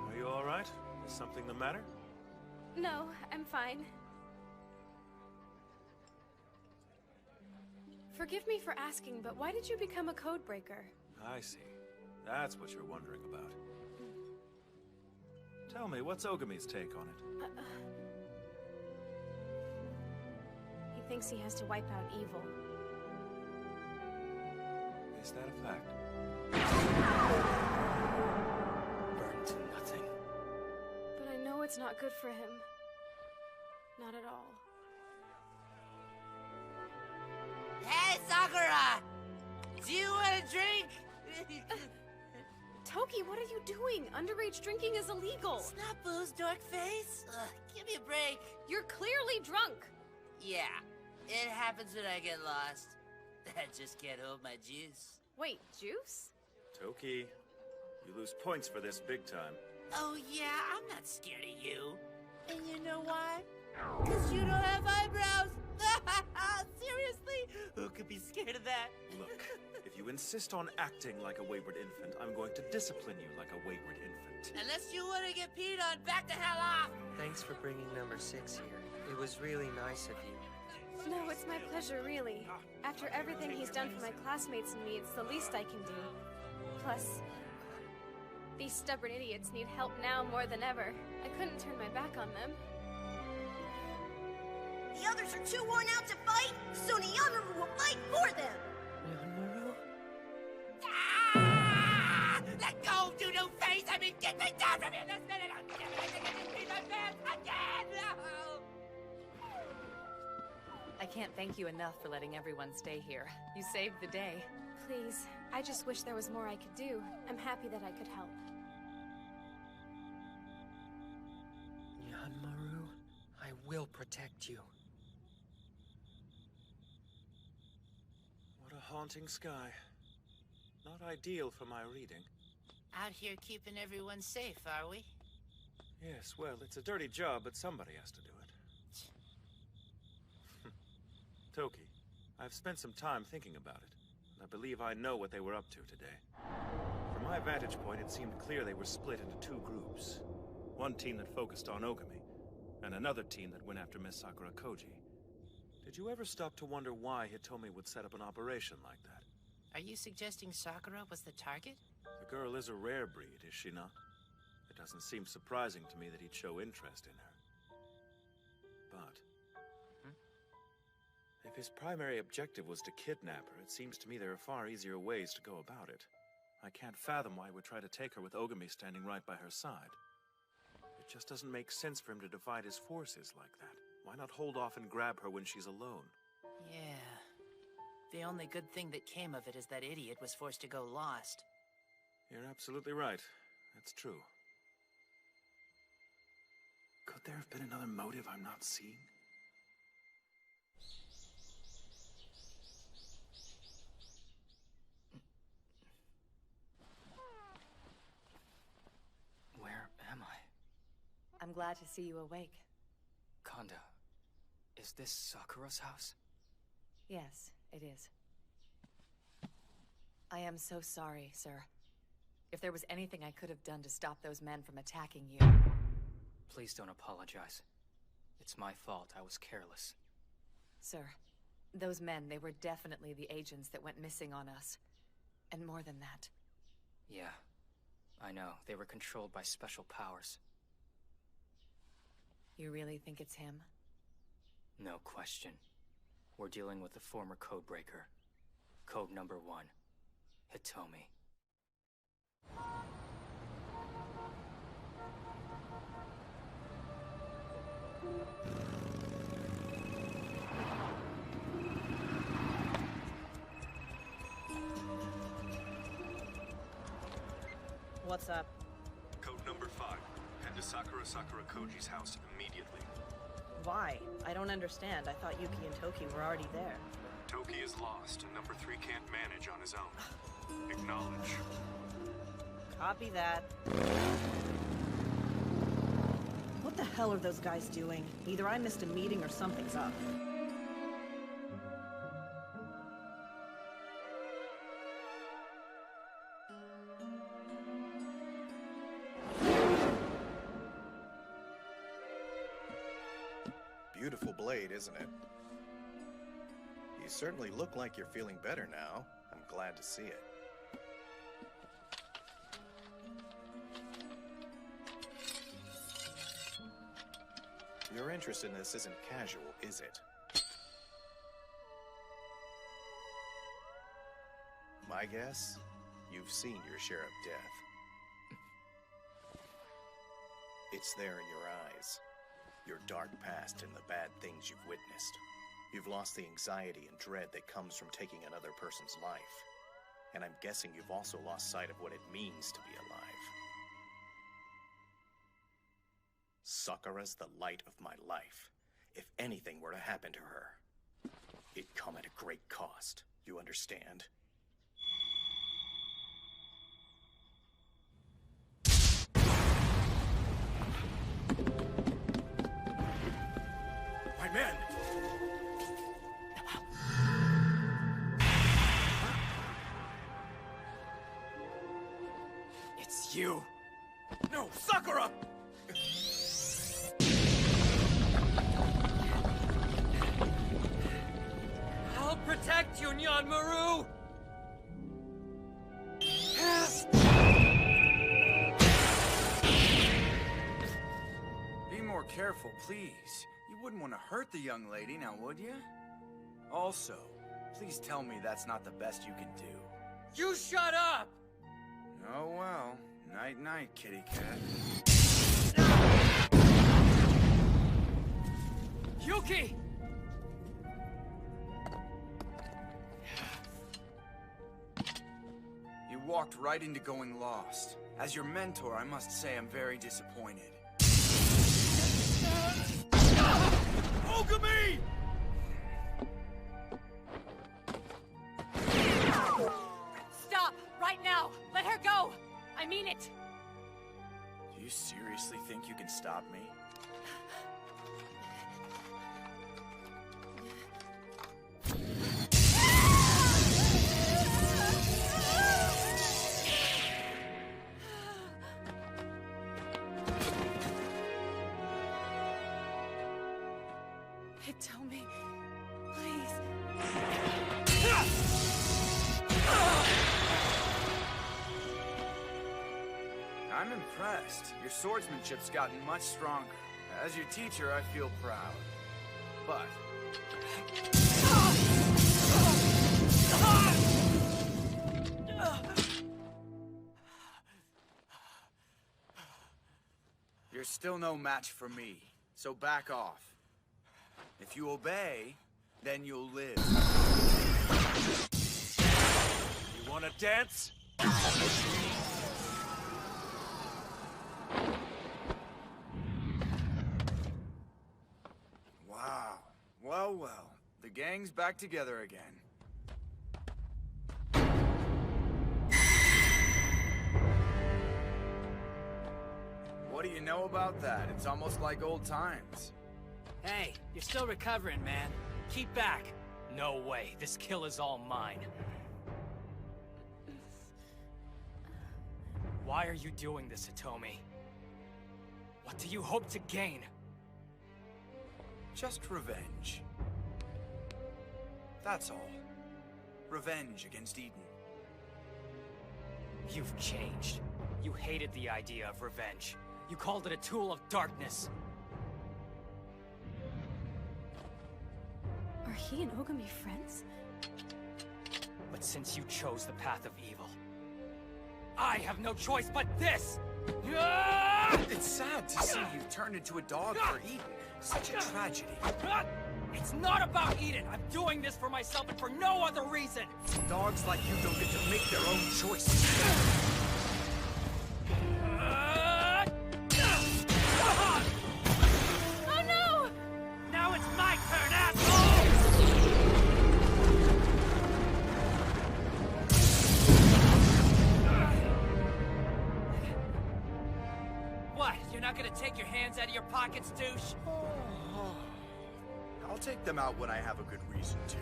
Are you all right? Is something the matter? No, I'm fine. Forgive me for asking, but why did you become a code breaker? I see. That's what you're wondering about. Tell me, what's Ogami's take on it? He thinks he has to wipe out evil. Is that a fact? Burned to nothing. But I know that's not good for him. Not at all. Hey, Sakura! Do you want a drink? Toki, what are you doing? Underage drinking is illegal. It's not booze, dork face. Give me a break. You're clearly drunk. Yeah, it happens when I get lost. I just can't hold my juice. Wait, juice? Toki, you lose points for this big time. Oh yeah, I'm not scared of you. And you know why? Because you don't have eyebrows. Seriously? Who could be scared of that? Look, if you insist on acting like a wayward infant, I'm going to discipline you like a wayward infant. Unless you want to get peed on, back the hell off! Thanks for bringing number 6 here. It was really nice of you. No, it's my pleasure, really. After everything he's done for my classmates and me, it's the least I can do. Plus, these stubborn idiots need help now more than ever. I couldn't turn my back on them. The others are too worn out to fight, so Niyamaru will fight for them! Niyamaru? Ah! Let go, doodoo face! I mean, get me down from here this minute! I'm giving it my pants again! No! I can't thank you enough for letting everyone stay here. You saved the day. Please, I just wish there was more I could do. I'm happy that I could help. Niyamaru, I will protect you. What a haunting sky. Not ideal for my reading. Out here keeping everyone safe, are we? Yes, well, it's a dirty job, but somebody has to do it. Toki, I've spent some time thinking about it, and I believe I know what they were up to today. From my vantage point, it seemed clear they were split into 2 groups. One team that focused on Ogami, and another team that went after Miss Sakura Koji. Did you ever stop to wonder why Hitomi would set up an operation like that? Are you suggesting Sakura was the target? The girl is a rare breed, is she not? It doesn't seem surprising to me that he'd show interest in her. But if his primary objective was to kidnap her, it seems to me there are far easier ways to go about it. I can't fathom why he would try to take her with Ogami standing right by her side. It just doesn't make sense for him to divide his forces like that. Why not hold off and grab her when she's alone? Yeah. The only good thing that came of it is that idiot was forced to go lost. You're absolutely right. That's true. Could there have been another motive I'm not seeing? Where am I? I'm glad to see you awake. Kanda, is this Sakura's house? Yes, it is. I am so sorry, sir. If there was anything I could have done to stop those men from attacking you... Please don't apologize. It's my fault. I was careless. Sir, those men, they were definitely the agents that went missing on us. And more than that. Yeah, I know. They were controlled by special powers. You really think it's him? No question. We're dealing with the former Codebreaker. Code number 1. Hitomi. What's up? Code number 5. Head to Sakura Koji's house immediately. Why? I don't understand. I thought Yuki and Toki were already there. Toki is lost, and number 3 can't manage on his own. Acknowledge. Copy that. What the hell are those guys doing? Either I missed a meeting or something's up. Beautiful blade, isn't it? You certainly look like you're feeling better now. I'm glad to see it. Your interest in this isn't casual, is it? My guess? You've seen your share of death. It's there in your eyes. Your dark past and the bad things you've witnessed. You've lost the anxiety and dread that comes from taking another person's life. And I'm guessing you've also lost sight of what it means to be alive. Sakura's the light of my life. If anything were to happen to her, it'd come at a great cost. You understand? My men! It's you! No, Sakura! I'll protect you, Nyanmaru! Be more careful, please. You wouldn't want to hurt the young lady, now would you? Also, please tell me that's not the best you can do. You shut up! Oh well. Night-night, kitty cat. Yuki! You walked right into going lost. As your mentor, I must say I'm very disappointed. Ogami! Stop! Right now! Let her go! I mean it! Do you seriously think you can stop me? Hitomi, please. I'm impressed. Your swordsmanship's gotten much stronger. As your teacher, I feel proud. But... you're still no match for me, so back off. If you obey, then you'll live. You wanna dance? Wow. Well, well. The gang's back together again. What do you know about that? It's almost like old times. Hey, you're still recovering, man. Keep back. No way. This kill is all mine. Why are you doing this, Hitomi? What do you hope to gain? Just revenge. That's all. Revenge against Eden. You've changed. You hated the idea of revenge. You called it a tool of darkness. Are he and Ogami friends? But since you chose the path of evil, I have no choice but this! It's sad to see you turned into a dog for Eden. Such a tragedy. It's not about Eden! I'm doing this for myself and for no other reason! Dogs like you don't get to make their own choices. Oh no! Now it's my turn, asshole! What? You're not gonna take your hands out of your pockets, douche? I'll take them out when I have a good reason to.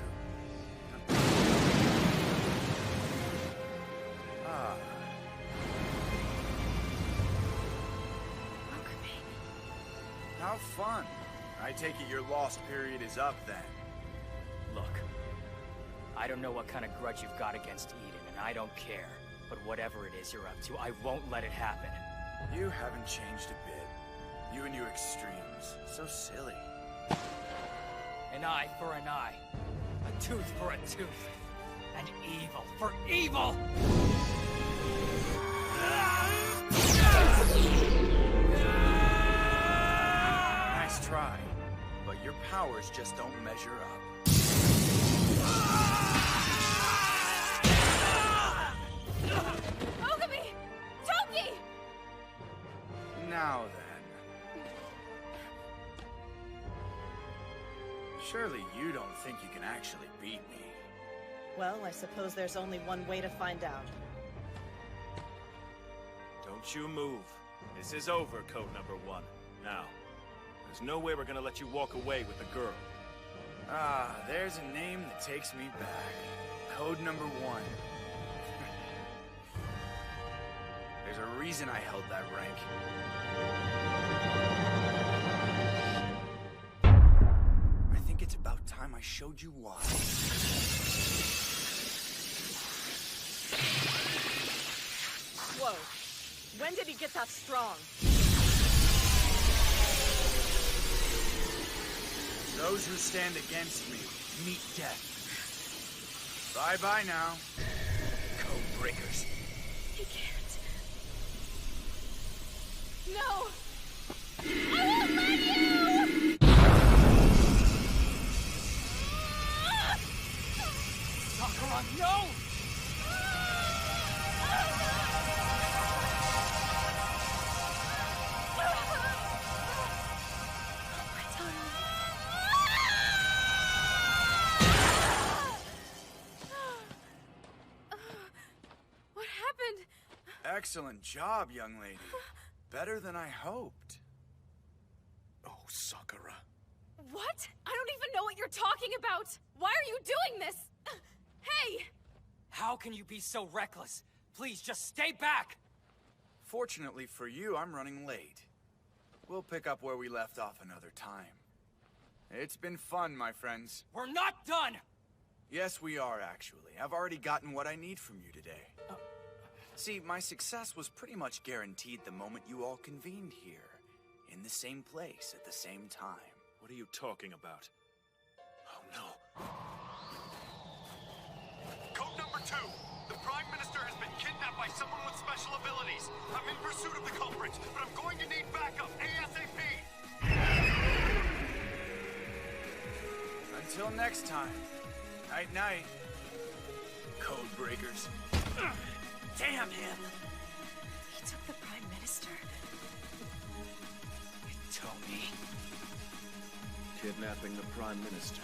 How fun. I take it your lost period is up then. Look, I don't know what kind of grudge you've got against Eden, and I don't care. But whatever it is you're up to, I won't let it happen. You haven't changed a bit. You and your extremes. So silly. An eye for an eye. A tooth for a tooth. An evil for evil! Your powers just don't measure up. Ogami! Toki! Now then. Surely you don't think you can actually beat me. Well, I suppose there's only one way to find out. Don't you move. This is over, Code Number 1. Now, there's no way we're gonna let you walk away with the girl. Ah, there's a name that takes me back. Code Number 1. There's a reason I held that rank. I think it's about time I showed you why. Whoa. When did he get that strong? Those who stand against me meet death. Bye-bye now. Code breakers. He can't. No! I won't let you! Sakura, no! What happened? Excellent job, young lady. Better than I hoped. Oh, Sakura. What? I don't even know what you're talking about! Why are you doing this? Hey! How can you be so reckless? Please, just stay back! Fortunately for you, I'm running late. We'll pick up where we left off another time. It's been fun, my friends. We're not done! Yes, we are, actually. I've already gotten what I need from you today. See, my success was pretty much guaranteed the moment you all convened here. In the same place, at the same time. What are you talking about? Oh, no. Code Number 2. The Prime Minister has been kidnapped by someone with special abilities. I'm in pursuit of the culprits, but I'm going to need backup ASAP. Until next time. Night-night. Code breakers. Damn him! He took the Prime Minister. Tomi. Kidnapping the Prime Minister.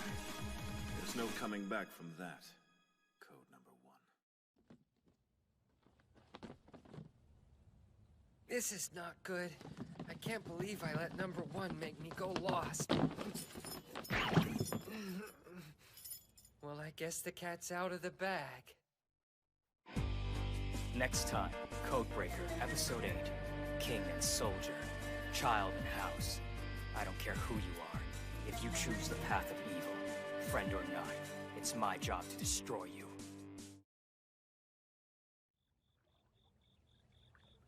There's no coming back from that. Code Number 1. This is not good. I can't believe I let number 1 make me go lost. Well, I guess the cat's out of the bag. Next time, Codebreaker, Episode 8. King and Soldier. Child and House. I don't care who you are. If you choose the path of evil, friend or not, it's my job to destroy you.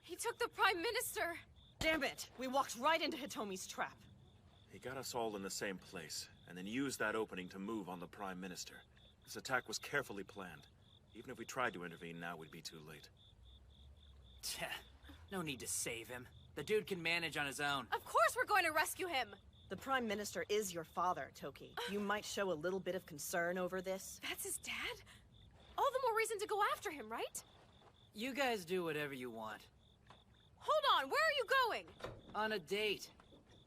He took the Prime Minister! Damn it! We walked right into Hitomi's trap. He got us all in the same place, and then used that opening to move on the Prime Minister. This attack was carefully planned. Even if we tried to intervene now, we'd be too late. No need to save him. The dude can manage on his own. Of course we're going to rescue him! The Prime Minister is your father, Toki. You might show a little bit of concern over this. That's his dad? All the more reason to go after him, right? You guys do whatever you want. Hold on, where are you going? On a date.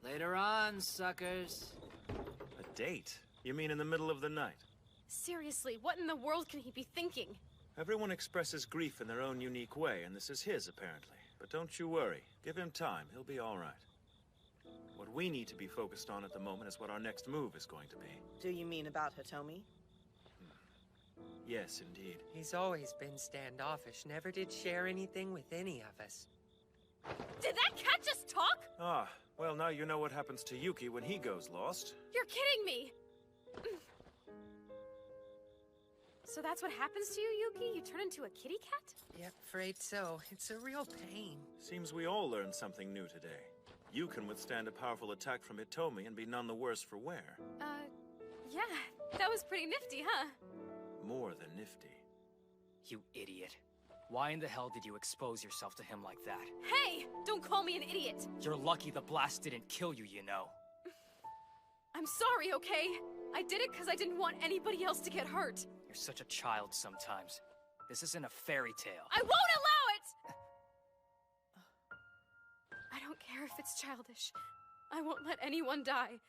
Later on, suckers. A date? You mean in the middle of the night? Seriously, what in the world can he be thinking? Everyone expresses grief in their own unique way, and this is his, apparently. But don't you worry. Give him time. He'll be all right. What we need to be focused on at the moment is what our next move is going to be. Do you mean about Hitomi? Yes, indeed. He's always been standoffish, never did share anything with any of us. Did that cat just talk? Ah, well, now you know what happens to Yuki when he goes lost. You're kidding me! So that's what happens to you, Yuki? You turn into a kitty cat? Yep, afraid so. It's a real pain. Seems we all learned something new today. You can withstand a powerful attack from Hitomi and be none the worse for wear. Yeah, that was pretty nifty, huh? More than nifty. You idiot. Why in the hell did you expose yourself to him like that? Hey! Don't call me an idiot! You're lucky the blast didn't kill you, you know. I'm sorry, okay? I did it because I didn't want anybody else to get hurt. You're such a child sometimes. This isn't a fairy tale. I won't allow it! I don't care if it's childish. I won't let anyone die.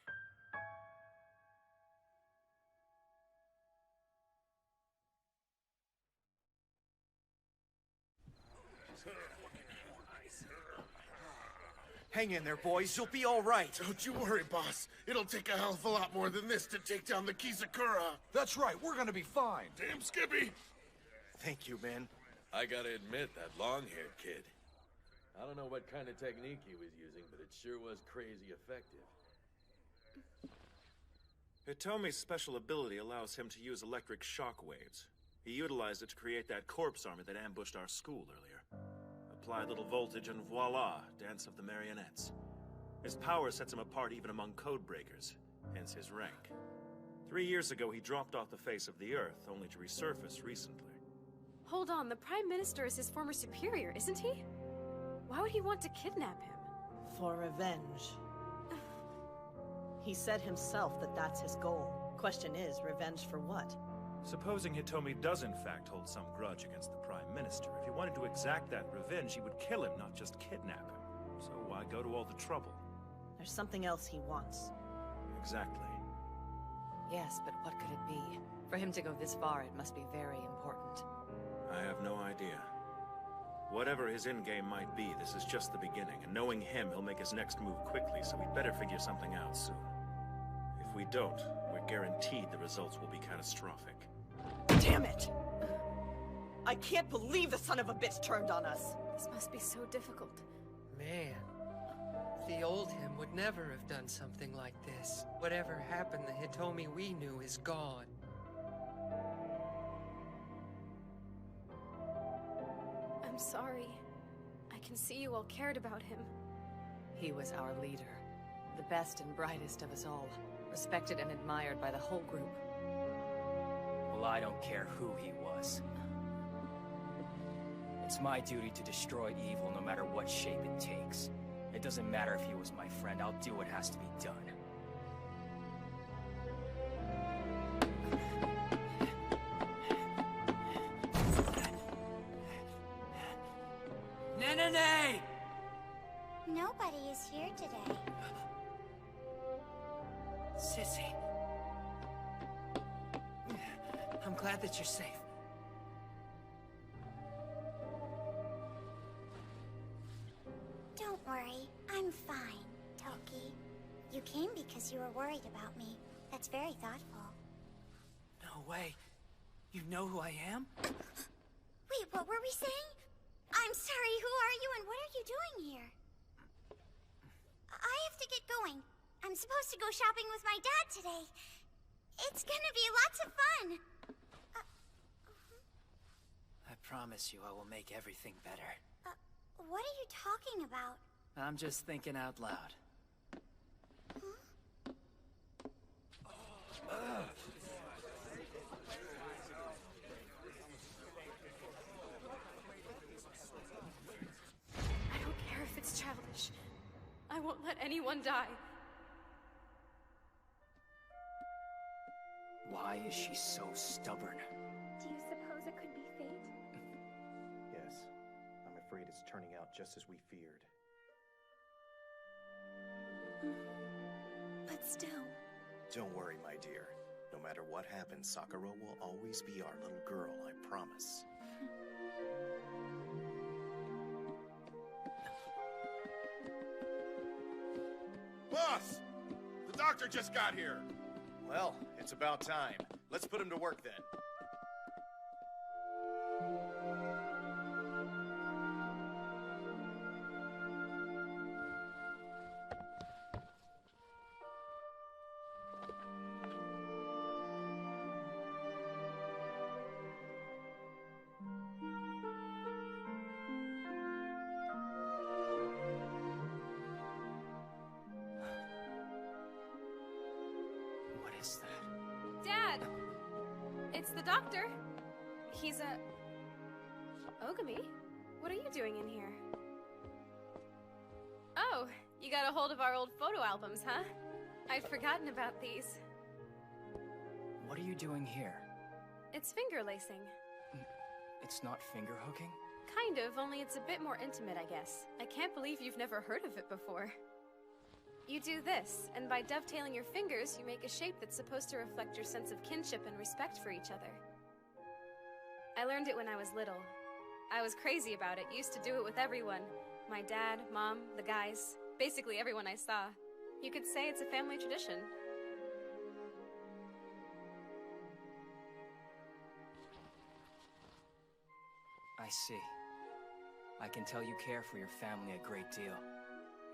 Hang in there, boys. You'll be all right. Don't you worry, boss. It'll take a hell of a lot more than this to take down the Kizakura. That's right, we're gonna be fine. Damn, Skippy! Thank you, man. I gotta admit, that long-haired kid. I don't know what kind of technique he was using, but it sure was crazy effective. Hitomi's special ability allows him to use electric shock waves. He utilized it to create that corpse army that ambushed our school earlier. Apply a little voltage and voila, Dance of the Marionettes. His power sets him apart even among codebreakers, hence his rank. 3 years ago, he dropped off the face of the Earth, only to resurface recently. Hold on, the Prime Minister is his former superior, isn't he? Why would he want to kidnap him? For revenge. He said himself that that's his goal. Question is, revenge for what? Supposing Hitomi does in fact hold some grudge against the Prime Minister, if he wanted to exact that revenge, he would kill him, not just kidnap him. So why go to all the trouble? There's something else he wants. Exactly. Yes, but what could it be? For him to go this far, it must be very important. I have no idea. Whatever his endgame might be, this is just the beginning, and knowing him, he'll make his next move quickly, so we'd better figure something out soon. If we don't, we're guaranteed the results will be catastrophic. Damn it! I can't believe the son of a bitch turned on us! This must be so difficult. Man, the old him would never have done something like this. Whatever happened, the Hitomi we knew is gone. I'm sorry. I can see you all cared about him. He was our leader. The best and brightest of us all. Respected and admired by the whole group. Well, I don't care who he was. It's my duty to destroy evil no matter what shape it takes. It doesn't matter if he was my friend, I'll do what has to be done. Nenene! Nobody is here today. Sissy. I'm glad that you're safe. Don't worry, I'm fine, Toki. You came because you were worried about me. That's very thoughtful. No way. You know who I am? Wait, what were we saying? I'm sorry, who are you and what are you doing here? I have to get going. I'm supposed to go shopping with my dad today. It's gonna be lots of fun. I promise you I will make everything better. What are you talking about? I'm just thinking out loud. I don't care if it's childish. I won't let anyone die. Why is she so stubborn? Do you suppose it could be fate? Yes. I'm afraid it's turning out just as we feared. But still... Don't worry, my dear. No matter what happens, Sakura will always be our little girl, I promise. Boss! The doctor just got here! Well, it's about time. Let's put him to work then. What is that? Dad! It's the doctor. He's Ogami? What are you doing in here? Oh, you got a hold of our old photo albums, huh? I'd forgotten about these. What are you doing here? It's finger lacing. It's not finger hooking? Kind of, only it's a bit more intimate, I guess. I can't believe you've never heard of it before. You do this, and by dovetailing your fingers, you make a shape that's supposed to reflect your sense of kinship and respect for each other. I learned it when I was little. I was crazy about it, used to do it with everyone. My dad, mom, the guys, basically everyone I saw. You could say it's a family tradition. I see. I can tell you care for your family a great deal.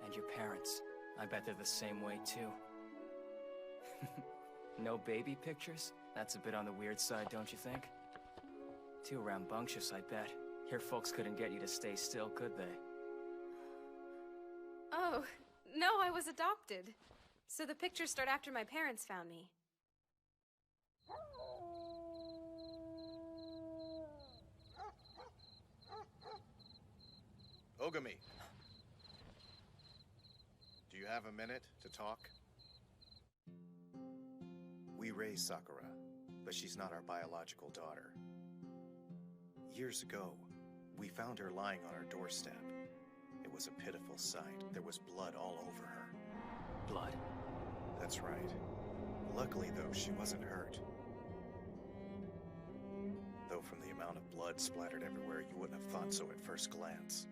And your parents. I bet they're the same way, too. No baby pictures? That's a bit on the weird side, don't you think? Too rambunctious, I bet. Your folks couldn't get you to stay still, could they? Oh, no, I was adopted. So the pictures start after my parents found me. Ogami. Do you have a minute to talk? We raised Sakura, but she's not our biological daughter. Years ago, we found her lying on our doorstep. It was a pitiful sight. There was blood all over her. Blood? That's right. Luckily, though, she wasn't hurt. Though from the amount of blood splattered everywhere, you wouldn't have thought so at first glance.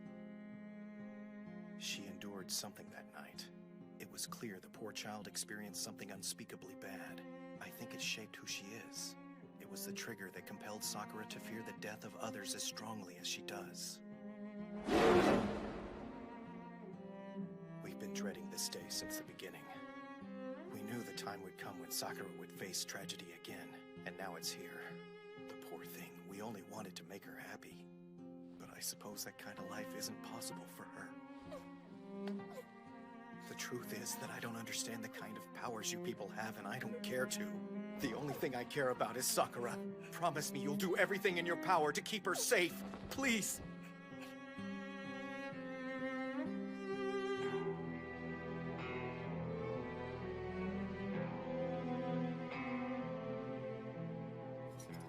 She endured something that night. It was clear the poor child experienced something unspeakably bad. I think it shaped who she is. It was the trigger that compelled Sakura to fear the death of others as strongly as she does. We've been dreading this day since the beginning. We knew the time would come when Sakura would face tragedy again, and now it's here. The poor thing, we only wanted to make her happy. But I suppose that kind of life isn't possible for her. The truth is that I don't understand the kind of powers you people have, and I don't care to. The only thing I care about is Sakura. Promise me you'll do everything in your power to keep her safe. Please!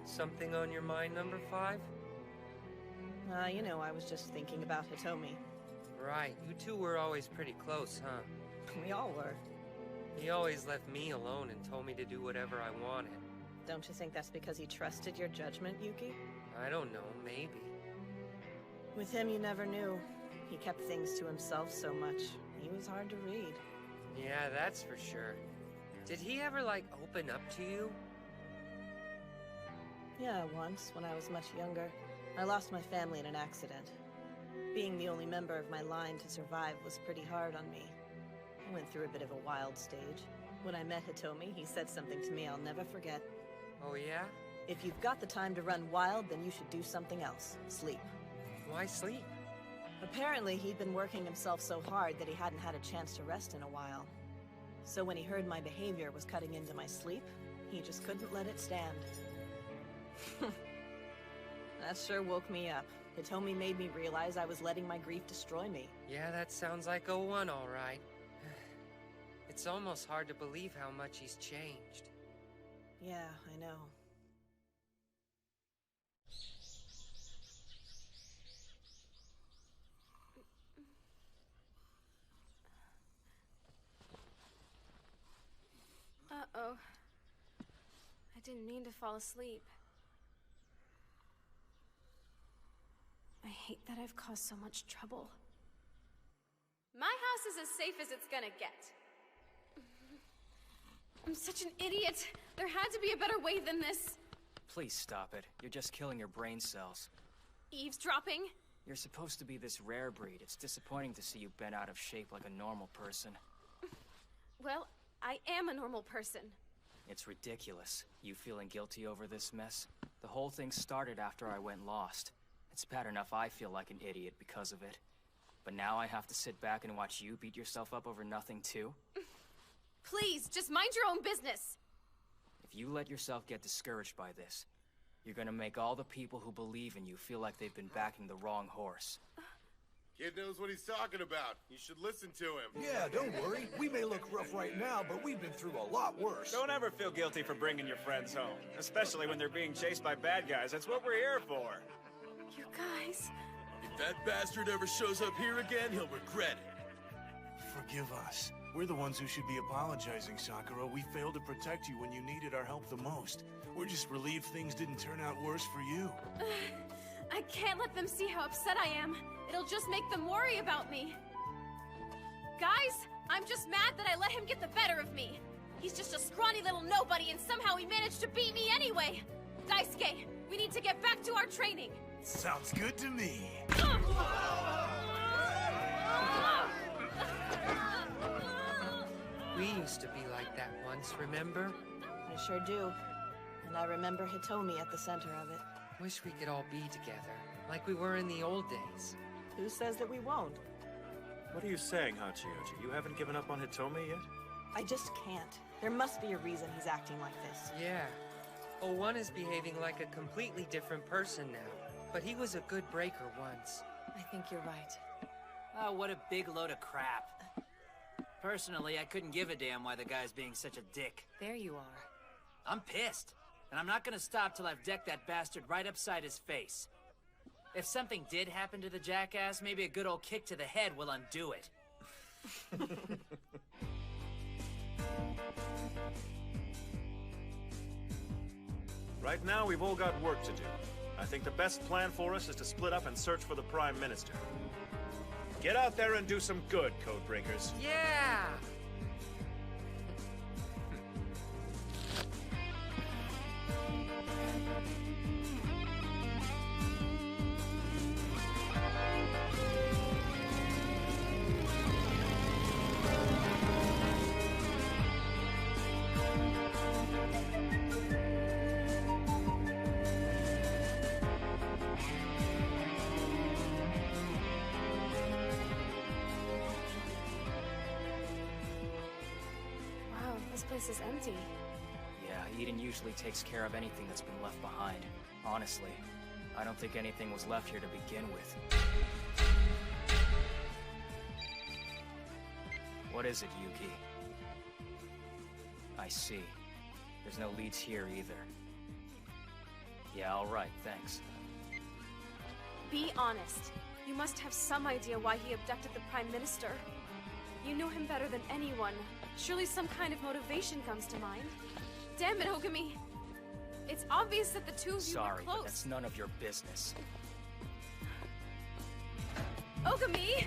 Something on your mind, number 5? You know, I was just thinking about Hitomi. Right, you two were always pretty close, huh? We all were. He always left me alone and told me to do whatever I wanted. Don't you think that's because he trusted your judgment, Yuki? I don't know, maybe. With him, you never knew. He kept things to himself so much. He was hard to read. Yeah, that's for sure. Did he ever, like, open up to you? Yeah, once, when I was much younger. I lost my family in an accident. Being the only member of my line to survive was pretty hard on me. I went through a bit of a wild stage. When I met Hitomi, he said something to me I'll never forget. Oh, yeah? If you've got the time to run wild, then you should do something else. Sleep. Why sleep? Apparently, he'd been working himself so hard that he hadn't had a chance to rest in a while. So when he heard my behavior was cutting into my sleep, he just couldn't let it stand. That sure woke me up. Hitomi made me realize I was letting my grief destroy me. Yeah, that sounds like 01, all right. It's almost hard to believe how much he's changed. Yeah, I know. Uh-oh. I didn't mean to fall asleep. I hate that I've caused so much trouble. My house is as safe as it's gonna get. I'm such an idiot. There had to be a better way than this. Please stop it. You're just killing your brain cells. Eavesdropping? You're supposed to be this rare breed. It's disappointing to see you bent out of shape like a normal person. Well, I am a normal person. It's ridiculous. You feeling guilty over this mess? The whole thing started after I went lost. It's bad enough I feel like an idiot because of it. But now I have to sit back and watch you beat yourself up over nothing too? Please, just mind your own business! If you let yourself get discouraged by this, you're gonna make all the people who believe in you feel like they've been backing the wrong horse. Kid knows what he's talking about. You should listen to him. Yeah, don't worry. We may look rough right now, but we've been through a lot worse. Don't ever feel guilty for bringing your friends home, especially when they're being chased by bad guys. That's what we're here for. You guys... If that bastard ever shows up here again, he'll regret it. Forgive us. We're the ones who should be apologizing, Sakura. We failed to protect you when you needed our help the most. We're just relieved things didn't turn out worse for you. I can't let them see how upset I am. It'll just make them worry about me. Guys, I'm just mad that I let him get the better of me. He's just a scrawny little nobody and somehow he managed to beat me anyway. Daisuke, we need to get back to our training. Sounds good to me. We used to be like that once, remember? I sure do. And I remember Hitomi at the center of it. Wish we could all be together, like we were in the old days. Who says that we won't? What are you saying, Hachioji? You haven't given up on Hitomi yet? I just can't. There must be a reason he's acting like this. Yeah. O1 is behaving like a completely different person now. But he was a good breaker once. I think you're right. Oh, what a big load of crap. Personally, I couldn't give a damn why the guy's being such a dick. There you are. I'm pissed. And I'm not gonna stop till I've decked that bastard right upside his face. If something did happen to the jackass, maybe a good old kick to the head will undo it. Right now, we've all got work to do. I think the best plan for us is to split up and search for the Prime Minister. Get out there and do some good, Codebreakers. Yeah! This place is empty. Yeah, Eden usually takes care of anything that's been left behind. Honestly, I don't think anything was left here to begin with. What is it, Yuki? I see. There's no leads here either. Yeah, alright, thanks. Be honest. You must have some idea why he abducted the Prime Minister. You know him better than anyone. Surely some kind of motivation comes to mind. Damn it, Ogami! It's obvious that the two of you were Sorry, close. but that's none of your business. Ogami!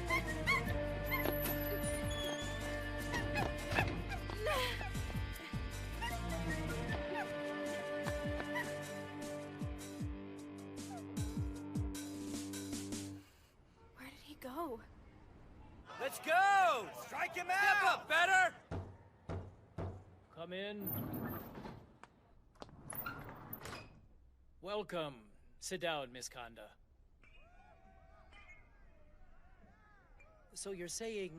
Where did he go? Let's go! Strike him out! Step up, better! Come in. Welcome. Sit down, Miss Kanda. So you're saying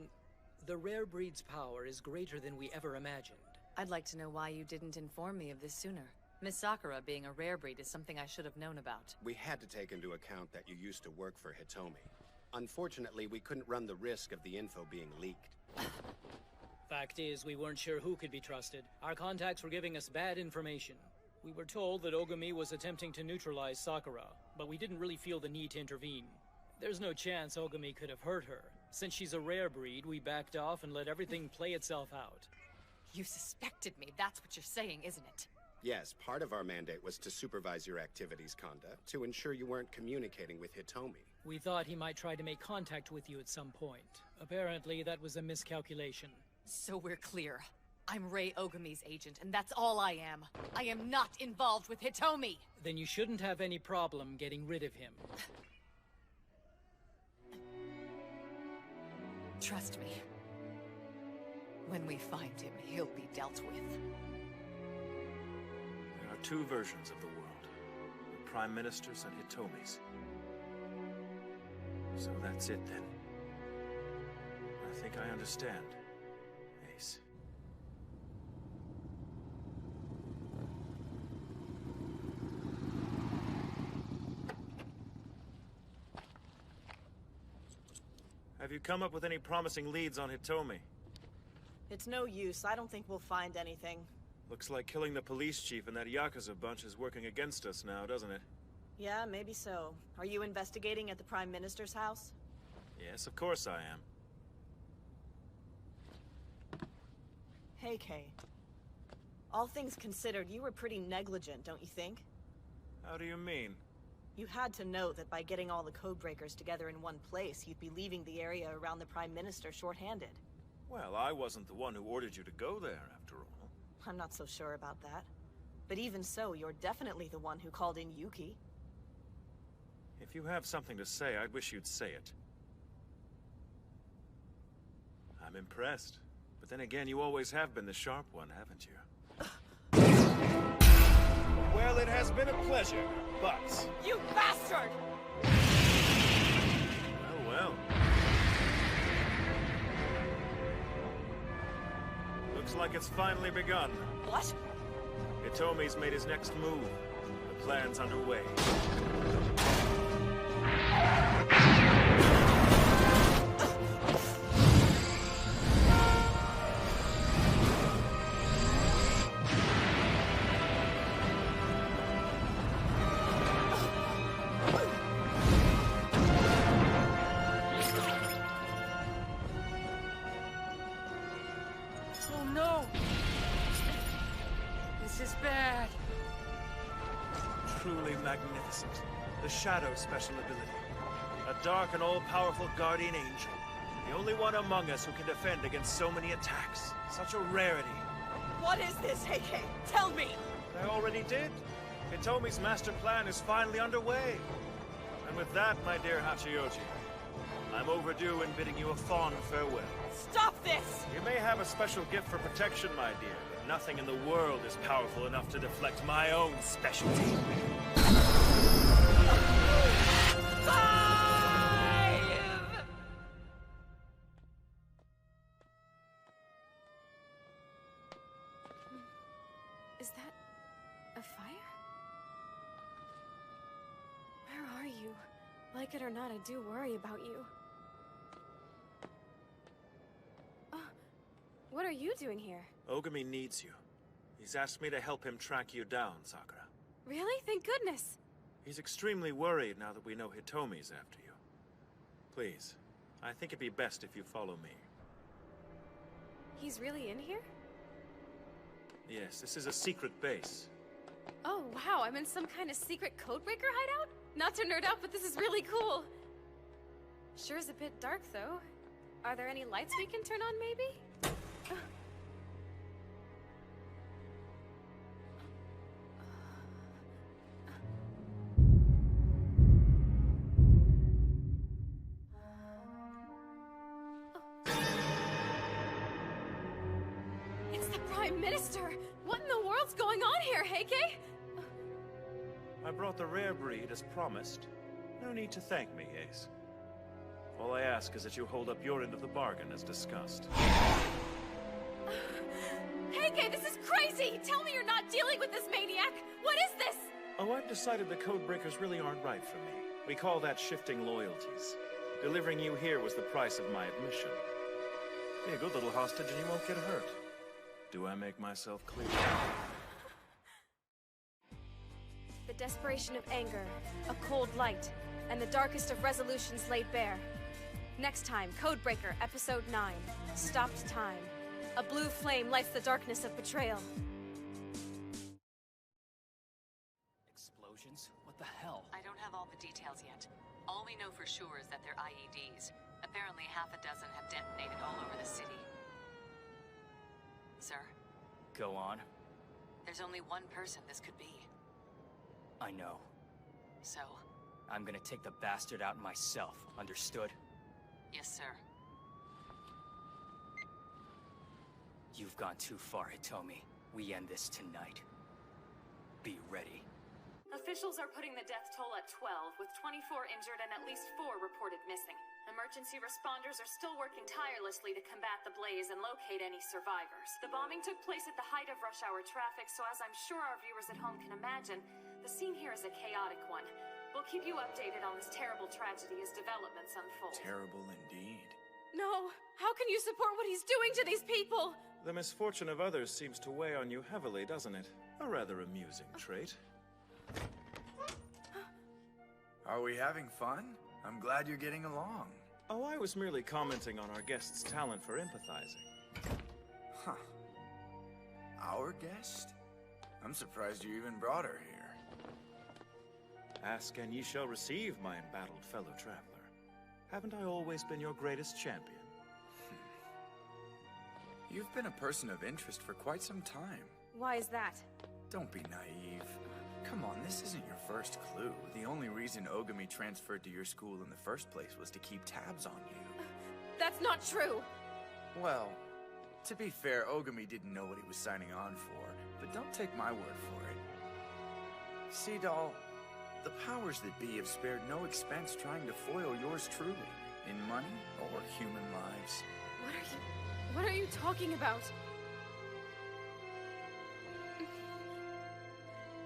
the rare breed's power is greater than we ever imagined? I'd like to know why you didn't inform me of this sooner. Miss Sakura being a rare breed is something I should have known about. We had to take into account that you used to work for Hitomi. Unfortunately, we couldn't run the risk of the info being leaked. Fact is, we weren't sure who could be trusted. Our contacts were giving us bad information. We were told that Ogami was attempting to neutralize Sakura, but we didn't really feel the need to intervene. There's no chance Ogami could have hurt her. Since she's a rare breed, we backed off and let everything play itself out. You suspected me, that's what you're saying, isn't it? Yes, part of our mandate was to supervise your activities, Kanda, to ensure you weren't communicating with Hitomi. We thought he might try to make contact with you at some point. Apparently, that was a miscalculation. So we're clear. I'm Rei Ogami's agent, and that's all I am. I am not involved with Hitomi! Then you shouldn't have any problem getting rid of him. Trust me. When we find him, he'll be dealt with. There are two versions of the world. The Prime Minister's and Hitomi's. So that's it then. I think I understand. Ace. Have you come up with any promising leads on Hitomi? It's no use. I don't think we'll find anything. Looks like killing the police chief and that Yakuza bunch is working against us now, doesn't it? Yeah, maybe so. Are you investigating at the Prime Minister's house? Yes, of course I am. Hey, Kay. All things considered, you were pretty negligent, don't you think? How do you mean? You had to know that by getting all the Codebreakers together in one place, you'd be leaving the area around the Prime Minister short-handed. Well, I wasn't the one who ordered you to go there, after all. I'm not so sure about that. But even so, you're definitely the one who called in Yuki. If you have something to say, I wish you'd say it. I'm impressed. But then again, you always have been the sharp one, haven't you? Well, it has been a pleasure, but... You bastard! Oh, well. Looks like it's finally begun. What? Hitomi's made his next move. The plan's underway. Oh no! This is bad. Truly magnificent. The Shadow special ability. A dark and all-powerful guardian angel. The only one among us who can defend against so many attacks. Such a rarity. What is this, Heike? Tell me! I already did. Hitomi's master plan is finally underway. And with that, my dear Hachiyoji, I'm overdue in bidding you a fond farewell. Stop this! You may have a special gift for protection, my dear, but nothing in the world is powerful enough to deflect my own specialty. Is that a fire? Where are you? Like it or not, I do worry about you. What are you doing here? Ogami needs you. He's asked me to help him track you down, Sakura. Really? Thank goodness. He's extremely worried now that we know Hitomi's after you. Please, I think it'd be best if you follow me. He's really in here? Yes, this is a secret base. Oh, wow, I'm in some kind of secret Codebreaker hideout? Not to nerd out, but this is really cool. Sure is a bit dark, though. Are there any lights we can turn on, maybe? It's the Prime Minister! What in the world's going on here, Heike? I brought the rare breed as promised. No need to thank me, Ace. All I ask is that you hold up your end of the bargain as discussed. Heike, this is crazy! Tell me you're not dealing with this maniac! What is this? Oh, I've decided the Codebreakers really aren't right for me. We call that shifting loyalties. Delivering you here was the price of my admission. Be a good little hostage and you won't get hurt. Do I make myself clear? The desperation of anger, a cold light, and the darkest of resolutions laid bare. Next time, Codebreaker, Episode 9, Stopped Time. A blue flame lights the darkness of betrayal. Explosions? What the hell? I don't have all the details yet. All we know for sure is that they're IEDs. Apparently half a dozen have detonated all over the city. Sir? Go on. There's only one person this could be. I know. So? I'm gonna take the bastard out myself, understood? Yes, sir. You've gone too far, Hitomi. We end this tonight. Be ready. Officials are putting the death toll at 12, with 24 injured and at least 4 reported missing. Emergency responders are still working tirelessly to combat the blaze and locate any survivors. The bombing took place at the height of rush hour traffic, so as I'm sure our viewers at home can imagine, the scene here is a chaotic one. We'll keep you updated on this terrible tragedy as developments unfold. Terrible indeed. No! How can you support what he's doing to these people? The misfortune of others seems to weigh on you heavily, doesn't it? A rather amusing trait. Are we having fun? I'm glad you're getting along. Oh, I was merely commenting on our guest's talent for empathizing. Huh. Our guest? I'm surprised you even brought her here. Ask and ye shall receive, my embattled fellow traveler. Haven't I always been your greatest champion? You've been a person of interest for quite some time. Why is that? Don't be naive. Come on, this isn't your first clue. The only reason Ogami transferred to your school in the first place was to keep tabs on you. That's not true! Well, to be fair, Ogami didn't know what he was signing on for, but don't take my word for it. See, doll, the powers that be have spared no expense trying to foil yours truly, in money or human lives. What are you talking about?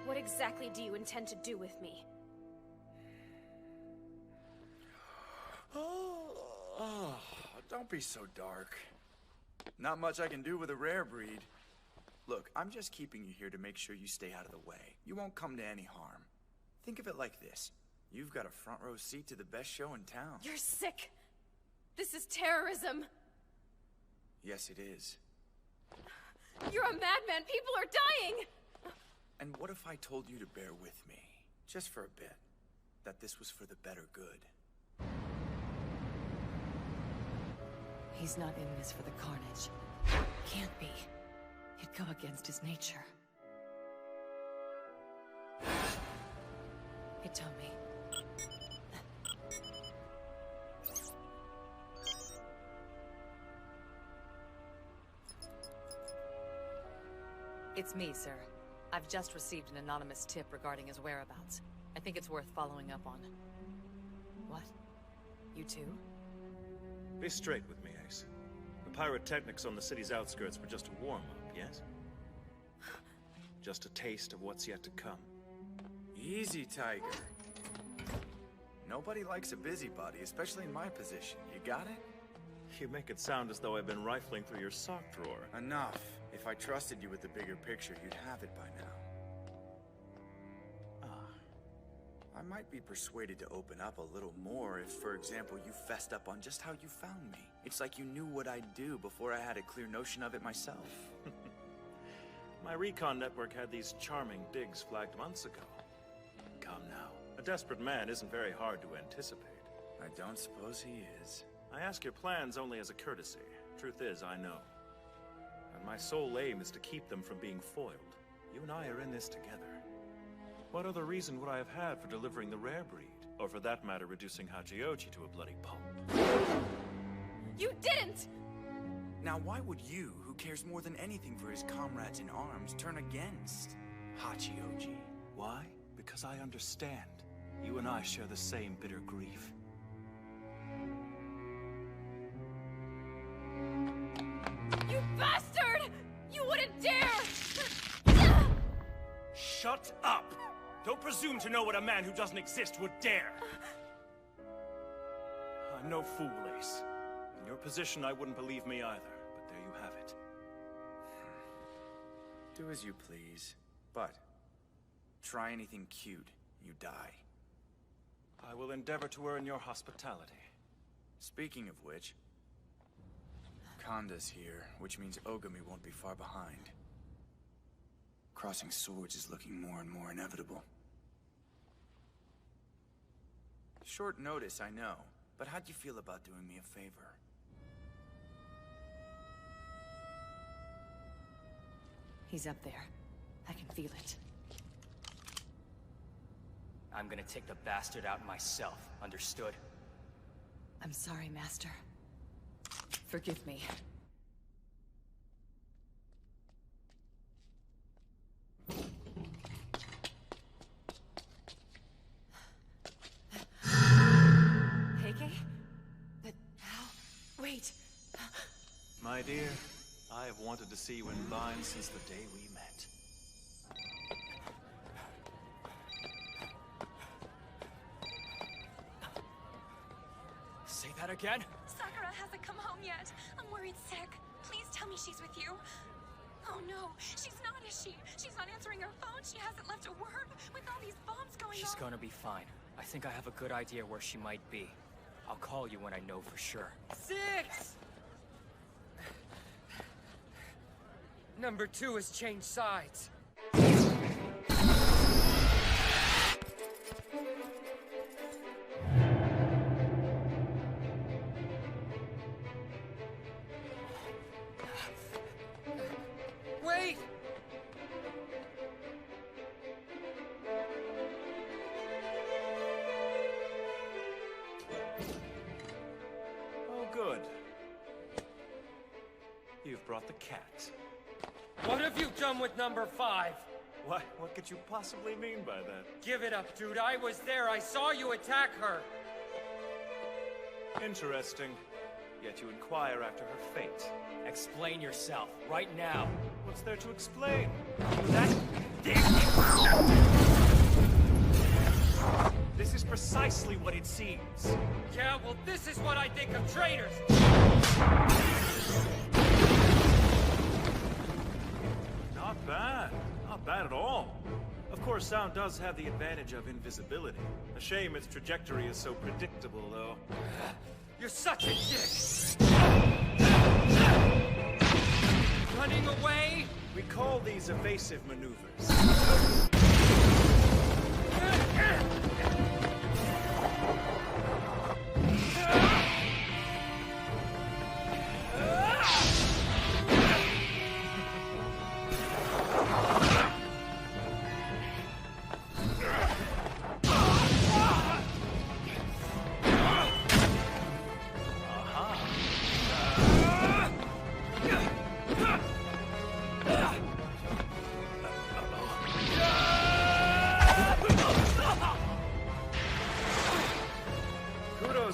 What exactly do you intend to do with me? Oh, don't be so dark. Not much I can do with a rare breed. Look, I'm just keeping you here to make sure you stay out of the way. You won't come to any harm. Think of it like this. You've got a front row seat to the best show in town. You're sick! This is terrorism! Yes, it is. You're a madman! People are dying! And what if I told you to bear with me, just for a bit, that this was for the better good? He's not in this for the carnage. Can't be. It'd go against his nature. Hitomi. It's me, sir. I've just received an anonymous tip regarding his whereabouts. I think it's worth following up on. What? You too? Be straight with me, Ace. The pyrotechnics on the city's outskirts were just a warm-up, yes? Just a taste of what's yet to come. Easy, Tiger. Nobody likes a busybody, especially in my position. You got it? You make it sound as though I've been rifling through your sock drawer. Enough. If I trusted you with the bigger picture, you'd have it by now. I might be persuaded to open up a little more if, for example, you fessed up on just how you found me. It's like you knew what I'd do before I had a clear notion of it myself. My recon network had these charming digs flagged months ago. Come now. A desperate man isn't very hard to anticipate. I don't suppose he is. I ask your plans only as a courtesy. Truth is, I know. And my sole aim is to keep them from being foiled. You and I are in this together. What other reason would I have had for delivering the rare breed? Or for that matter, reducing Hachioji to a bloody pulp? You didn't! Now why would you, who cares more than anything for his comrades in arms, turn against Hachioji? Why? Because I understand. You and I share the same bitter grief. You bastard! You wouldn't dare! Shut up! Don't presume to know what a man who doesn't exist would dare! I'm no fool, Ace. In your position, I wouldn't believe me either, but there you have it. Do as you please, but try anything cute, you die. I will endeavor to earn your hospitality. Speaking of which, Konda's here, which means Ogami won't be far behind. Crossing swords is looking more and more inevitable. Short notice, I know, but how'd you feel about doing me a favor? He's up there. I can feel it. I'm gonna take the bastard out myself, understood? I'm sorry, Master. Forgive me. Heike? But how? Wait. My dear, I have wanted to see you in line since the day we met. Say that again? Sakura, hasn't come home yet. I'm worried sick. Please tell me she's with you. Oh no, she's not, is she? She's not answering her phone. She hasn't left a word with all these bombs going on. She's gonna be fine. I think I have a good idea where she might be. I'll call you when I know for sure. 6! Number 2 has changed sides. Wait! Oh, good. You've brought the cat. What have you done with number 5? What could you possibly mean by that? Give it up, dude. I was there. I saw you attack her. Interesting. Yet you inquire after her fate. Explain yourself, right now. What's there to explain? This is precisely what it seems. Yeah, well, this is what I think of traitors. Not bad. Not bad at all. Of course, sound does have the advantage of invisibility. A shame its trajectory is so predictable, though. You're such a dick! Running away? We call these evasive maneuvers.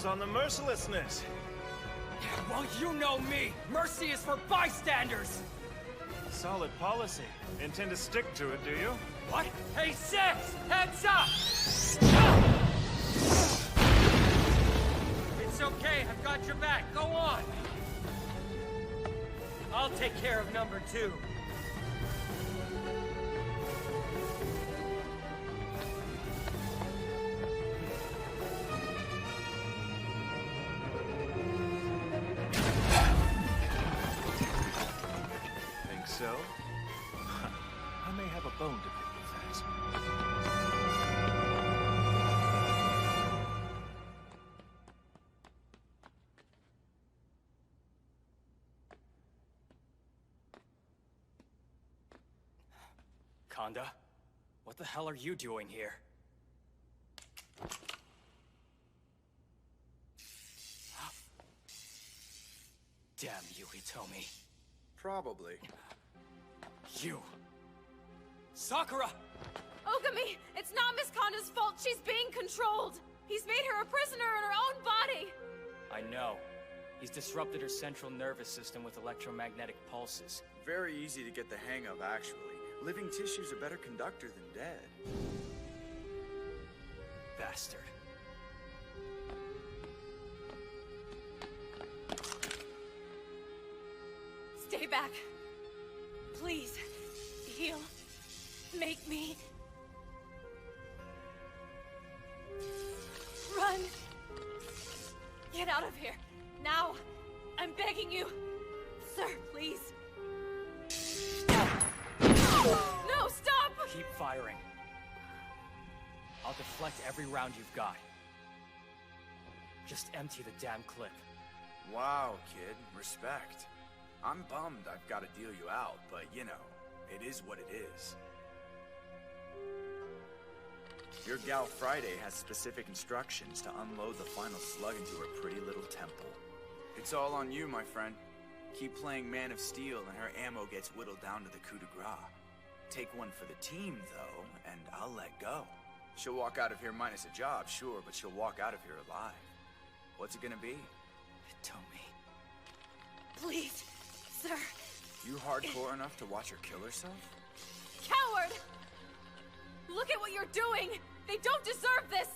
On the mercilessness. Well, you know me. Mercy is for bystanders. Solid policy. Intend to stick to it, do you? What? Hey, 6! Heads up! It's okay. I've got your back. Go on. I'll take care of number 2. So? I may have a bone to pick with that. Kanda, what the hell are you doing here? Damn you, Hitomi. Probably. You! Sakura! Ogami! It's not Miss Kanda's fault. She's being controlled. He's made her a prisoner in her own body. I know. He's disrupted her central nervous system with electromagnetic pulses. Very easy to get the hang of, actually. Living tissue's a better conductor than dead. Bastard. Stay back. Please. Heal. Make me. Run. Get out of here. Now. I'm begging you. Sir, please. No, stop! Keep firing. I'll deflect every round you've got. Just empty the damn clip. Wow, kid. Respect. I'm bummed I've got to deal you out, but you know, it is what it is. Your gal Friday has specific instructions to unload the final slug into her pretty little temple. It's all on you, my friend. Keep playing Man of Steel and her ammo gets whittled down to the coup de grace. Take one for the team, though, and I'll let go. She'll walk out of here minus a job, sure, but she'll walk out of here alive. What's it gonna be? Hitomi. Please, sir. You hardcore enough to watch her kill herself? Coward! Look at what you're doing! They don't deserve this!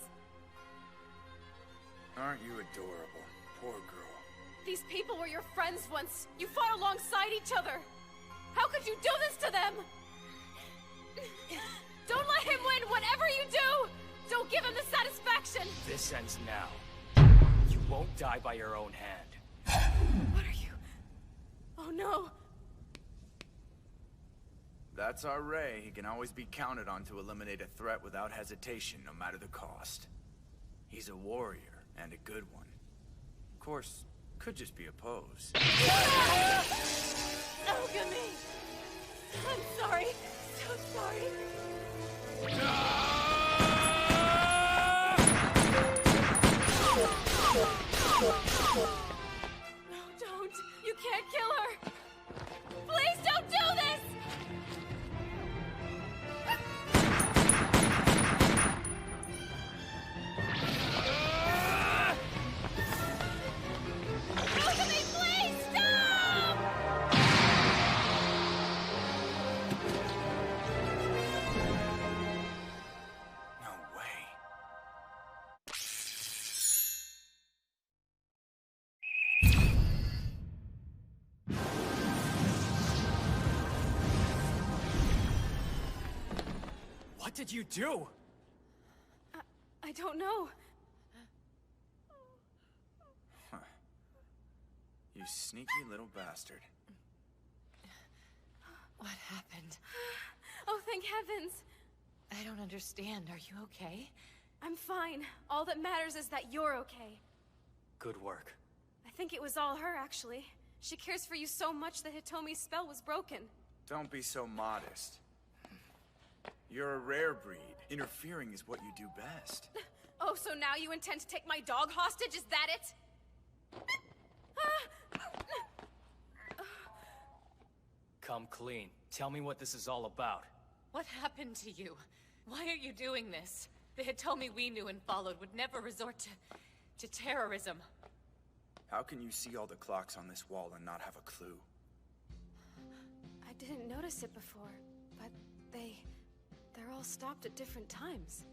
Aren't you adorable? Poor girl. These people were your friends once. You fought alongside each other. How could you do this to them? Don't let him win, whatever you do! Don't give him the satisfaction! This ends now. You won't die by your own hand. What are you? Oh no! That's our Ray. He can always be counted on to eliminate a threat without hesitation, no matter the cost. He's a warrior, and a good one. Of course, could just be a pose. Ogami! I'm sorry. So sorry. No, don't. You can't kill her. Please don't do this! Ogami, please stop! No way. What did you do? I don't know. Huh. You sneaky little bastard. What happened? Oh, thank heavens. I don't understand. Are you okay? I'm fine. All that matters is that you're okay. Good work. I think it was all her, actually. She cares for you so much that Hitomi's spell was broken. Don't be so modest. You're a rare breed. Interfering is what you do best. Oh, so now you intend to take my dog hostage? Is that it? Come clean. Tell me what this is all about. What happened to you? Why are you doing this? The Hitomi we knew and followed would never resort to terrorism. How can you see all the clocks on this wall and not have a clue? I didn't notice it before, but they're all stopped at different times.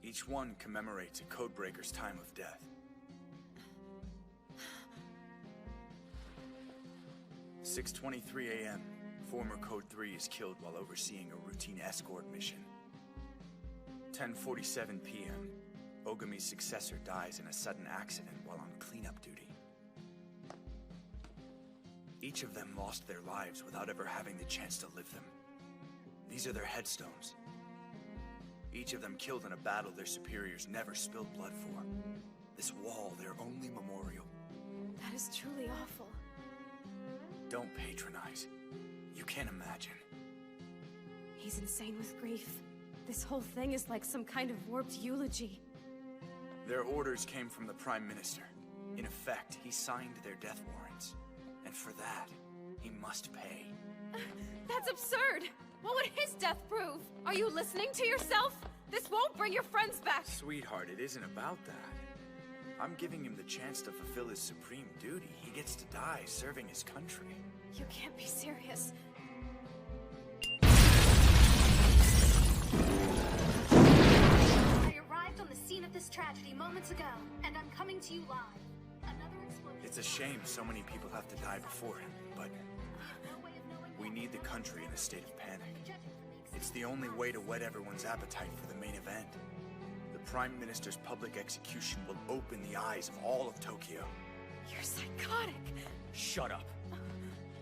Each one commemorates a Codebreaker's time of death. "6:23 a.m. Former Code 3 is killed while overseeing a routine escort mission. 10:47 p.m. Ogami's successor dies in a sudden accident while on cleanup duty. Each of them lost their lives without ever having the chance to live them. These are their headstones. Each of them killed in a battle their superiors never spilled blood for. This wall, their only memorial. That is truly awful. Don't patronize. You can't imagine. He's insane with grief. This whole thing is like some kind of warped eulogy. Their orders came from the Prime Minister. In effect, he signed their death warrants. And for that, he must pay. That's absurd! What would his death prove? Are you listening to yourself? This won't bring your friends back! Sweetheart, it isn't about that. I'm giving him the chance to fulfill his supreme duty. He gets to die serving his country. You can't be serious. I arrived on the scene of this tragedy moments ago, and I'm coming to you live. Another explosion. It's a shame so many people have to die before him, but we need the country in a state of panic. It's the only way to whet everyone's appetite for the main event. The Prime Minister's public execution will open the eyes of all of Tokyo. You're psychotic! Shut up.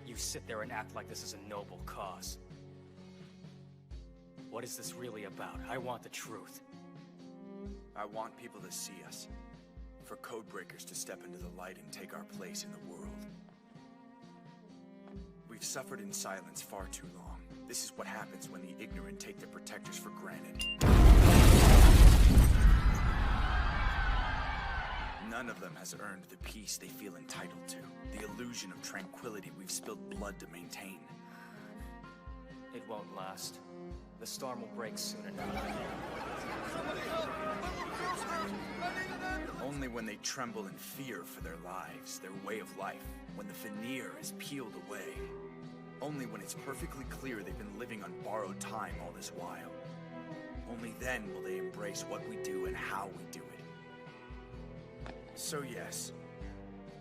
You sit there and act like this is a noble cause. What is this really about? I want the truth. I want people to see us. For Codebreakers to step into the light and take our place in the world. We've suffered in silence far too long. This is what happens when the ignorant take their protectors for granted. None of them has earned the peace they feel entitled to. The illusion of tranquility we've spilled blood to maintain. It won't last. The storm will break soon enough. Only when they tremble in fear for their lives, their way of life, when the veneer is peeled away. Only when it's perfectly clear they've been living on borrowed time all this while. Only then will they embrace what we do and how we do it. So yes,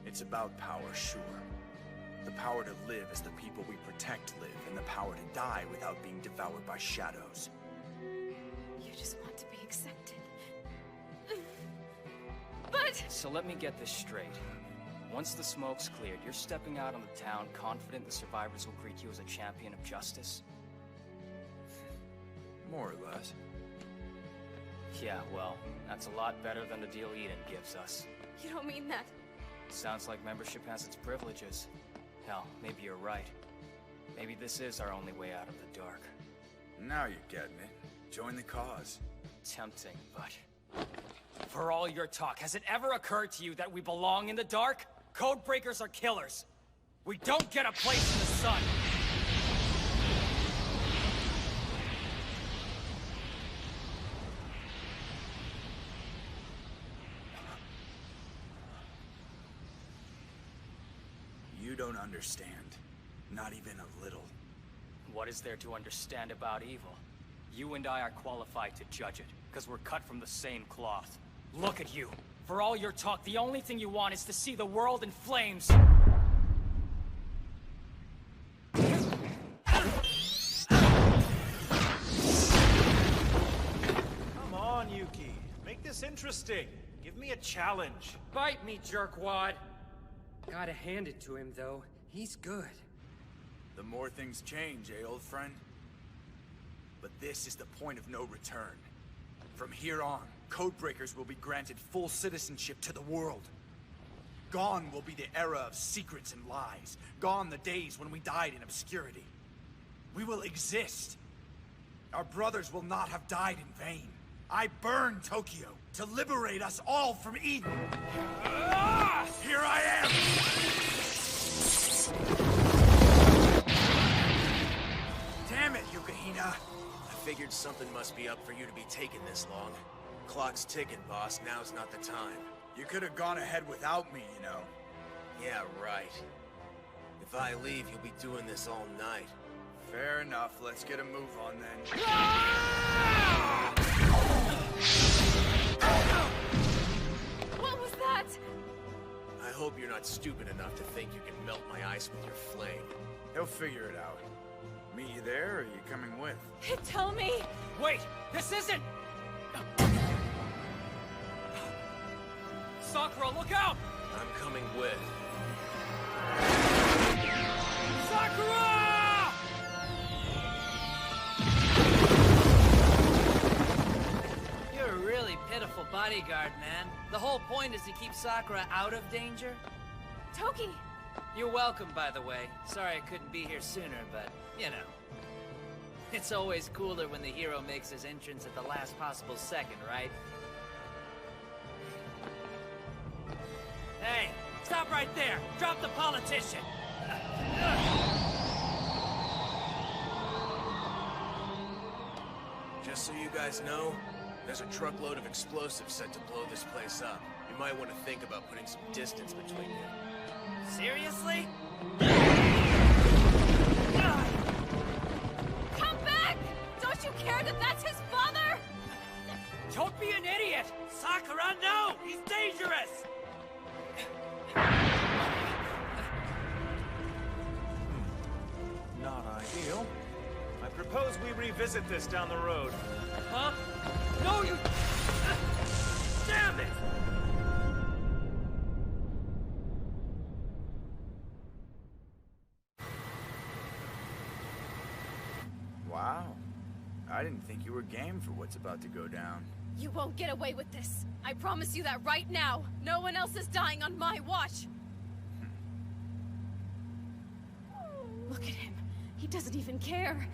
It's about power, sure. The power to live as the people we protect live, and the power to die without being devoured by shadows. You just want to be accepted. But... So let me get this straight. Once the smoke's cleared, you're stepping out on the town confident the survivors will greet you as a champion of justice? More or less. Yeah, well, that's a lot better than the deal Eden gives us. You don't mean that. Sounds like membership has its privileges. Hell, maybe you're right. Maybe this is our only way out of the dark. Now you're getting it. Join the cause. Tempting, but... For all your talk, has it ever occurred to you that we belong in the dark? Codebreakers are killers. We don't get a place in the sun. You don't understand. Not even a little. What is there to understand about evil? You and I are qualified to judge it, because we're cut from the same cloth. Look at you. For all your talk, the only thing you want is to see the world in flames. Come on, Yuki. Make this interesting. Give me a challenge. Bite me, jerkwad. Gotta hand it to him, though. He's good. The more things change, eh, old friend? But this is the point of no return. From here on, Codebreakers will be granted full citizenship to the world. Gone will be the era of secrets and lies. Gone the days when we died in obscurity. We will exist. Our brothers will not have died in vain. I burned Tokyo to liberate us all from Eden. Here I am! Damn it, Yukahina! I figured something must be up for you to be taking this long. Clock's ticking, boss. Now's not the time. You could have gone ahead without me, you know. Yeah, right. If I leave, you'll be doing this all night. Fair enough. Let's get a move on then. What was that? I hope you're not stupid enough to think you can melt my ice with your flame. He'll figure it out. Meet you there, or are you coming with? Tell me! Wait! This isn't... Sakura, look out! I'm coming with. Sakura! You're a really pitiful bodyguard, man. The whole point is to keep Sakura out of danger. Toki! You're welcome, by the way. Sorry I couldn't be here sooner, but, you know. It's always cooler when the hero makes his entrance at the last possible second, right? Hey, stop right there! Drop the politician! Just so you guys know, there's a truckload of explosives set to blow this place up. You might want to think about putting some distance between you. Seriously? Come back! Don't you care that that's his father? Don't be an idiot! Sakura, no! He's dangerous! Not ideal. I propose we revisit this down the road. Huh? No, you... Damn it! Wow. I didn't think you were game for what's about to go down. You won't get away with this. I promise you that right now. No one else is dying on my watch. Look at him. He doesn't even care.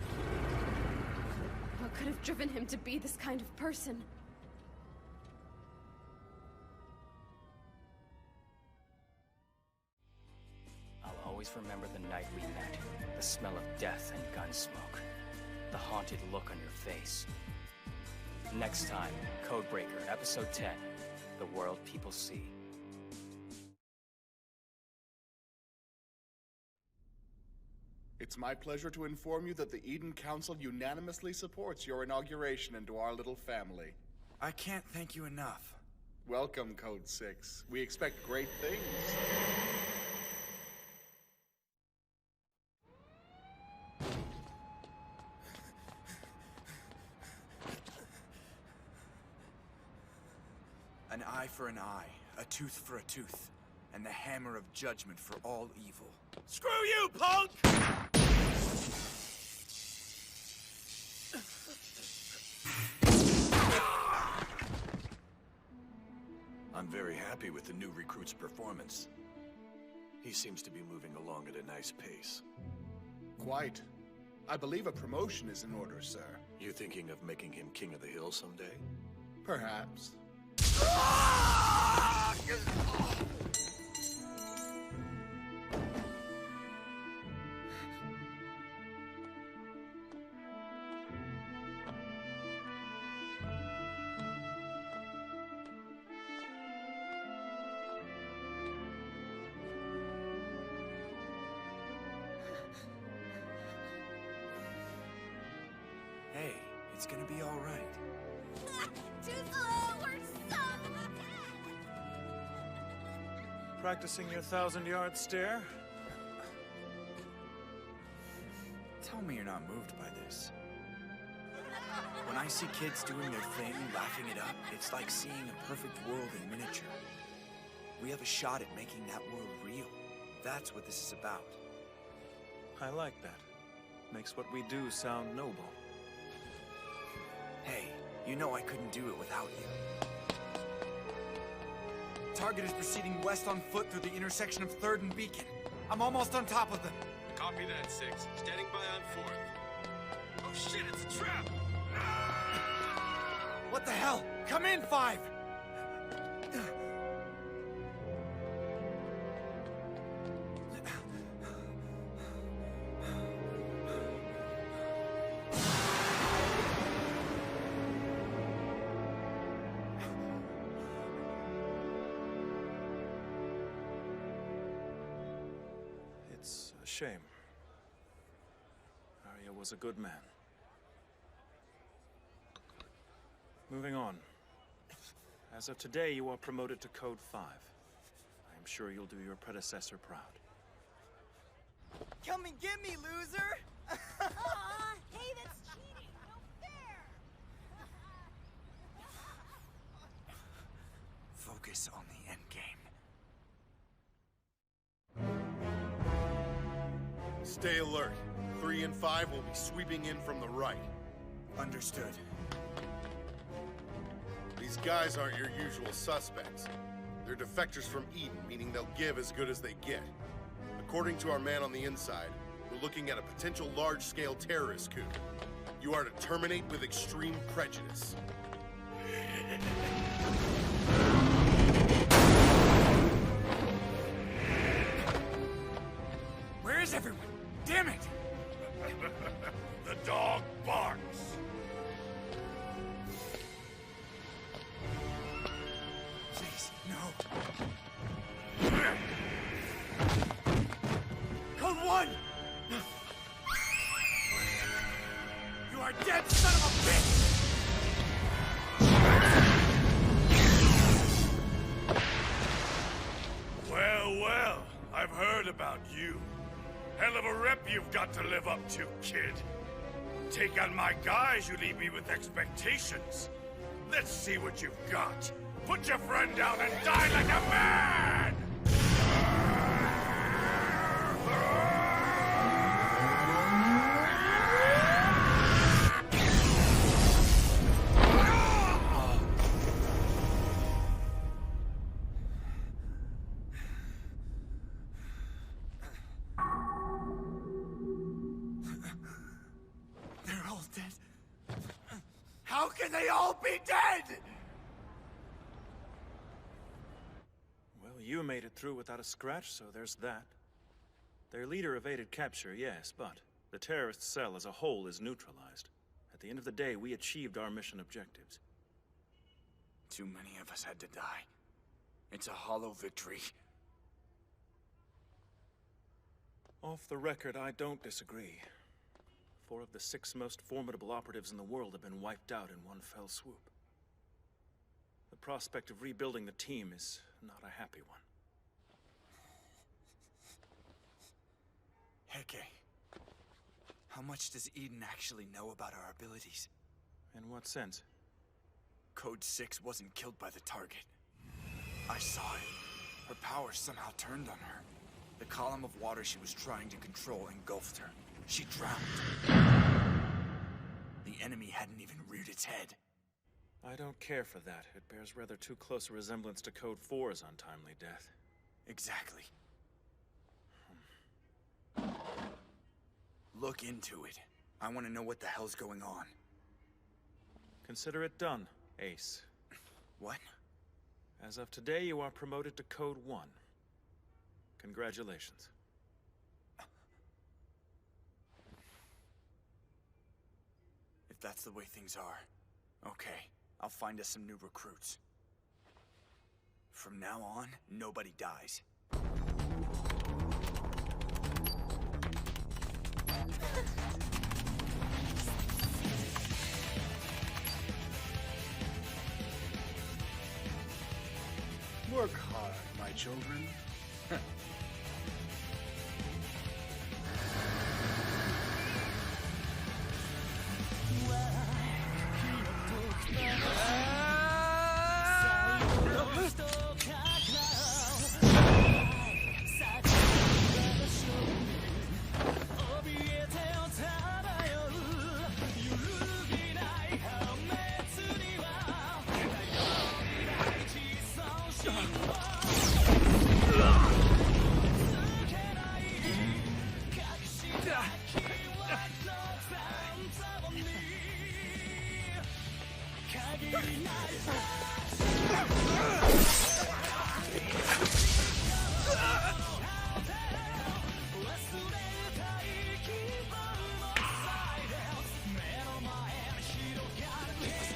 What could have driven him to be this kind of person? I'll always remember the night we met. The smell of death and gun smoke. The haunted look on your face. Next time, Codebreaker, Episode 10. The World People See. It's my pleasure to inform you that the Eden Council unanimously supports your inauguration into our little family. I can't thank you enough. Welcome, Code 6. We expect great things. An eye for an eye, a tooth for a tooth, and the hammer of judgment for all evil. Screw you, punk! I'm very happy with the new recruit's performance. He seems to be moving along at a nice pace. Quite. I believe a promotion is in order, sir. You thinking of making him king of the hill someday? Perhaps. Hey, it's gonna be all right. Too slow, we're so... Practicing your 1,000-yard stare? Tell me you're not moved by this. When I see kids doing their thing, laughing it up, it's like seeing a perfect world in miniature. We have a shot at making that world real. That's what this is about. I like that. Makes what we do sound noble. Hey, you know I couldn't do it without you. Target is proceeding west on foot through the intersection of 3rd and Beacon. I'm almost on top of them. Copy that, 6. Standing by on 4th. Oh shit, it's a trap! What the hell? Come in, 5! It's a shame. Arya was a good man. Moving on. As of today, you are promoted to Code 5. I am sure you'll do your predecessor proud. Come and get me, loser! Aw, hey, that's cheating! No fair! Focus on the end game. Stay alert. 3 and 5 will be sweeping in from the right. Understood. These guys aren't your usual suspects. They're defectors from Eden, meaning they'll give as good as they get. According to our man on the inside, we're looking at a potential large-scale terrorist coup. You are to terminate with extreme prejudice. Where is everyone? Damn it! The dog barks. Please, no. Code 1! You are dead, son of a bitch! Well, well, I've heard about you. Hell of a rep you've got to live up to, kid. Take on my guys, you leave me with expectations. Let's see what you've got. Put your friend down and die like a man! They're all dead. How can they all be dead? Well, you made it through without a scratch, so there's that. Their leader evaded capture, yes, but the terrorist cell as a whole is neutralized. At the end of the day, we achieved our mission objectives. Too many of us had to die. It's a hollow victory. Off the record, I don't disagree. 4 of the 6 most formidable operatives in the world have been wiped out in one fell swoop. The prospect of rebuilding the team is not a happy one. Heike, how much does Eden actually know about our abilities? In what sense? Code 6 wasn't killed by the target. I saw it. Her power somehow turned on her. The column of water she was trying to control engulfed her. She drowned. The enemy hadn't even reared its head. I don't care for that. It bears rather too close a resemblance to Code 4's untimely death. Exactly. Look into it. I want to know what the hell's going on. Consider it done, Ace. What? As of today, you are promoted to Code 1. Congratulations. If that's the way things are, okay. I'll find us some new recruits. From now on, nobody dies. Work hard, my children.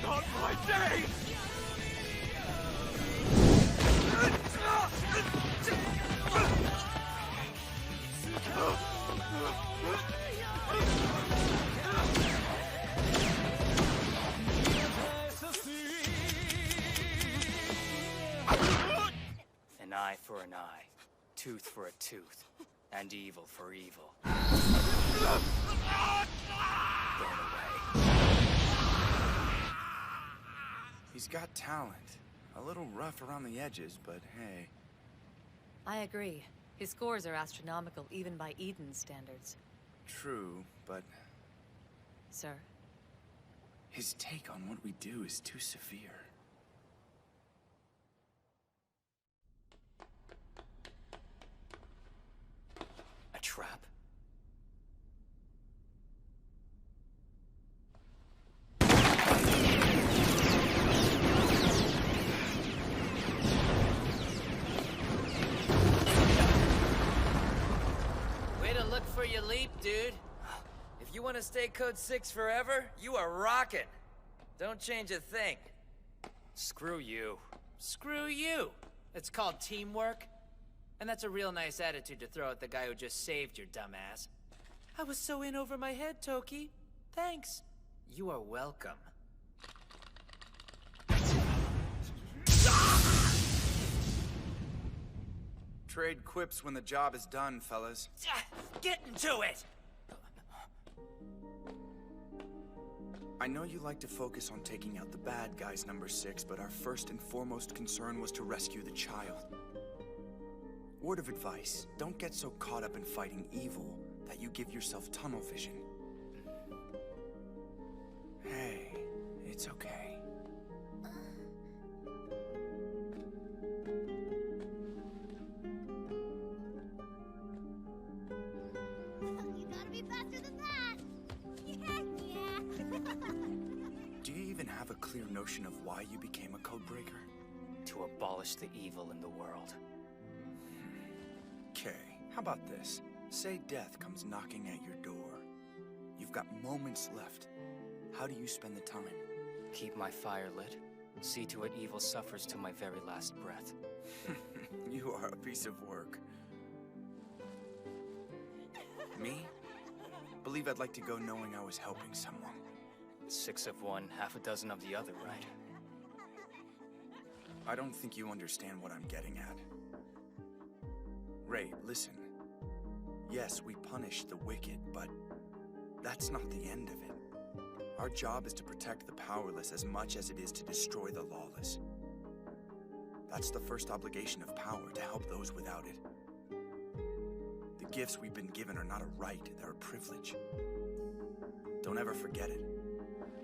Not my day! An eye for an eye, tooth for a tooth, and evil for evil. Burn away. He's got talent. A little rough around the edges, but hey. I agree. His scores are astronomical even by Eden's standards. True, but Sir? his take on what we do is too severe. A trap? Way to look for your leap, dude. If you want to stay Code 6 forever, you are rockin'. Don't change a thing. Screw you. Screw you. It's called teamwork. And that's a real nice attitude to throw at the guy who just saved your dumbass. I was so in over my head, Toki. Thanks. You are welcome. Trade quips when the job is done, fellas. Get into it! I know you like to focus on taking out the bad guys, Number 6, but our first and foremost concern was to rescue the child. Word of advice, don't get so caught up in fighting evil that you give yourself tunnel vision. Hey, it's okay. You gotta be faster than that! Yeah. Do you even have a clear notion of why you became a codebreaker? To abolish the evil in the world. Okay, how about this? Say death comes knocking at your door. You've got moments left. How do you spend the time? Keep my fire lit. See to it evil suffers to my very last breath. You are a piece of work. Me? Believe I'd like to go knowing I was helping someone. 6 of one, half a dozen of the other, right? I don't think you understand what I'm getting at. Ray, listen. Yes, we punish the wicked, but that's not the end of it. Our job is to protect the powerless as much as it is to destroy the lawless. That's the first obligation of power, to help those without it. The gifts we've been given are not a right, they're a privilege. Don't ever forget it.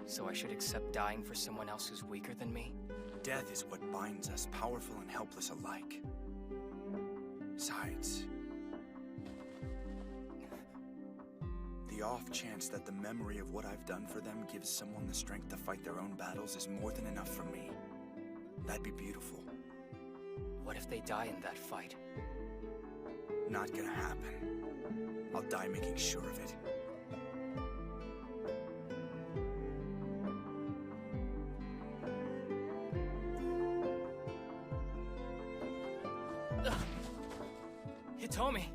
So I should accept dying for someone else who's weaker than me? Death is what binds us, powerful and helpless alike. Besides, the off chance that the memory of what I've done for them gives someone the strength to fight their own battles is more than enough for me. That'd be beautiful. What if they die in that fight? Not gonna happen. I'll die making sure of it. Hitomi!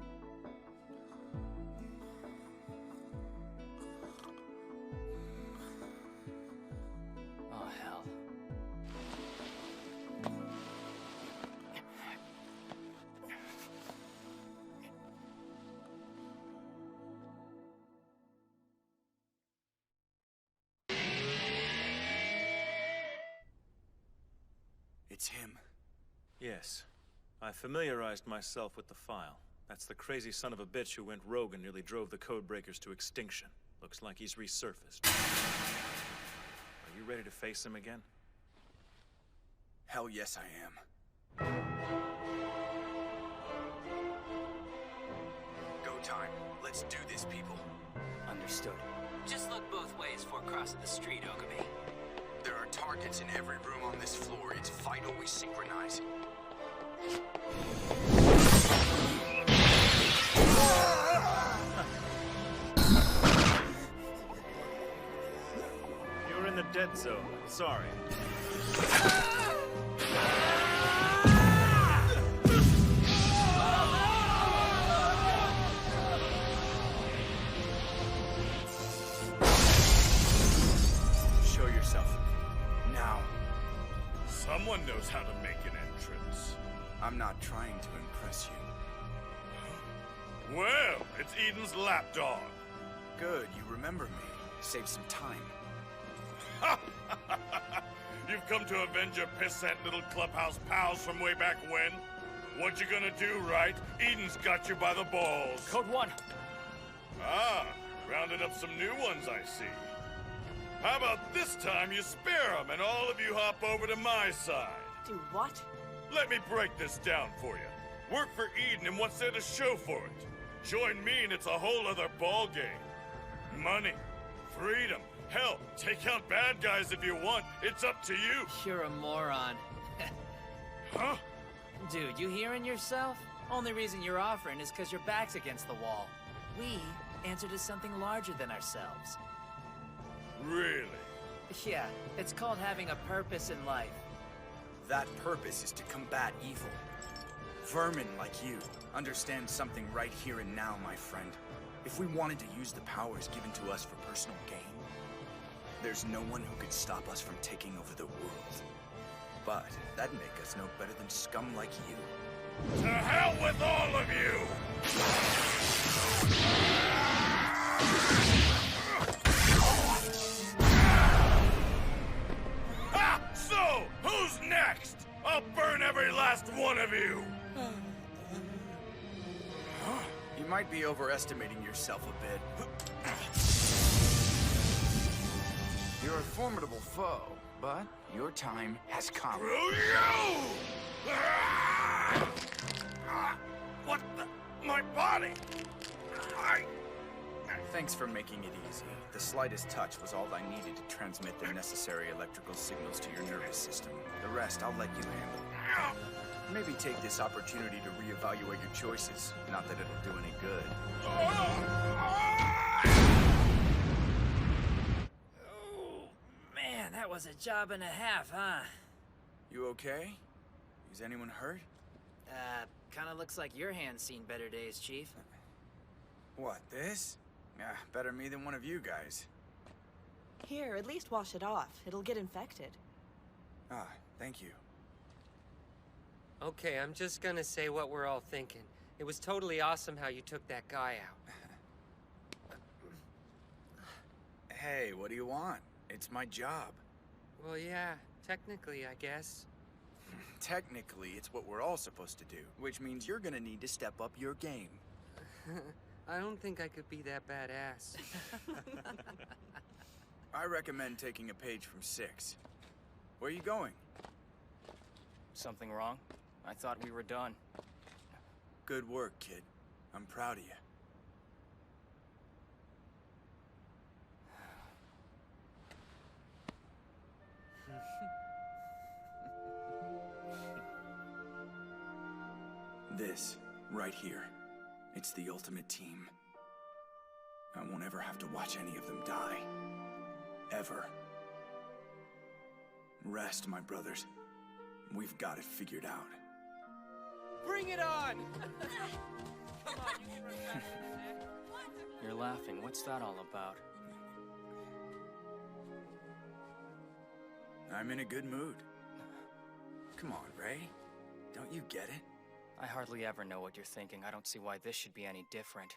Oh, hell. It's him. Yes. I familiarized myself with the file. That's the crazy son of a bitch who went rogue and nearly drove the Codebreakers to extinction. Looks like he's resurfaced. Are you ready to face him again? Hell yes, I am. Go time. Let's do this, people. Understood. Just look both ways before crossing the street, Ogami. There are targets in every room on this floor. It's vital we synchronize. You're in the dead zone. Sorry. Show yourself. Now. Someone knows how to make an entrance. I'm not trying to impress you. Well, it's Eden's lapdog. Good, you remember me. Save some time. You've come to avenge your pissant little clubhouse pals from way back when? What you gonna do, right? Eden's got you by the balls. Code 1. Ah, rounding up some new ones, I see. How about this time you spare them and all of you hop over to my side? Do what? Let me break this down for you. Work for Eden and what's there to show for it? Join me and it's a whole other ballgame. Money, freedom, hell, take out bad guys if you want. It's up to you. You're a moron. Huh? Dude, you hearing yourself? Only reason you're offering is because your back's against the wall. We answer to something larger than ourselves. Really? Yeah, it's called having a purpose in life. That purpose is to combat evil. Vermin like you understand something right here and now, my friend. If we wanted to use the powers given to us for personal gain, there's no one who could stop us from taking over the world. But that'd make us no better than scum like you. To hell with all of you! Ah! So, who's next? I'll burn every last one of you! You might be overestimating yourself a bit. You're a formidable foe, but your time has come. Screw you! What the? My body! Thanks for making it easy. The slightest touch was all I needed to transmit the necessary electrical signals to your nervous system. The rest I'll let you handle. Maybe take this opportunity to reevaluate your choices. Not that it'll do any good. Oh, man, that was a job and a half, huh? You okay? Is anyone hurt? Kinda looks like your hand's seen better days, Chief. What, this? Yeah, better me than one of you guys. Here, at least wash it off. It'll get infected. Ah, thank you. Okay, I'm just gonna say what we're all thinking. It was totally awesome how you took that guy out. Hey, what do you want? It's my job. Well, yeah, technically, I guess. Technically, it's what we're all supposed to do, which means you're gonna need to step up your game. I don't think I could be that badass. I recommend taking a page from 6. Where are you going? Something wrong? I thought we were done. Good work, kid. I'm proud of you. This, right here, it's the ultimate team. I won't ever have to watch any of them die. Ever. Rest, my brothers. We've got it figured out. Bring it on! You're laughing. What's that all about? I'm in a good mood. Come on, Ray. Don't you get it? I hardly ever know what you're thinking. I don't see why this should be any different.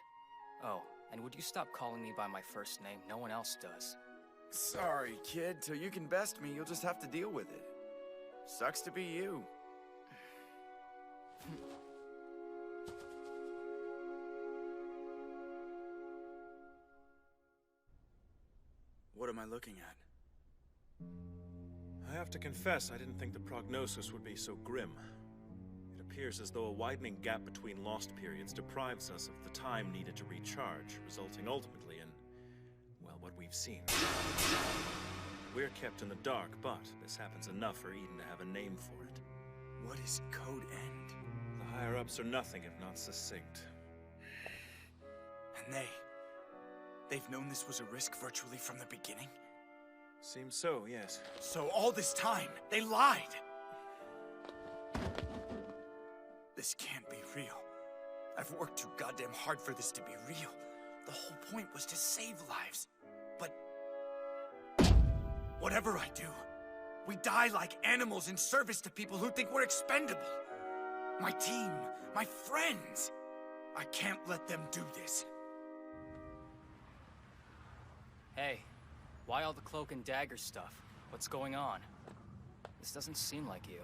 Oh, and would you stop calling me by my first name? No one else does. Sorry, kid. Till you can best me, you'll just have to deal with it. Sucks to be you. What am I looking at? I have to confess, I didn't think the prognosis would be so grim. It appears as though a widening gap between lost periods deprives us of the time needed to recharge, resulting ultimately in, well, what we've seen. We're kept in the dark, but this happens enough for Eden to have a name for it. What is Code End? The higher-ups are nothing if not succinct. And they've known this was a risk virtually from the beginning? Seems so, yes. So all this time, they lied! This can't be real. I've worked too goddamn hard for this to be real. The whole point was to save lives. But whatever I do, we die like animals in service to people who think we're expendable. My team, my friends. I can't let them do this. Hey, why all the cloak and dagger stuff? What's going on? This doesn't seem like you.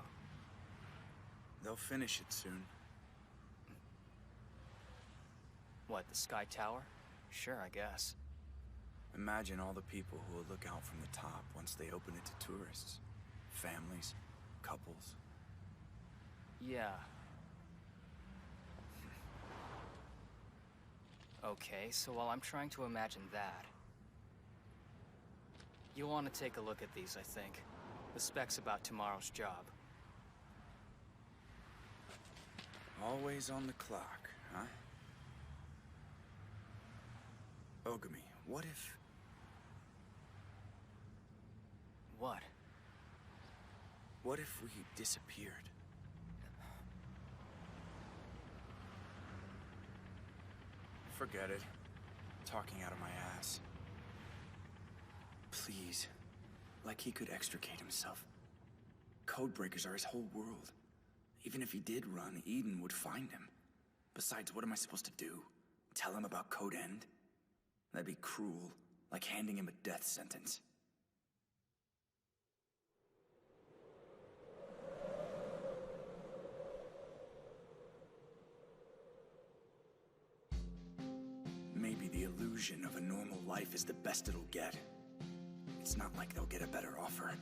They'll finish it soon. What, the Sky Tower? Sure, I guess. Imagine all the people who will look out from the top once they open it to tourists. Families, couples. Yeah. Okay, so while I'm trying to imagine that, you'll want to take a look at these, I think. The specs about tomorrow's job. Always on the clock, huh? Ogami, what if... What? What if we disappeared? Forget it. Talking out of my ass. Please. Like he could extricate himself. Codebreakers are his whole world. Even if he did run, Eden would find him. Besides, what am I supposed to do? Tell him about Code End? That'd be cruel. Like handing him a death sentence. Maybe the illusion of a normal life is the best it'll get. It's not like they'll get a better offer.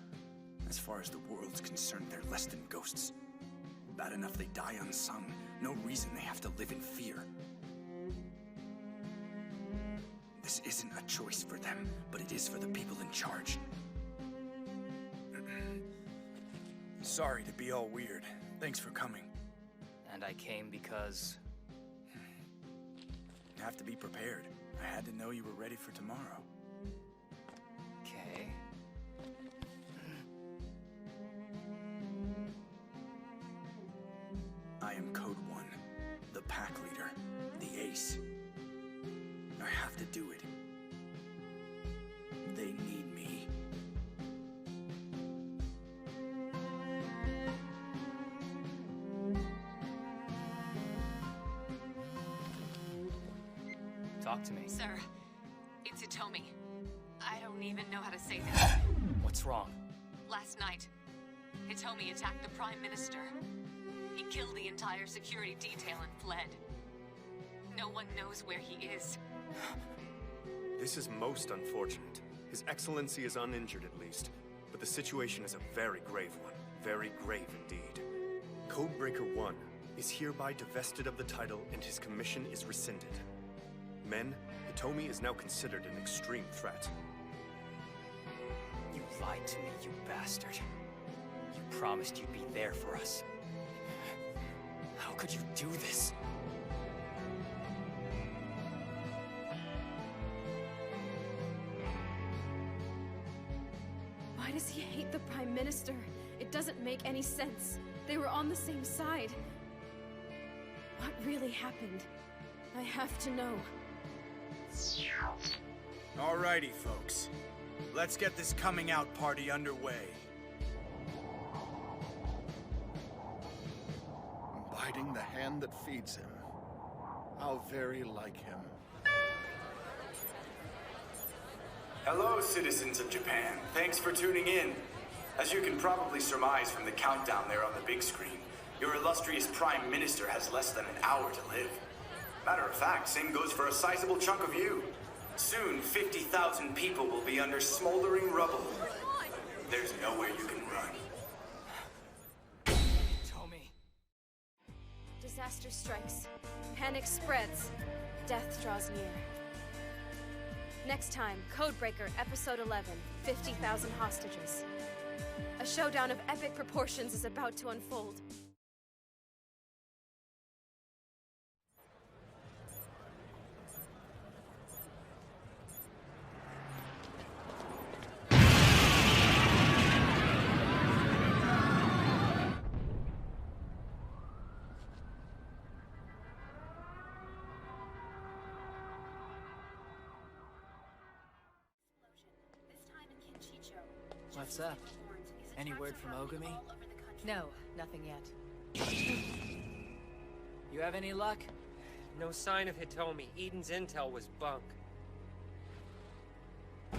As far as the world's concerned, they're less than ghosts. Bad enough they die unsung. No reason they have to live in fear. This isn't a choice for them, but it is for the people in charge. Sorry to be all weird. Thanks for coming. And I came because... You have to be prepared. I had to know you were ready for tomorrow. Okay. I am Code 1, the pack leader, the ace. I have to do it. They need me. Talk to me. Sir, it's Hitomi. I don't even know how to say this. What's wrong? Last night, Hitomi attacked the Prime Minister. He killed the entire security detail and fled. No one knows where he is. This is most unfortunate. His Excellency is uninjured at least, but the situation is a very grave one. Very grave indeed. Codebreaker 1 is hereby divested of the title and his commission is rescinded. Men, Hitomi is now considered an extreme threat. You lied to me, you bastard. You promised you'd be there for us. How could you do this? Why does he hate the Prime Minister? It doesn't make any sense. They were on the same side. What really happened? I have to know. Alrighty, folks. Let's get this coming out party underway. Biting the hand that feeds him. How very like him. Hello, citizens of Japan. Thanks for tuning in. As you can probably surmise from the countdown there on the big screen, your illustrious Prime Minister has less than an hour to live. Matter of fact, same goes for a sizable chunk of you. Soon, 50,000 people will be under smoldering rubble. There's nowhere you can run. Tommy. Disaster strikes. Panic spreads. Death draws near. Next time, Codebreaker Episode 11, 50,000 Hostages. A showdown of epic proportions is about to unfold. What's up? Any word from Ogami? No, nothing yet. You have any luck? No sign of Hitomi. Eden's intel was bunk. So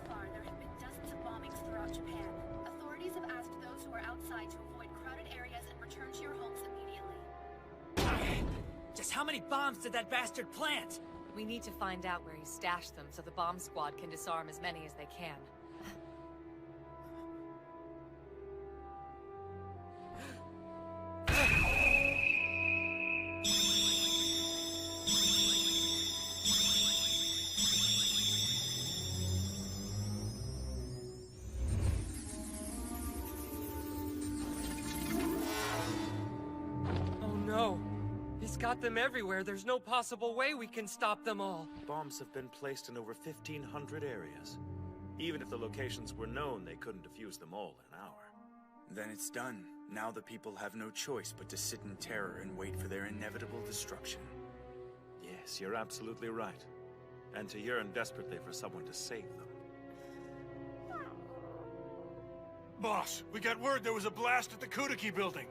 far, there have been dozens of bombings throughout Japan. Authorities have asked those who are outside to avoid crowded areas and return to your homes immediately. Just how many bombs did that bastard plant? We need to find out where he stashed them so the bomb squad can disarm as many as they can. Oh no! He's got them everywhere. There's no possible way we can stop them all. Bombs have been placed in over 1,500 areas. Even if the locations were known, they couldn't defuse them all in an hour. Then it's done. Now the people have no choice but to sit in terror and wait for their inevitable destruction. Yes, you're absolutely right. And to yearn desperately for someone to save them. Boss, we got word there was a blast at the Kudaki building.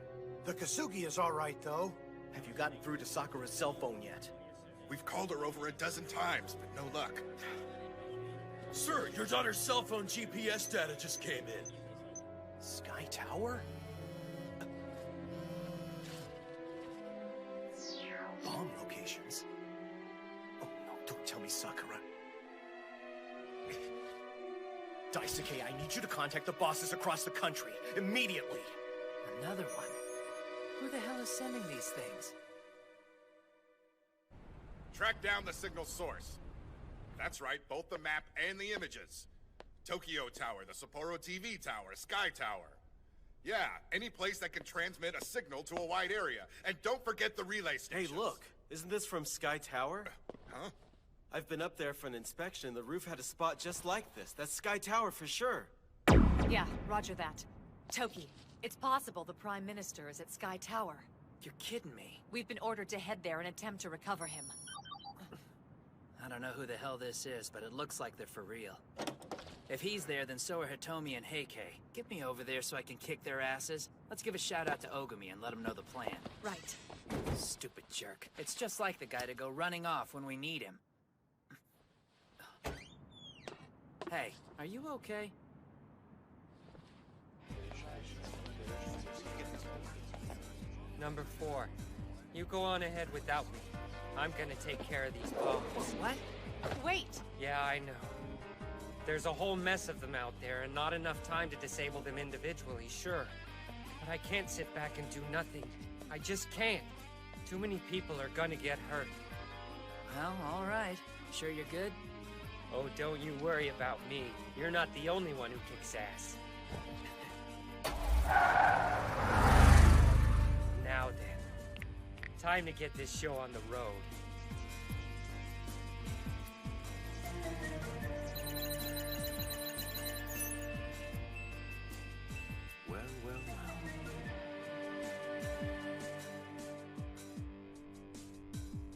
The Kasugi is all right, though. Have you gotten through to Sakura's cell phone yet? We've called her over a dozen times, but no luck. Sir, your daughter's cell phone GPS data just came in. Sky Tower? Bomb locations? Oh no, don't tell me Sakura. Daisuke, I need you to contact the bosses across the country, immediately! Another one? Who the hell is sending these things? Track down the signal source. That's right, both the map and the images. Tokyo Tower, the Sapporo TV Tower, Sky Tower. Yeah, any place that can transmit a signal to a wide area. And don't forget the relay stations. Hey, look. Isn't this from Sky Tower? Huh? I've been up there for an inspection. The roof had a spot just like this. That's Sky Tower for sure. Yeah, roger that. Toki, it's possible the Prime Minister is at Sky Tower. You're kidding me. We've been ordered to head there and attempt to recover him. I don't know who the hell this is, but it looks like they're for real. If he's there, then so are Hitomi and Heike. Get me over there so I can kick their asses. Let's give a shout out to Ogami and let him know the plan. Right. Stupid jerk. It's just like the guy to go running off when we need him. Hey, are you okay? Number 4. You go on ahead without me. I'm gonna take care of these bombs. What? Wait! Yeah, I know. There's a whole mess of them out there, and not enough time to disable them individually, sure. But I can't sit back and do nothing. I just can't. Too many people are gonna get hurt. Well, alright. Sure you're good? Oh, don't you worry about me. You're not the only one who kicks ass. Now then, time to get this show on the road. Well, well, well.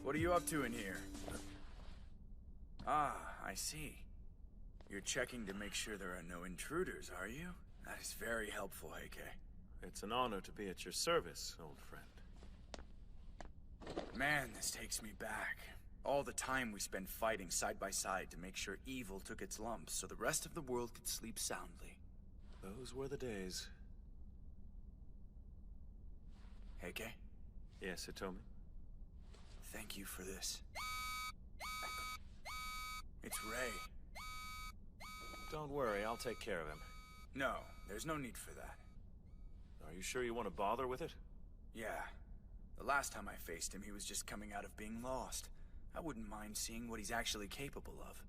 What are you up to in here? Ah, I see. You're checking to make sure there are no intruders, are you? That is very helpful, Heike. It's an honor to be at your service, old friend. Man, this takes me back. All the time we spent fighting side by side to make sure evil took its lumps so the rest of the world could sleep soundly. Those were the days. Heike? Yes, Hitomi? Thank you for this. It's Ray. Don't worry, I'll take care of him. No, there's no need for that. Are you sure you want to bother with it? Yeah. The last time I faced him, he was just coming out of being lost. I wouldn't mind seeing what he's actually capable of.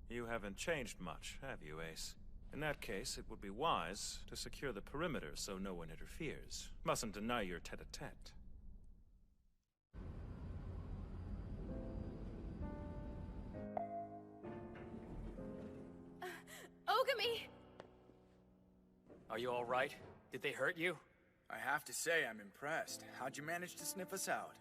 You haven't changed much, have you, Ace? In that case, it would be wise to secure the perimeter so no one interferes. Mustn't deny your tete-a-tete. Ogami! Are you all right? Did they hurt you? I have to say, I'm impressed. How'd you manage to sniff us out?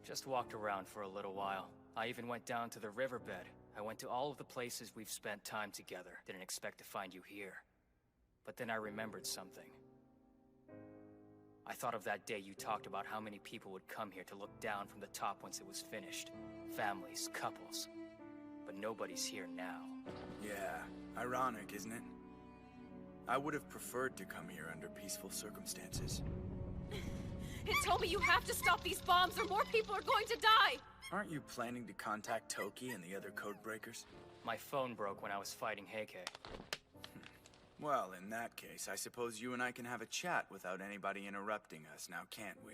Just walked around for a little while. I even went down to the riverbed. I went to all of the places we've spent time together. Didn't expect to find you here. But then I remembered something. I thought of that day you talked about how many people would come here to look down from the top once it was finished. Families, couples. But nobody's here now. Yeah, ironic, isn't it? I would have preferred to come here under peaceful circumstances. Hitomi, you have to stop these bombs or more people are going to die! Aren't you planning to contact Toki and the other codebreakers? My phone broke when I was fighting Heike. Well, in that case, I suppose you and I can have a chat without anybody interrupting us, now can't we?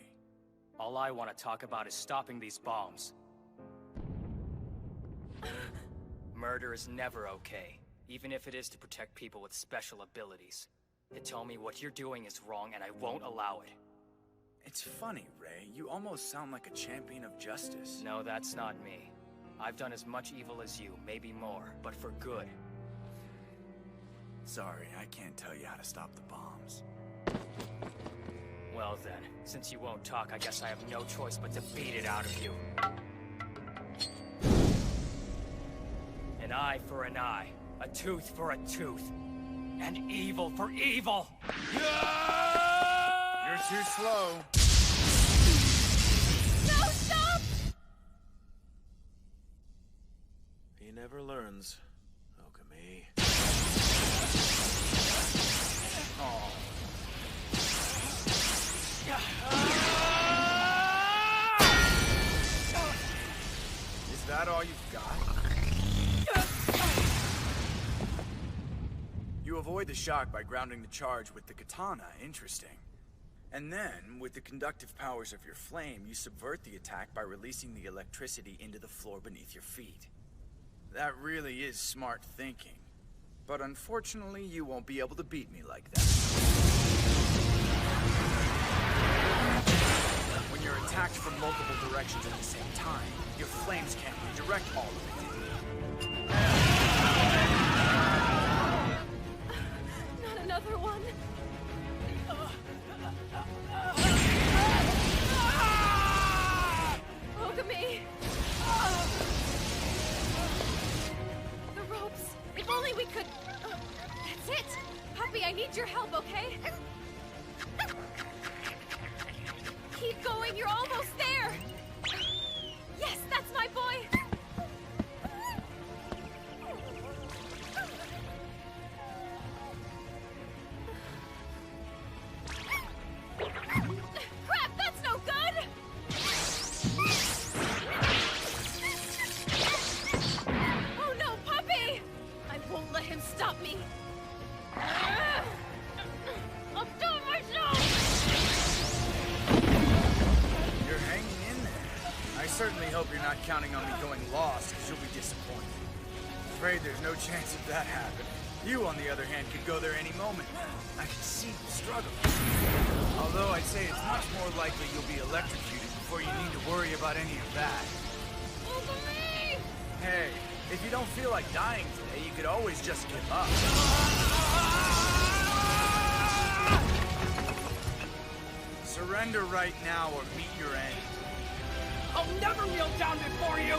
All I want to talk about is stopping these bombs. Murder is never okay, even if it is to protect people with special abilities. Hitomi, what you're doing is wrong and I won't allow it. It's funny, Ray. You almost sound like a champion of justice. No, that's not me. I've done as much evil as you, maybe more, but for good. Sorry, I can't tell you how to stop the bombs. Well then, since you won't talk, I guess I have no choice but to beat it out of you. An eye for an eye, a tooth for a tooth, and evil for evil! You're too slow. No, stop! He never learns, Ogami. Oh. Is that all you've got? You avoid the shock by grounding the charge with the katana. Interesting. And then, with the conductive powers of your flame, you subvert the attack by releasing the electricity into the floor beneath your feet. That really is smart thinking. But unfortunately, you won't be able to beat me like that. When you're attacked from multiple directions at the same time, your flames can't redirect all of it. Not another one. Ogami! The ropes. If only we could... need your help, okay? Keep going, you're almost there! Yes, that's my boy! Crap, that's no good! Oh no, puppy! I won't let him stop me! I'll kill myself! You're hanging in there. I certainly hope you're not counting on me going lost, because you'll be disappointed. Afraid there's no chance of that happening. You, on the other hand, could go there any moment. I can see you struggling. Although I'd say it's much more likely you'll be electrocuted before you need to worry about any of that. Hey, if you don't feel like dying today, you could always just give up. Surrender right now or meet your end. I'll never kneel down before you!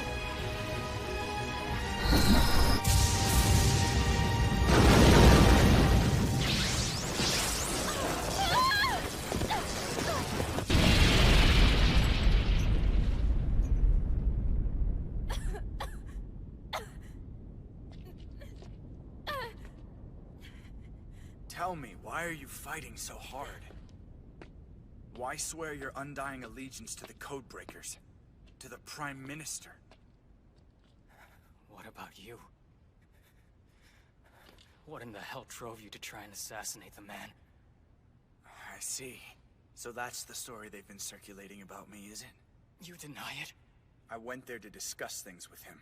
Tell me, why are you fighting so hard? Why swear your undying allegiance to the Codebreakers? To the Prime Minister? What about you? What in the hell drove you to try and assassinate the man? I see. So that's the story they've been circulating about me, is it? You deny it? I went there to discuss things with him.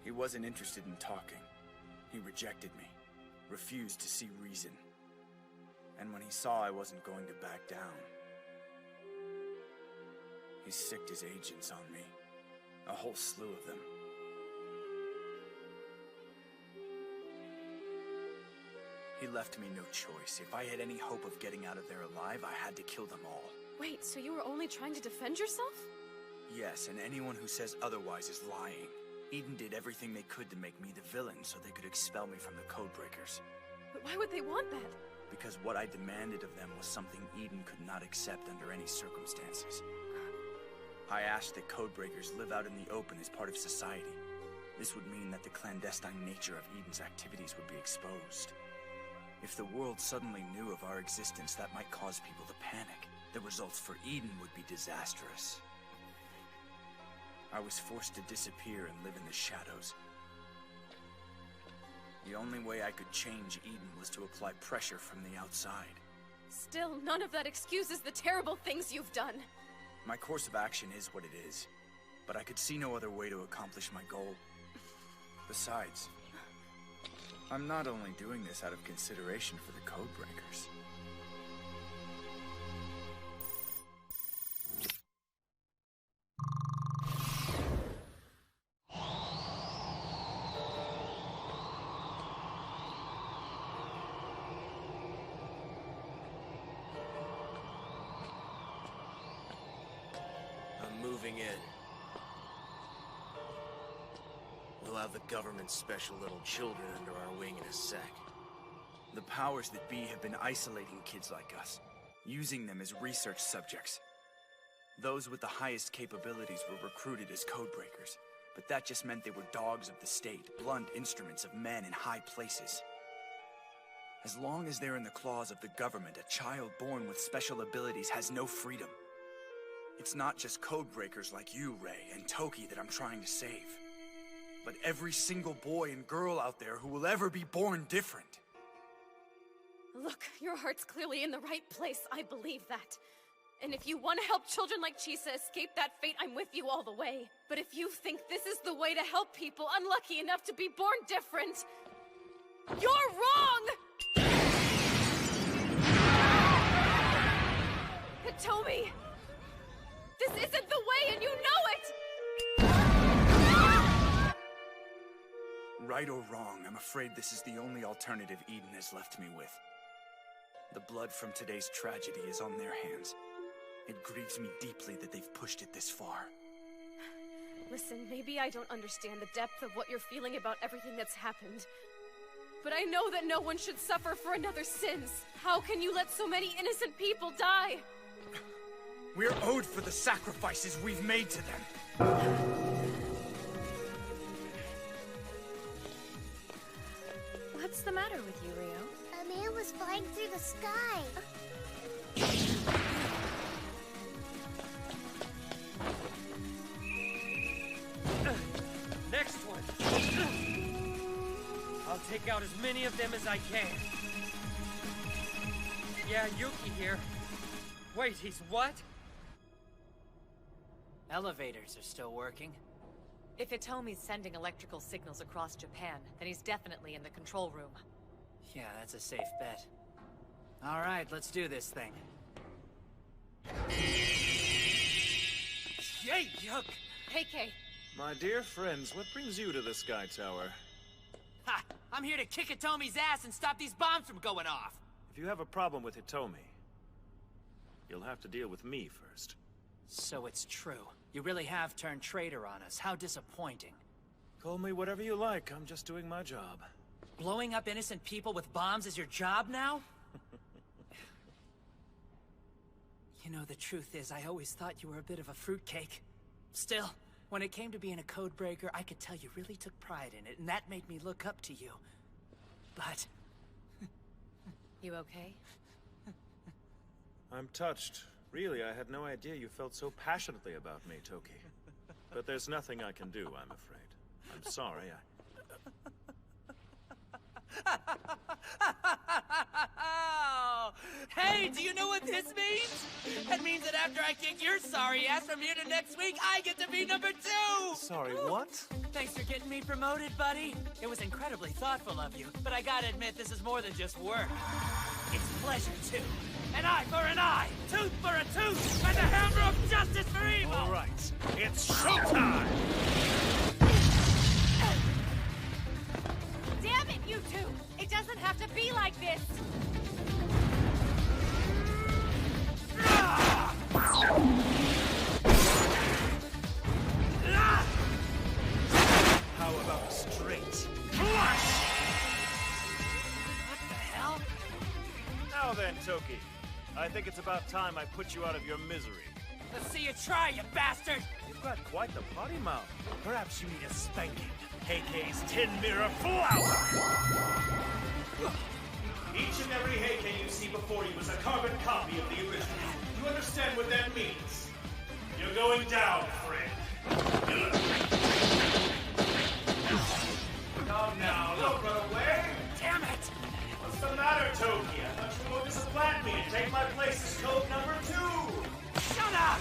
He wasn't interested in talking. He rejected me. Refused to see reason. And when he saw I wasn't going to back down, he sicked his agents on me. A whole slew of them. He left me no choice. If I had any hope of getting out of there alive, I had to kill them all. Wait, so you were only trying to defend yourself? Yes, and anyone who says otherwise is lying. Eden did everything they could to make me the villain so they could expel me from the Codebreakers. But why would they want that? Because what I demanded of them was something Eden could not accept under any circumstances. I asked that Codebreakers live out in the open as part of society. This would mean that the clandestine nature of Eden's activities would be exposed. If the world suddenly knew of our existence, that might cause people to panic. The results for Eden would be disastrous. I was forced to disappear and live in the shadows. The only way I could change Eden was to apply pressure from the outside. Still, none of that excuses the terrible things you've done. My course of action is what it is, but I could see no other way to accomplish my goal. Besides, I'm not only doing this out of consideration for the Codebreakers. Moving in. We'll have the government's special little children under our wing in a sec. The powers that be have been isolating kids like us, using them as research subjects. Those with the highest capabilities were recruited as Codebreakers, but that just meant they were dogs of the state, blunt instruments of men in high places. As long as they're in the claws of the government, a child born with special abilities has no freedom. It's not just Codebreakers like you, Ray, and Toki that I'm trying to save. But every single boy and girl out there who will ever be born different. Look, your heart's clearly in the right place, I believe that. And if you want to help children like Chisa escape that fate, I'm with you all the way. But if you think this is the way to help people unlucky enough to be born different, you're wrong! Hitomi! This isn't the way, and you know it! Right or wrong, I'm afraid this is the only alternative Eden has left me with. The blood from today's tragedy is on their hands. It grieves me deeply that they've pushed it this far. Listen, maybe I don't understand the depth of what you're feeling about everything that's happened. But I know that no one should suffer for another's sins. How can you let so many innocent people die? We're owed for the sacrifices we've made to them. What's the matter with you, Rio? A man was flying through the sky. Next one. I'll take out as many of them as I can. Yeah, Yuki here. Wait, he's what? Elevators are still working. If Hitomi's sending electrical signals across Japan, then he's definitely in the control room. Yeah, that's a safe bet. All right, let's do this thing. Yay, yuck! Hey, Kay. My dear friends, what brings you to the Sky Tower? Ha! I'm here to kick Hitomi's ass and stop these bombs from going off! If you have a problem with Hitomi, you'll have to deal with me first. So it's true. You really have turned traitor on us. How disappointing. Call me whatever you like, I'm just doing my job. Blowing up innocent people with bombs is your job now? You know, the truth is, I always thought you were a bit of a fruitcake. Still, when it came to being a codebreaker, I could tell you really took pride in it, and that made me look up to you. But... You okay? I'm touched. Really, I had no idea you felt so passionately about me, Toki. But there's nothing I can do, I'm afraid. I'm sorry, Hey, do you know what this means? It means that after I kick your sorry ass from here to next week, I get to be number 2! Sorry, what? Thanks for getting me promoted, buddy. It was incredibly thoughtful of you, but I gotta admit, this is more than just work. It's pleasure, too. An eye for an eye, tooth for a tooth, and the hammer of justice for evil! All right, it's showtime! Damn it, you two! It doesn't have to be like this! How about a straight flush? What the hell? Now then, Toki. I think it's about time I put you out of your misery. Let's see you try, you bastard! You've got quite the potty mouth. Perhaps you need a spanking. Heikei's Tin Mirror Flower! Each and every Heikei you see before you is a carbon copy of the original. You understand what that means? You're going down, friend. Come now, don't run away! Damn it! What's the matter, Toki? I thought you were going to supplant me and take my place as code number 2! Shut up!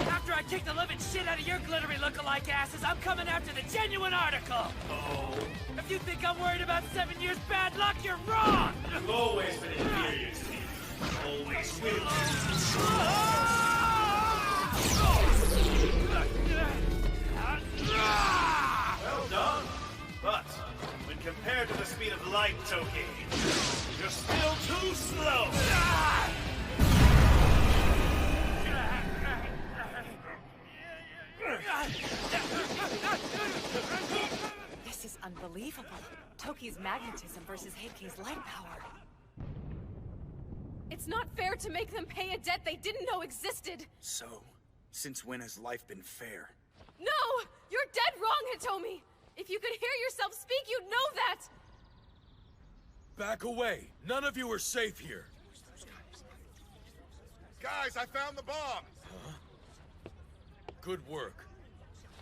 After I kick the living shit out of your glittery look-alike asses, I'm coming after the genuine article! Oh. If you think I'm worried about 7 years bad luck, you're wrong! You've always been inferior to me. Always will. Well done. But, when compared to the speed of light, Toki, you're still too slow! This is unbelievable. Toki's magnetism versus Heikei's light power. It's not fair to make them pay a debt they didn't know existed! So, since when has life been fair? No! You're dead wrong, Hitomi! If you could hear yourself speak, you'd know that! Back away! None of you are safe here! Guys, I found the bomb! Huh? Good work.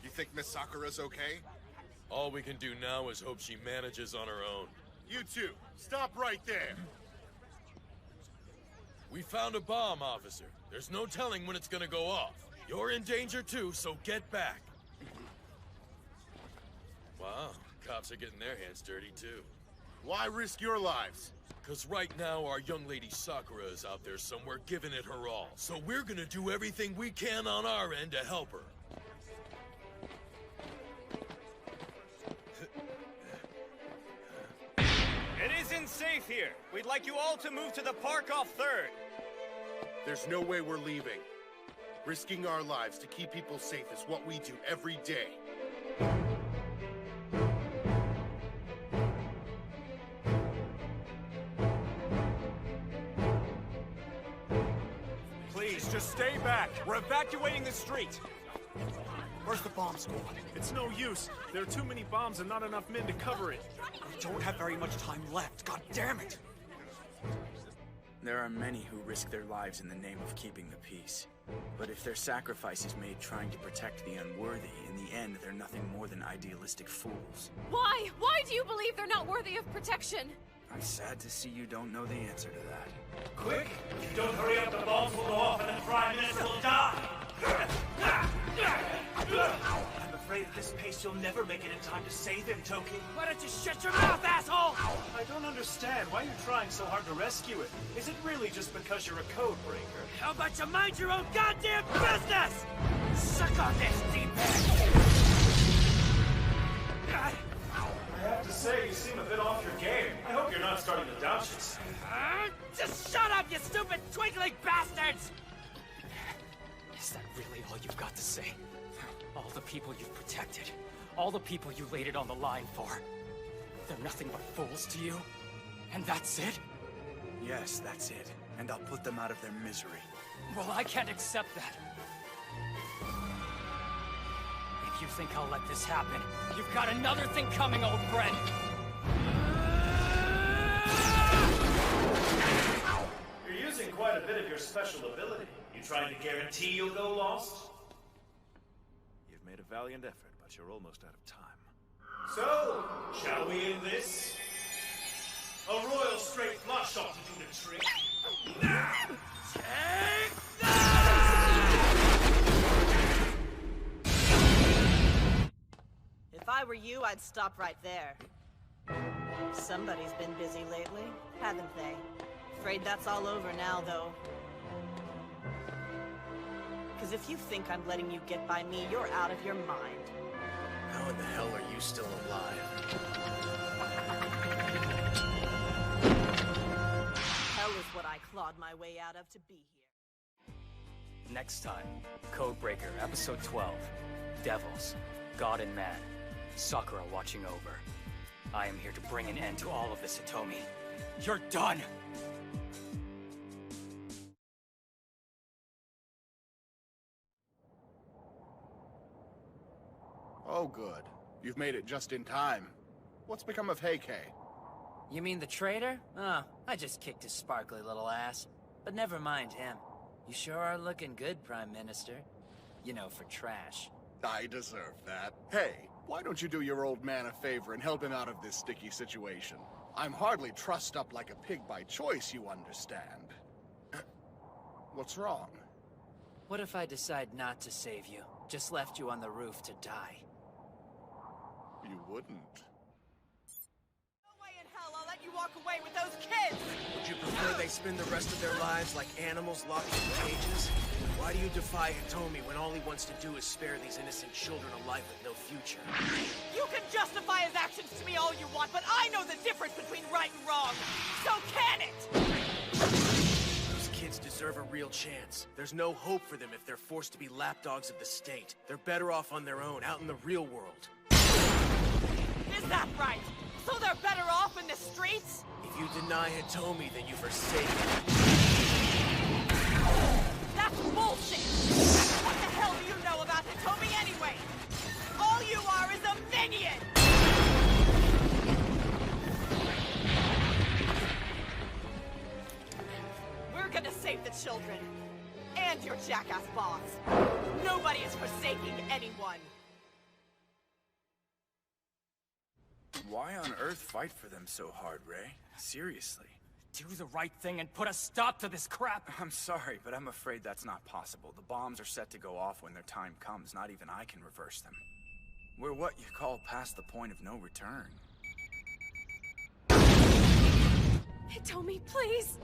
You think Miss Sakura's okay? All we can do now is hope she manages on her own. You two, stop right there! We found a bomb, officer. There's no telling when it's gonna go off. You're in danger too, so get back. Wow, cops are getting their hands dirty too. Why risk your lives? Because right now our young lady Sakura is out there somewhere giving it her all. So we're gonna do everything we can on our end to help her. It isn't safe here. We'd like you all to move to the park off 3rd. There's no way we're leaving. Risking our lives to keep people safe is what we do every day. We're evacuating the street! Where's the bomb squad? It's no use. There are too many bombs and not enough men to cover it. We don't have very much time left. God damn it! There are many who risk their lives in the name of keeping the peace. But if their sacrifice is made trying to protect the unworthy, in the end, they're nothing more than idealistic fools. Why? Why do you believe they're not worthy of protection? I'm sad to see you don't know the answer to that. Quick! If you don't hurry up, the bombs will go off and the Prime Minister will die! I'm afraid at this pace you'll never make it in time to save him, Toki. Why don't you shut your mouth, asshole? I don't understand. Why are you trying so hard to rescue it? Is it really just because you're a code breaker? How about you mind your own goddamn business? Suck on this, D-pad! I have to say, you seem a bit off your game. I hope you're not starting to doubt yourself. Just shut up, you stupid twinkling bastards! Is that really all you've got to say? All the people you've protected, all the people you laid it on the line for, they're nothing but fools to you? And that's it? Yes, that's it. And I'll put them out of their misery. Well, I can't accept that. If you think I'll let this happen, you've got another thing coming, old friend! You're using quite a bit of your special ability. You trying to guarantee you'll go lost? You've made a valiant effort, but you're almost out of time. So, shall we end this? A royal straight flush ought to do the trick. Take If I were you, I'd stop right there. Somebody's been busy lately, haven't they? Afraid that's all over now, though. Because if you think I'm letting you get by me, you're out of your mind. How in the hell are you still alive? Hell is what I clawed my way out of to be here. Next time, Codebreaker, Episode 12. Devils, God and Man. Sakura watching over. I am here to bring an end to all of this, Hitomi. You're done! Oh, good. You've made it just in time. What's become of Heike? You mean the traitor? Oh, I just kicked his sparkly little ass. But never mind him. You sure are looking good, Prime Minister. You know, for trash. I deserve that. Hey, why don't you do your old man a favor and help him out of this sticky situation? I'm hardly trussed up like a pig by choice, you understand. What's wrong? What if I decide not to save you? Just left you on the roof to die? You wouldn't. No way in hell I'll let you walk away with those kids! Would you prefer they spend the rest of their lives like animals locked in cages? Why do you defy Hitomi when all he wants to do is spare these innocent children a life with no future? You can justify his actions to me all you want, but I know the difference between right and wrong! So can it! Those kids deserve a real chance. There's no hope for them if they're forced to be lapdogs of the state. They're better off on their own, out in the real world. Is that right? So they're better off in the streets? If you deny Hitomi, then you forsake him. That's bullshit! What the hell do you know about Hitomi anyway? All you are is a minion! We're gonna save the children. And your jackass boss. Nobody is forsaking anyone. Why on earth fight for them so hard, Ray? Seriously. Do the right thing and put a stop to this crap! I'm sorry, but I'm afraid that's not possible. The bombs are set to go off when their time comes. Not even I can reverse them. We're what you call past the point of no return. Hitomi, please!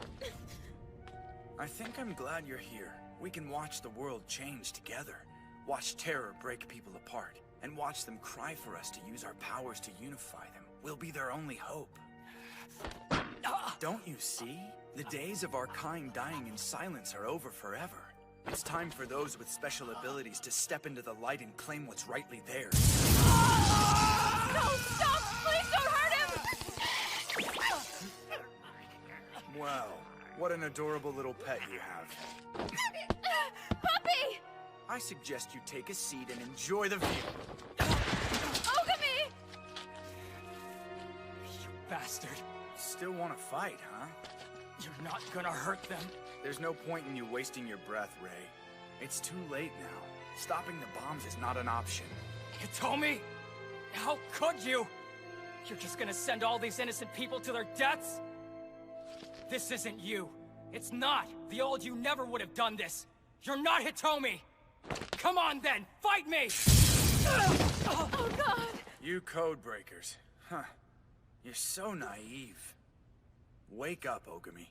I think I'm glad you're here. We can watch the world change together. Watch terror break people apart. And watch them cry for us to use our powers to unify them. We'll be their only hope. Don't you see? The days of our kind dying in silence are over forever. It's time for those with special abilities to step into the light and claim what's rightly theirs. No, stop! Please don't hurt him! Wow, what an adorable little pet you have. Puppy! I suggest you take a seat and enjoy the view. Ogami! You bastard. Still want to fight, huh? You're not gonna hurt them. There's no point in you wasting your breath, Ray. It's too late now. Stopping the bombs is not an option. Hitomi? How could you? You're just gonna send all these innocent people to their deaths? This isn't you. It's not. The old you never would have done this. You're not Hitomi. Come on then, fight me! Oh God! You Codebreakers. Huh. You're so naive. Wake up, Ogami.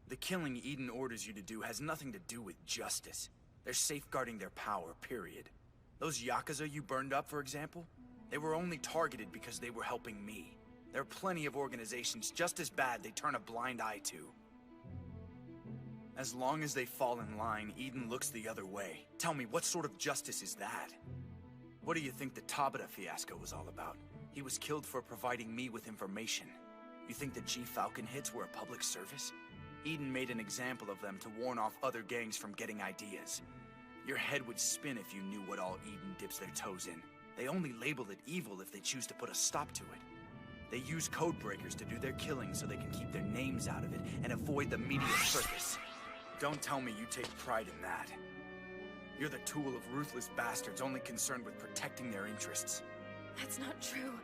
The killing Eden orders you to do has nothing to do with justice. They're safeguarding their power, period. Those Yakuza you burned up, for example, they were only targeted because they were helping me. There are plenty of organizations just as bad they turn a blind eye to. As long as they fall in line, Eden looks the other way. Tell me, what sort of justice is that? What do you think the Tabata fiasco was all about? He was killed for providing me with information. You think the G-Falcon hits were a public service? Eden made an example of them to warn off other gangs from getting ideas. Your head would spin if you knew what all Eden dips their toes in. They only label it evil if they choose to put a stop to it. They use Codebreakers to do their killing so they can keep their names out of it and avoid the media circus. Don't tell me you take pride in that. You're the tool of ruthless bastards only concerned with protecting their interests. That's not true.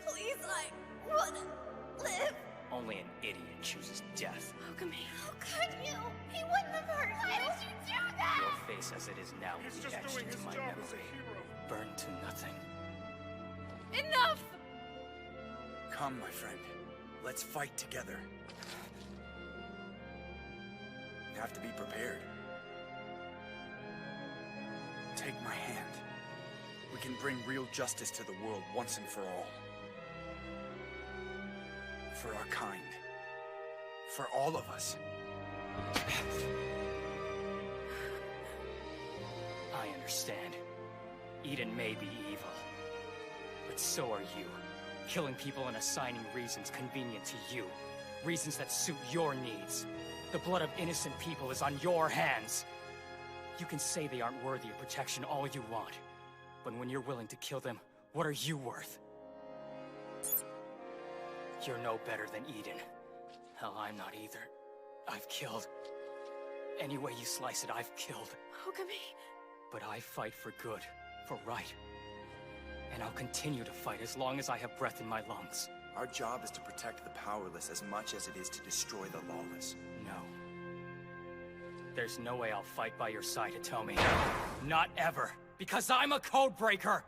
Please, I wanna live. Only an idiot chooses death. Ogami, how could you? He wouldn't have hurt. Why did you do that? Your face as it is now will be etched into my memory. Burned to nothing. Enough! Come, my friend. Let's fight together. You have to be prepared. Take my hand. We can bring real justice to the world once and for all. For our kind. For all of us. I understand. Eden may be evil. But so are you. Killing people and assigning reasons convenient to you. Reasons that suit your needs. The blood of innocent people is on your hands. You can say they aren't worthy of protection all you want. But when you're willing to kill them, what are you worth? You're no better than Eden. Hell, I'm not either. I've killed. Any way you slice it, I've killed. Ogami. But I fight for good, for right. And I'll continue to fight as long as I have breath in my lungs. Our job is to protect the powerless as much as it is to destroy the lawless. No. There's no way I'll fight by your side, Hitomi. Not ever. Because I'm a Codebreaker!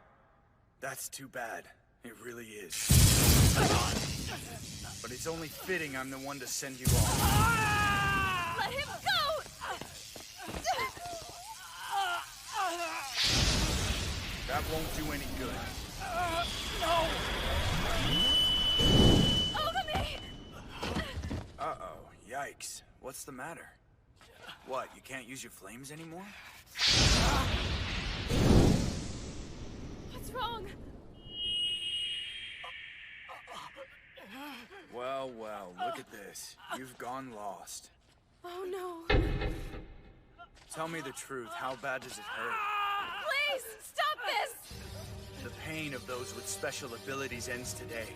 That's too bad. It really is. But it's only fitting I'm the one to send you off. Let him go! That won't do any good. No! Ogami! Uh-oh. Yikes. What's the matter? What, you can't use your flames anymore? What's wrong? Well, well, look at this. You've gone lost. Oh no. Tell me the truth. How bad does it hurt? Please, stop this! The pain of those with special abilities ends today.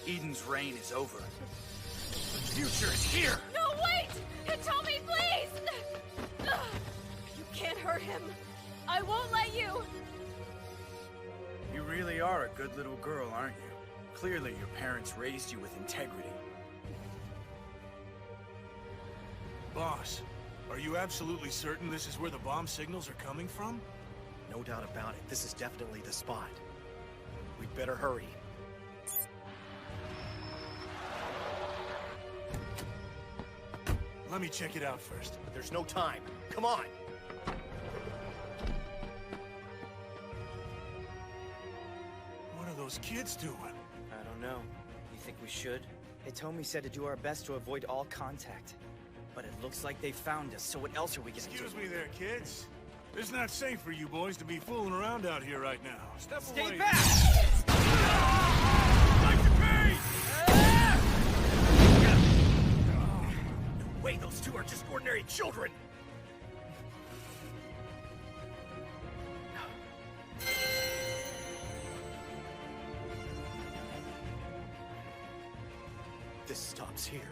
Eden's reign is over. The future is here! No, wait! Hitomi, please! You can't hurt him. I won't let you. You really are a good little girl, aren't you? Clearly, your parents raised you with integrity. Boss, are you absolutely certain this is where the bomb signals are coming from? No doubt about it. This is definitely the spot. We'd better hurry. Let me check it out first. There's no time. Come on! What are those kids doing? I don't know. You think we should? Hitomi said to do our best to avoid all contact. But it looks like they found us, so what else are we gonna do? Excuse me there, kids. It's not safe for you boys to be fooling around out here right now. Stay away. Back! No way, those two are just ordinary children! this stops here.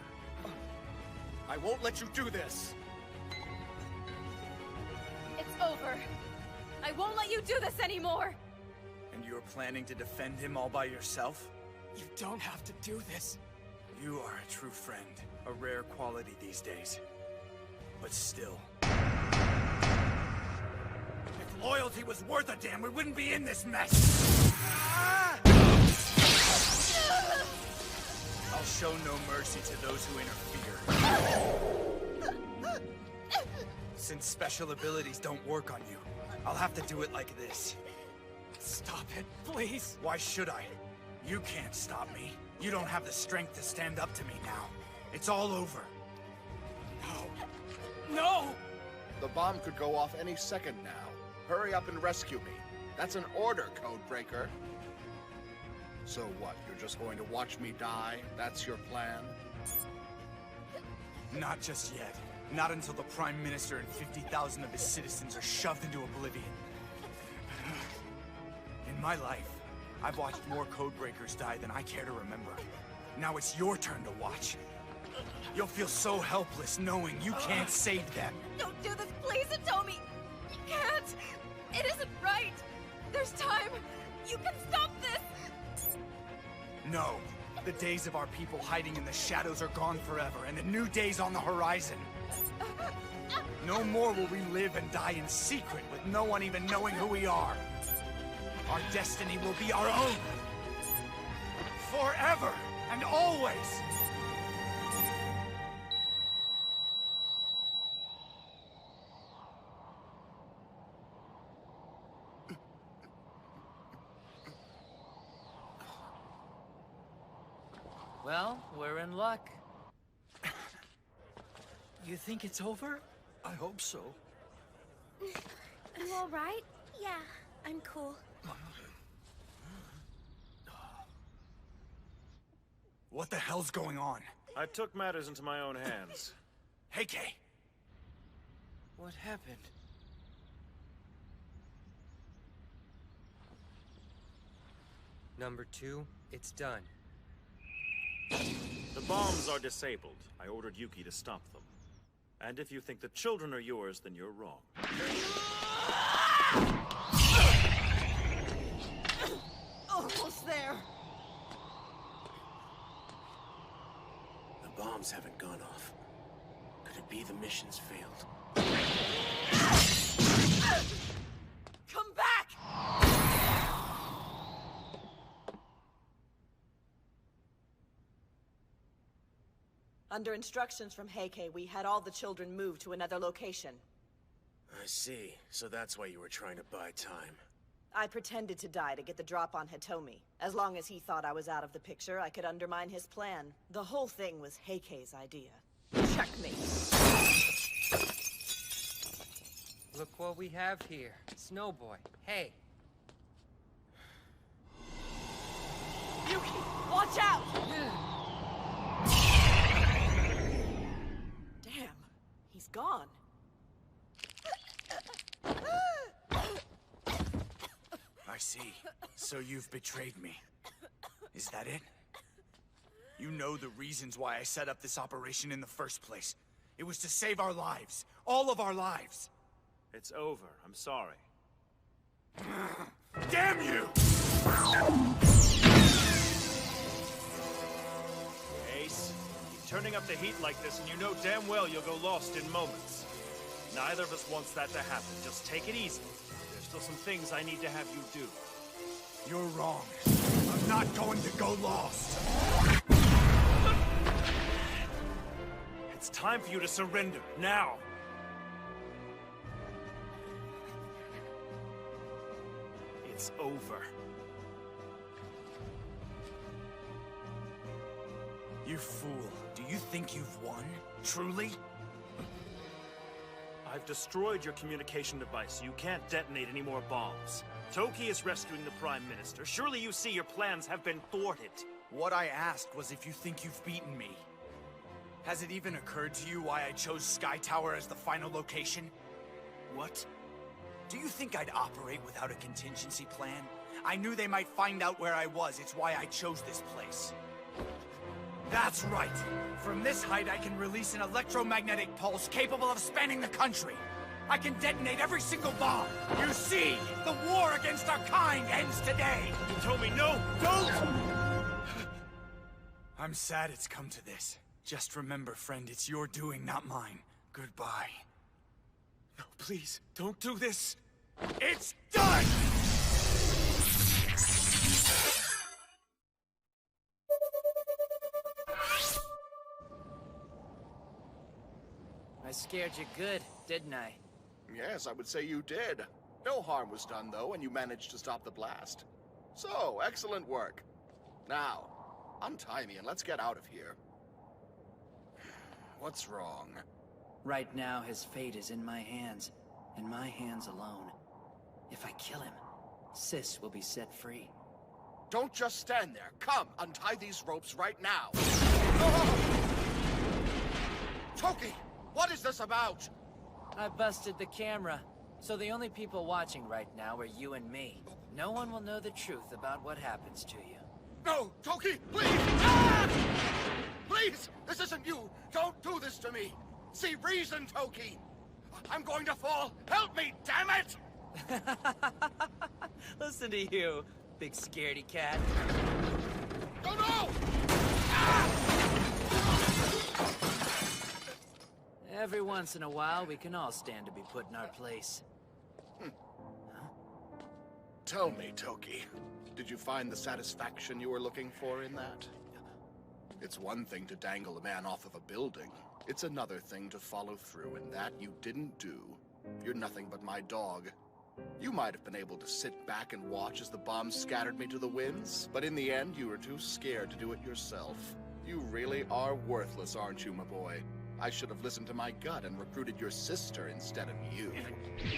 I won't let you do this! It's over. I won't let you do this anymore! And you're planning to defend him all by yourself? You don't have to do this. You are a true friend. A rare quality these days. But still. If loyalty was worth a damn, we wouldn't be in this mess! I'll show no mercy to those who interfere. Since special abilities don't work on you, I'll have to do it like this. Stop it, please. Why should I? You can't stop me. You don't have the strength to stand up to me now. It's all over. No! The bomb could go off any second now. Hurry up and rescue me. That's an order, Codebreaker. So what, you're just going to watch me die? That's your plan? Not just yet. Not until the Prime Minister and 50,000 of his citizens are shoved into oblivion. In my life, I've watched more Codebreakers die than I care to remember. Now it's your turn to watch. You'll feel so helpless knowing you can't save them. Don't do this, please, Hitomi! You can't! It isn't right! There's time! You can stop this! No. The days of our people hiding in the shadows are gone forever, and a new day's on the horizon. No more will we live and die in secret with no one even knowing who we are. Our destiny will be our own. Forever and always! Well, we're in luck. You think it's over? I hope so. You all right? Yeah, I'm cool. What the hell's going on? I took matters into my own hands. Hey, Kay. What happened? Number 2, it's done. The bombs are disabled. I ordered Yuki to stop them. And if you think the children are yours, then you're wrong. Almost there. The bombs haven't gone off. Could it be the mission's failed? Come back! Under instructions from Heike, we had all the children moved to another location. I see. So that's why you were trying to buy time. I pretended to die to get the drop on Hitomi. As long as he thought I was out of the picture, I could undermine his plan. The whole thing was Heike's idea. Checkmate. Look what we have here. Snowboy. Hey. Yuki, watch out! Damn, he's gone. I see. So you've betrayed me. Is that it? You know the reasons why I set up this operation in the first place. It was to save our lives. All of our lives. It's over. I'm sorry. Damn you! Ace, keep turning up the heat like this and you know damn well you'll go lost in moments. Neither of us wants that to happen. Just take it easy. There's still some things I need to have you do. You're wrong. I'm not going to go lost. It's time for you to surrender, now! It's over. You fool. Do you think you've won? Truly? I've destroyed your communication device, so you can't detonate any more bombs. Toki is rescuing the Prime Minister. Surely you see your plans have been thwarted. What I asked was if you think you've beaten me. Has it even occurred to you why I chose Sky Tower as the final location? What? Do you think I'd operate without a contingency plan? I knew they might find out where I was. It's why I chose this place. That's right. From this height, I can release an electromagnetic pulse capable of spanning the country. I can detonate every single bomb. You see, the war against our kind ends today. Hitomi, no, don't! I'm sad it's come to this. Just remember, friend, it's your doing, not mine. Goodbye. No, please, don't do this. It's done! I scared you good, didn't I? Yes, I would say you did. No harm was done, though, and you managed to stop the blast. So, excellent work. Now, untie me and let's get out of here. What's wrong? Right now, his fate is in my hands, and my hands alone. If I kill him, Sis will be set free. Don't just stand there. Come, untie these ropes right now. Toki, what is this about? I busted the camera, so the only people watching right now are you and me. No one will know the truth about what happens to you. No, Toki, please! Ah! Please, this isn't you. Don't do this to me. See reason, Toki. I'm going to fall. Help me, damn it! Listen to you, big scaredy cat. Oh no! Every once in a while, we can all stand to be put in our place. Tell me, Toki, did you find the satisfaction you were looking for in that? It's one thing to dangle a man off of a building. It's another thing to follow through, and that you didn't do. You're nothing but my dog. You might have been able to sit back and watch as the bombs scattered me to the winds, but in the end, you were too scared to do it yourself. You really are worthless, aren't you, my boy? I should have listened to my gut and recruited your sister instead of you.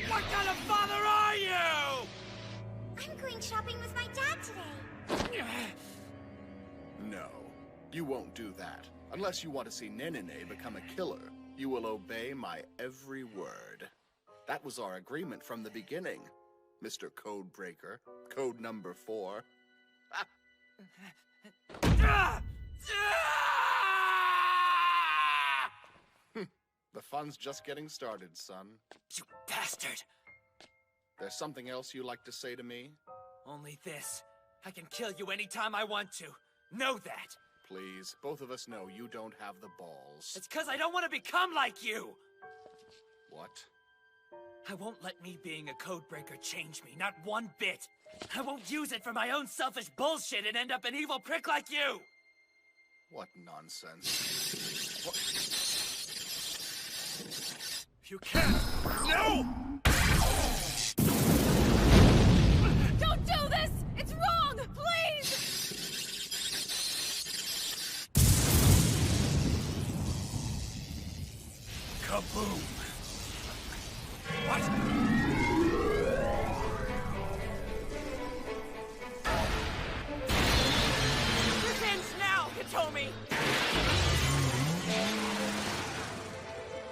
What kind of father are you? I'm going shopping with my dad today. No, you won't do that. Unless you want to see Nenene become a killer, you will obey my every word. That was our agreement from the beginning, Mr. Codebreaker. Code number 4. The fun's just getting started, son. You bastard! There's something else you like to say to me? Only this. I can kill you anytime I want to. Know that. Please, both of us know you don't have the balls. It's 'cause I don't want to become like you! What? I won't let me being a codebreaker change me, not one bit. I won't use it for my own selfish bullshit and end up an evil prick like you! What nonsense. What? You can't! No! Don't do this! It's wrong! Please! Kaboom! What? This ends now, Hitomi!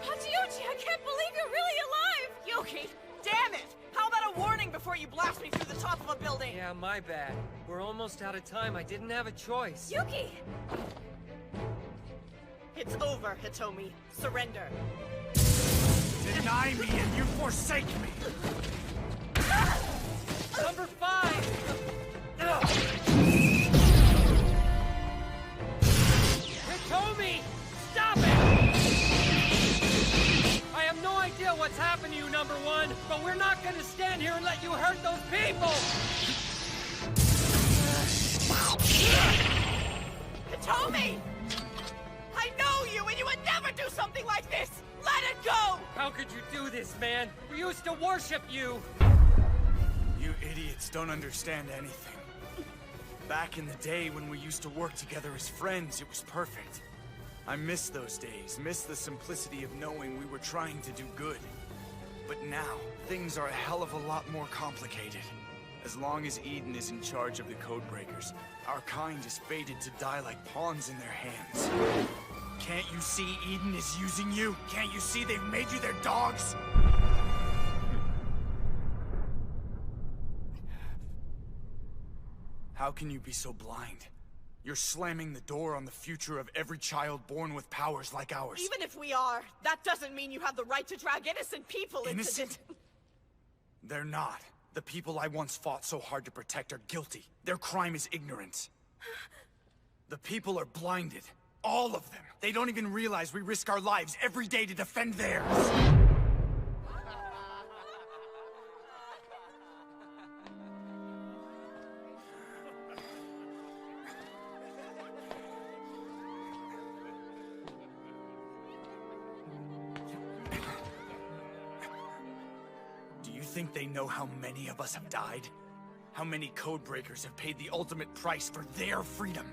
Hachiyuchi, I can't believe you're really alive! Yuki, damn it! How about a warning before you blast me through the top of a building? Yeah, my bad. We're almost out of time. I didn't have a choice. Yuki! It's over, Hitomi. Surrender. Deny me and you forsake me! Number 5! Hitomi! Stop it! I have no idea what's happened to you, number 1, but we're not gonna stand here and let you hurt those people! Hitomi! I know you, and you would never do something like this! Let it go! How could you do this, man? We used to worship you! You idiots don't understand anything. Back in the day when we used to work together as friends, it was perfect. I miss those days, miss the simplicity of knowing we were trying to do good. But now, things are a hell of a lot more complicated. As long as Eden is in charge of the Codebreakers, our kind is fated to die like pawns in their hands. Can't you see Eden is using you? Can't you see they've made you their dogs? How can you be so blind? You're slamming the door on the future of every child born with powers like ours. Even if we are, that doesn't mean you have the right to drag innocent people into Innocent? They're not. The people I once fought so hard to protect are guilty. Their crime is ignorance. The people are blinded. All of them. They don't even realize we risk our lives every day to defend theirs. Do you think they know how many of us have died? How many codebreakers have paid the ultimate price for their freedom?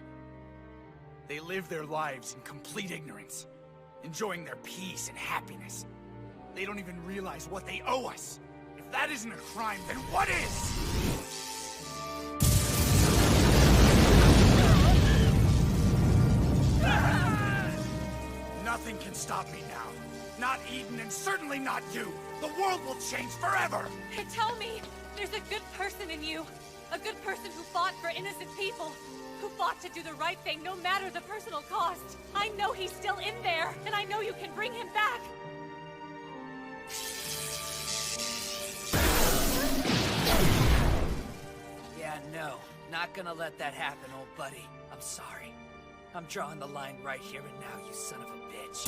They live their lives in complete ignorance, enjoying their peace and happiness. They don't even realize what they owe us. If that isn't a crime, then what is? Nothing can stop me now. Not Eden, and certainly not you. The world will change forever! Hitomi, there's a good person in you. A good person who fought for innocent people. Who fought to do the right thing, no matter the personal cost. I know he's still in there, and I know you can bring him back. Yeah, no. Not gonna let that happen, old buddy. I'm sorry. I'm drawing the line right here and now, you son of a bitch.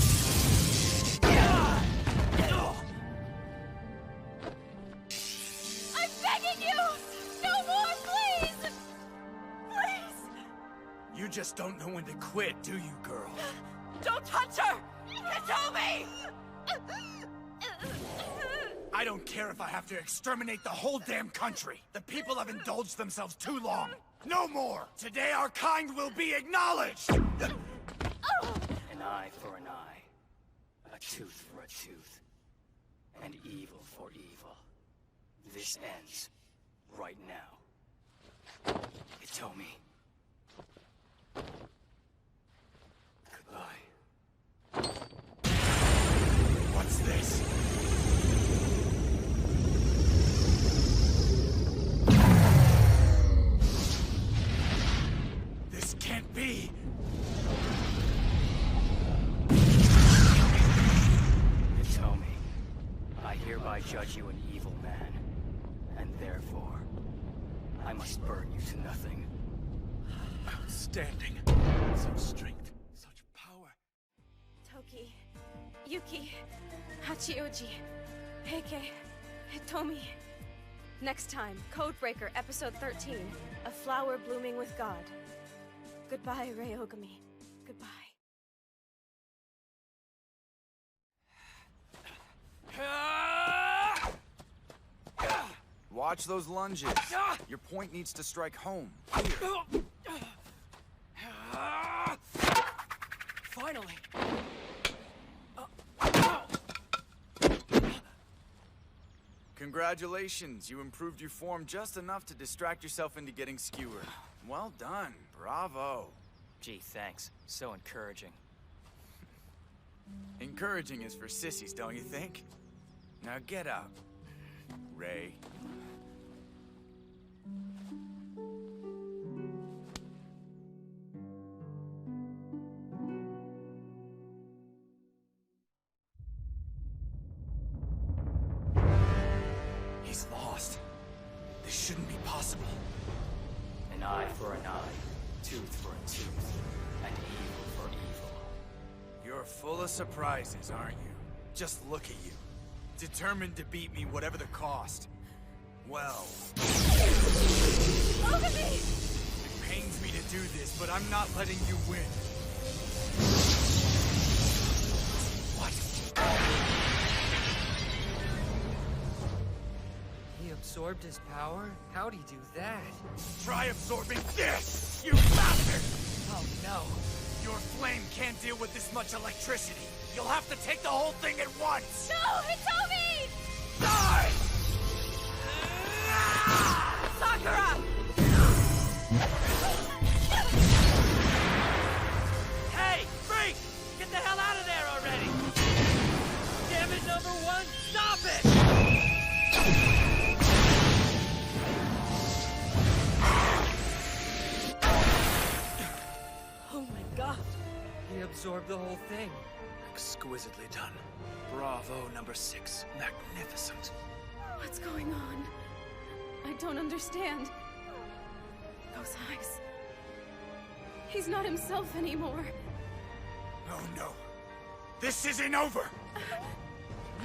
I'm begging you! No more, please! Please! You just don't know when to quit, do you, girl? Don't touch her! Hitomi! I don't care if I have to exterminate the whole damn country. The people have indulged themselves too long. No more! Today our kind will be acknowledged! An eye for an eye. A tooth for a tooth. And evil for evil. This ends right now. Hitomi. Goodbye. What's this? This can't be! Hitomi, I hereby judge you an evil man, and therefore, I must burn you to nothing. Outstanding. Such strength, such power. Toki, Yuki, Hachioji, Heike, Hitomi. Next time, Codebreaker, Episode 13, A Flower Blooming with God. Goodbye, Ryogami. Goodbye. Watch those lunges. Your point needs to strike home. Here. Finally! Congratulations, you improved your form just enough to distract yourself into getting skewered. Well done, bravo. Gee, thanks. So encouraging. Encouraging is for sissies, don't you think? Now get up, Ray. He's lost. This shouldn't be possible. An eye for an eye, tooth for a tooth, and evil for evil. You're full of surprises, aren't you? Just look at you. Determined to beat me whatever the cost. Well... Ogami! It pains me to do this, but I'm not letting you win. What? He absorbed his power? How'd he do that? Try absorbing this, you bastard! Oh no. Your flame can't deal with this much electricity. You'll have to take the whole thing at once! No, Hitomi! Die! Sakura! Hey, freak! Get the hell out of there already! Damage number one, stop it! absorb the whole thing. Exquisitely done. Bravo, number 6. Magnificent. What's going on? I don't understand. Those eyes. He's not himself anymore. Oh no. This isn't over!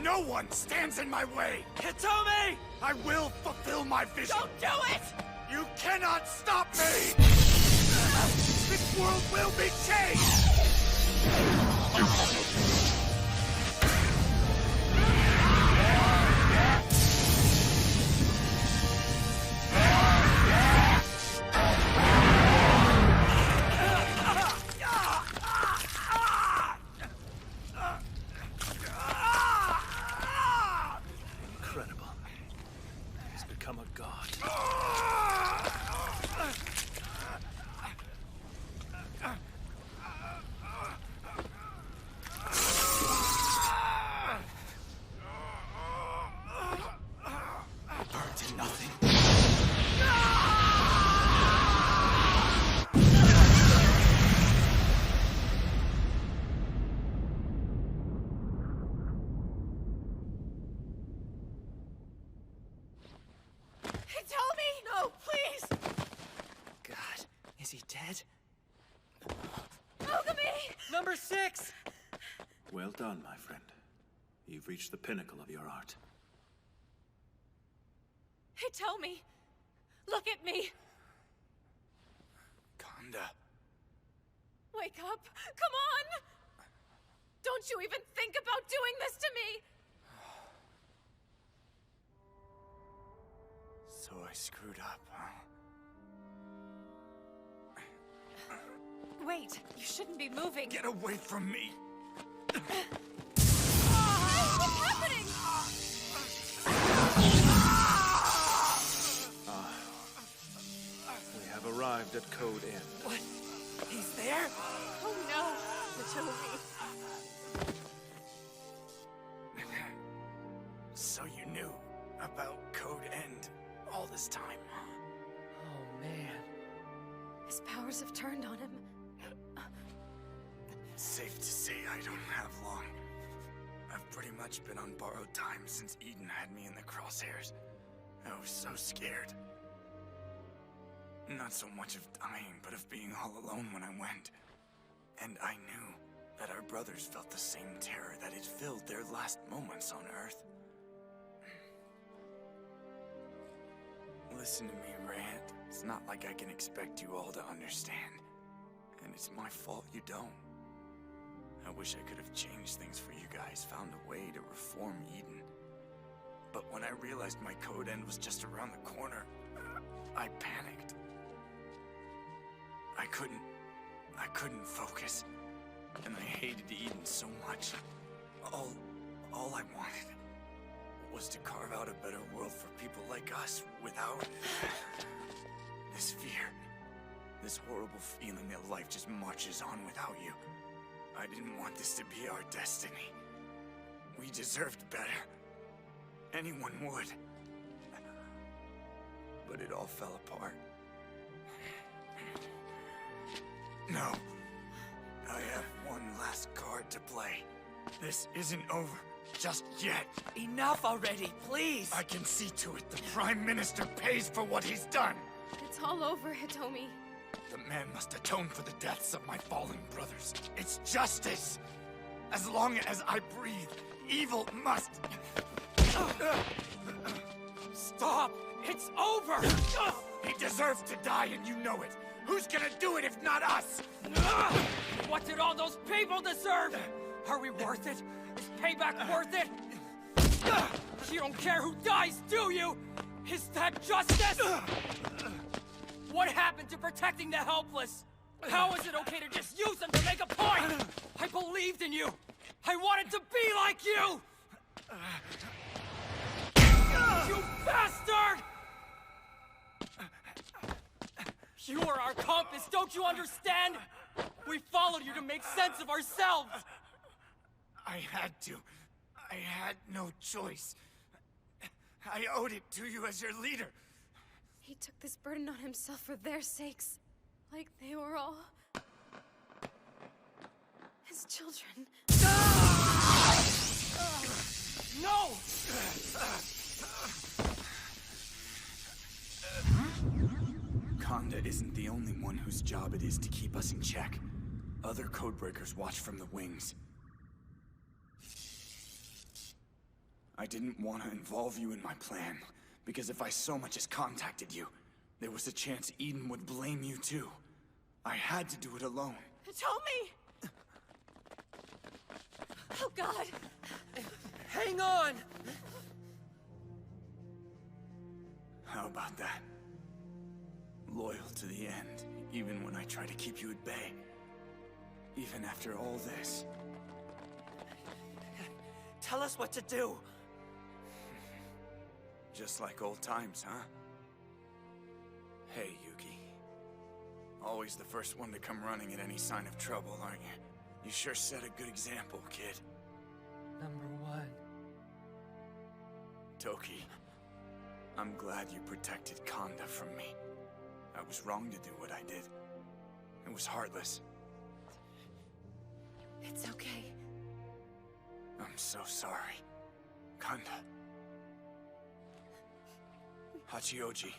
No one stands in my way! Hitomi! I will fulfill my vision! Don't do it! You cannot stop me! This world will be changed! Incredible. He's become a god. Burnt to nothing. Hitomi! No, please! God, is he dead? Ogami! Number 6! Well done, my friend. You've reached the pinnacle of your art. Hitomi! Look at me! Kanda. Wake up! Come on! Don't you even think about doing this to me! So I screwed up, huh? Wait, you shouldn't be moving. Get away from me! What's happening? We have arrived at Code End. What? He's there? Oh no, Hitomi. So you knew about Code End all this time, huh? Oh, man. His powers have turned on him. Safe to say I don't have long. I've pretty much been on borrowed time since Eden had me in the crosshairs. I was so scared. Not so much of dying, but of being all alone when I went. And I knew that our brothers felt the same terror that had filled their last moments on Earth. Listen to me rant. It's not like I can expect you all to understand. And it's my fault you don't. I wish I could have changed things for you guys, found a way to reform Eden. But when I realized my Code End was just around the corner, I panicked. I couldn't focus. And I hated Eden so much. All I wanted was to carve out a better world for people like us without this fear. This horrible feeling that life just marches on without you. I didn't want this to be our destiny. We deserved better. Anyone would. But it all fell apart. No. I have one last card to play. This isn't over just yet. Enough already, please! I can see to it the Prime Minister pays for what he's done. It's all over, Hitomi. The man must atone for the deaths of my fallen brothers. It's justice. As long as I breathe, evil must... Stop! It's over! He deserves to die and you know it. Who's gonna do it if not us? What did all those people deserve? Are we worth it? Is payback worth it? You don't care who dies, do you? Is that justice? What happened to protecting the helpless? How is it okay to just use them to make a point? I believed in you. I wanted to be like you. You bastard! You are our compass, don't you understand? We followed you to make sense of ourselves. I had to. I had no choice. I owed it to you as your leader. He took this burden on himself for their sakes. Like they were all... His children. No! Conda isn't the only one whose job it is to keep us in check. Other codebreakers watch from the wings. I didn't want to involve you in my plan, because if I so much as contacted you, there was a chance Eden would blame you too. I had to do it alone. Hitomi! Oh, God! Hang on! How about that? Loyal to the end, even when I try to keep you at bay. Even after all this. Tell us what to do! Just like old times, huh? Hey, Yuki. Always the first one to come running at any sign of trouble, aren't you? You sure set a good example, kid. Number one. Toki, I'm glad you protected Conda from me. I was wrong to do what I did. It was heartless. It's okay. I'm so sorry. Conda. Hachioji,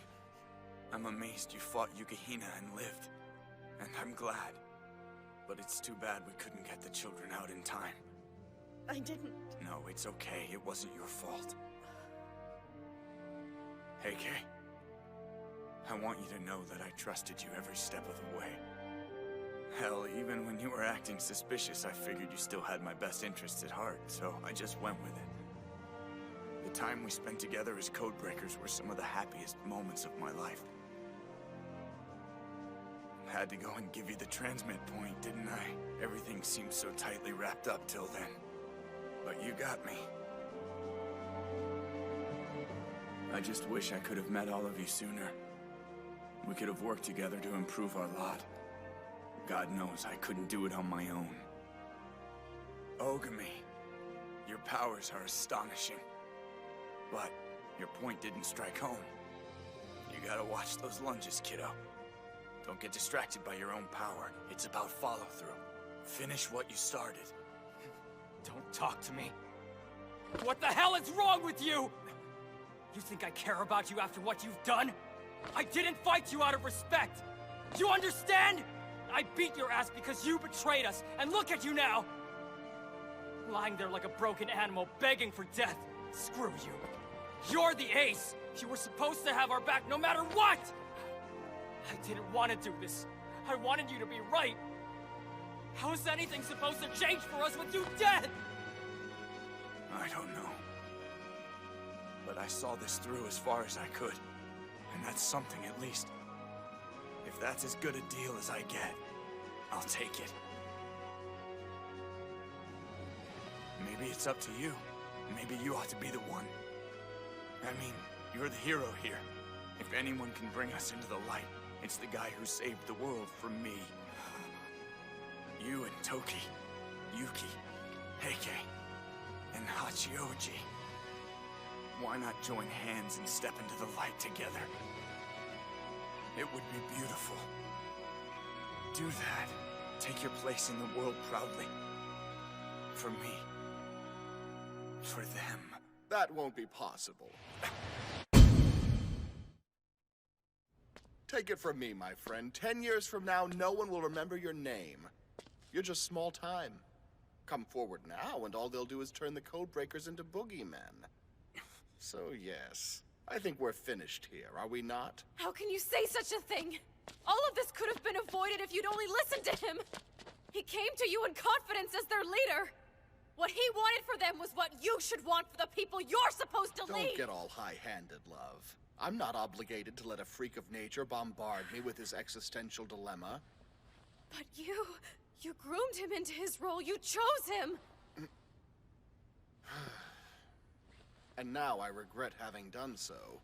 I'm amazed you fought Yukihina and lived. And I'm glad. But it's too bad we couldn't get the children out in time. I didn't. No, it's okay. It wasn't your fault. Hey, Kay. I want you to know that I trusted you every step of the way. Hell, even when you were acting suspicious, I figured you still had my best interests at heart, so I just went with it. The time we spent together as codebreakers were some of the happiest moments of my life. Had to go and give you the transmit point, didn't I? Everything seemed so tightly wrapped up till then. But you got me. I just wish I could have met all of you sooner. We could have worked together to improve our lot. God knows I couldn't do it on my own. Ogami, your powers are astonishing. But your point didn't strike home. You gotta watch those lunges, kiddo. Don't get distracted by your own power. It's about follow-through. Finish what you started. Don't talk to me. What the hell is wrong with you? You think I care about you after what you've done? I didn't fight you out of respect. You understand? I beat your ass because you betrayed us, and look at you now! Lying there like a broken animal, begging for death. Screw you. You're the ace! You were supposed to have our back no matter what! I didn't want to do this. I wanted you to be right. How is anything supposed to change for us with you dead? I don't know. But I saw this through as far as I could. And that's something at least. If that's as good a deal as I get, I'll take it. Maybe it's up to you. Maybe you ought to be the one. I mean, you're the hero here. If anyone can bring us into the light, it's the guy who saved the world from me. You and Toki, Yuki, Heike, and Hachioji. Why not join hands and step into the light together? It would be beautiful. Do that. Take your place in the world proudly. For me. For them. That won't be possible. Take it from me, my friend. 10 years from now, no one will remember your name. You're just small time. Come forward now, and all they'll do is turn the Codebreakers into boogeymen. So yes, I think we're finished here, are we not? How can you say such a thing? All of this could have been avoided if you'd only listened to him. He came to you in confidence as their leader. What he wanted for them was what you should want for the people you're supposed to lead. Don't get all high-handed, love. I'm not obligated to let a freak of nature bombard me with his existential dilemma. But you groomed him into his role. You chose him. And now I regret having done so.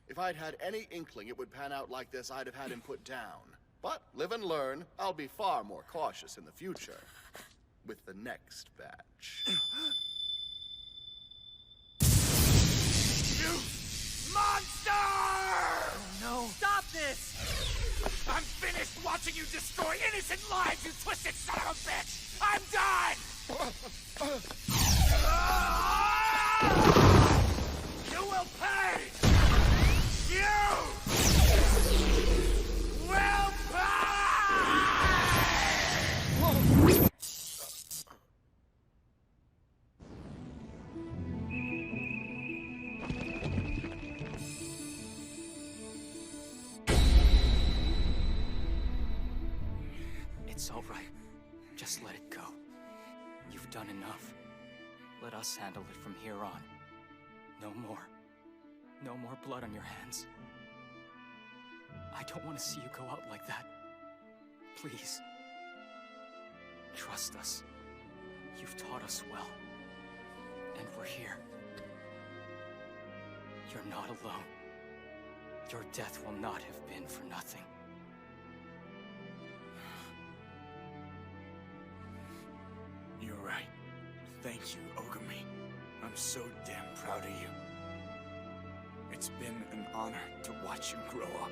If I'd had any inkling it would pan out like this, I'd have had him put down. But live and learn, I'll be far more cautious in the future. With the next batch. You monster! Oh no! Stop this! I'm finished watching you destroy innocent lives, you twisted son of a bitch! I'm done! You will pay! You will pay! It's all right. Just let it go. You've done enough. Let us handle it from here on. No more. No more blood on your hands. I don't want to see you go out like that. Please. Trust us. You've taught us well. And we're here. You're not alone. Your death will not have been for nothing. You're right. Thank you, Ogami. I'm so damn proud of you. It's been an honor to watch you grow up.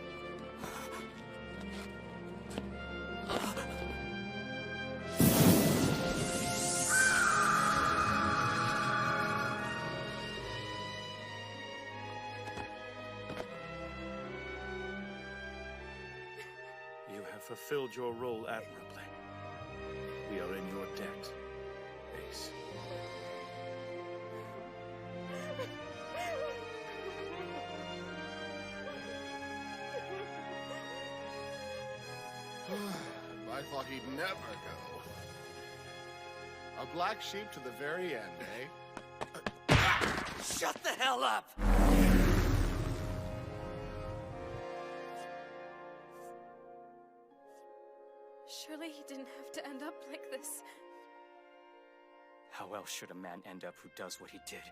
You have fulfilled your role admirably. We are in your debt, Ace. I thought he'd never go. A black sheep to the very end, eh? Shut the hell up! Surely he didn't have to end up like this. How else should a man end up who does what he did?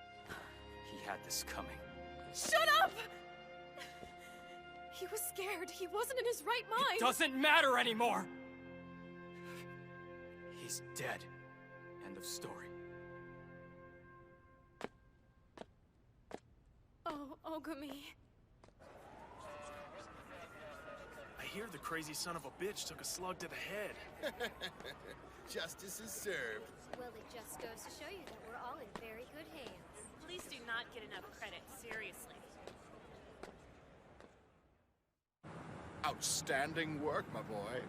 He had this coming. Shut up! He was scared. He wasn't in his right mind. It doesn't matter anymore! He's dead. End of story. Oh, Ogami. I hear the crazy son of a bitch took a slug to the head. Justice is served. Well, it just goes to show you that we're all in very good hands. Police do not get enough credit, seriously. Outstanding work, my boy.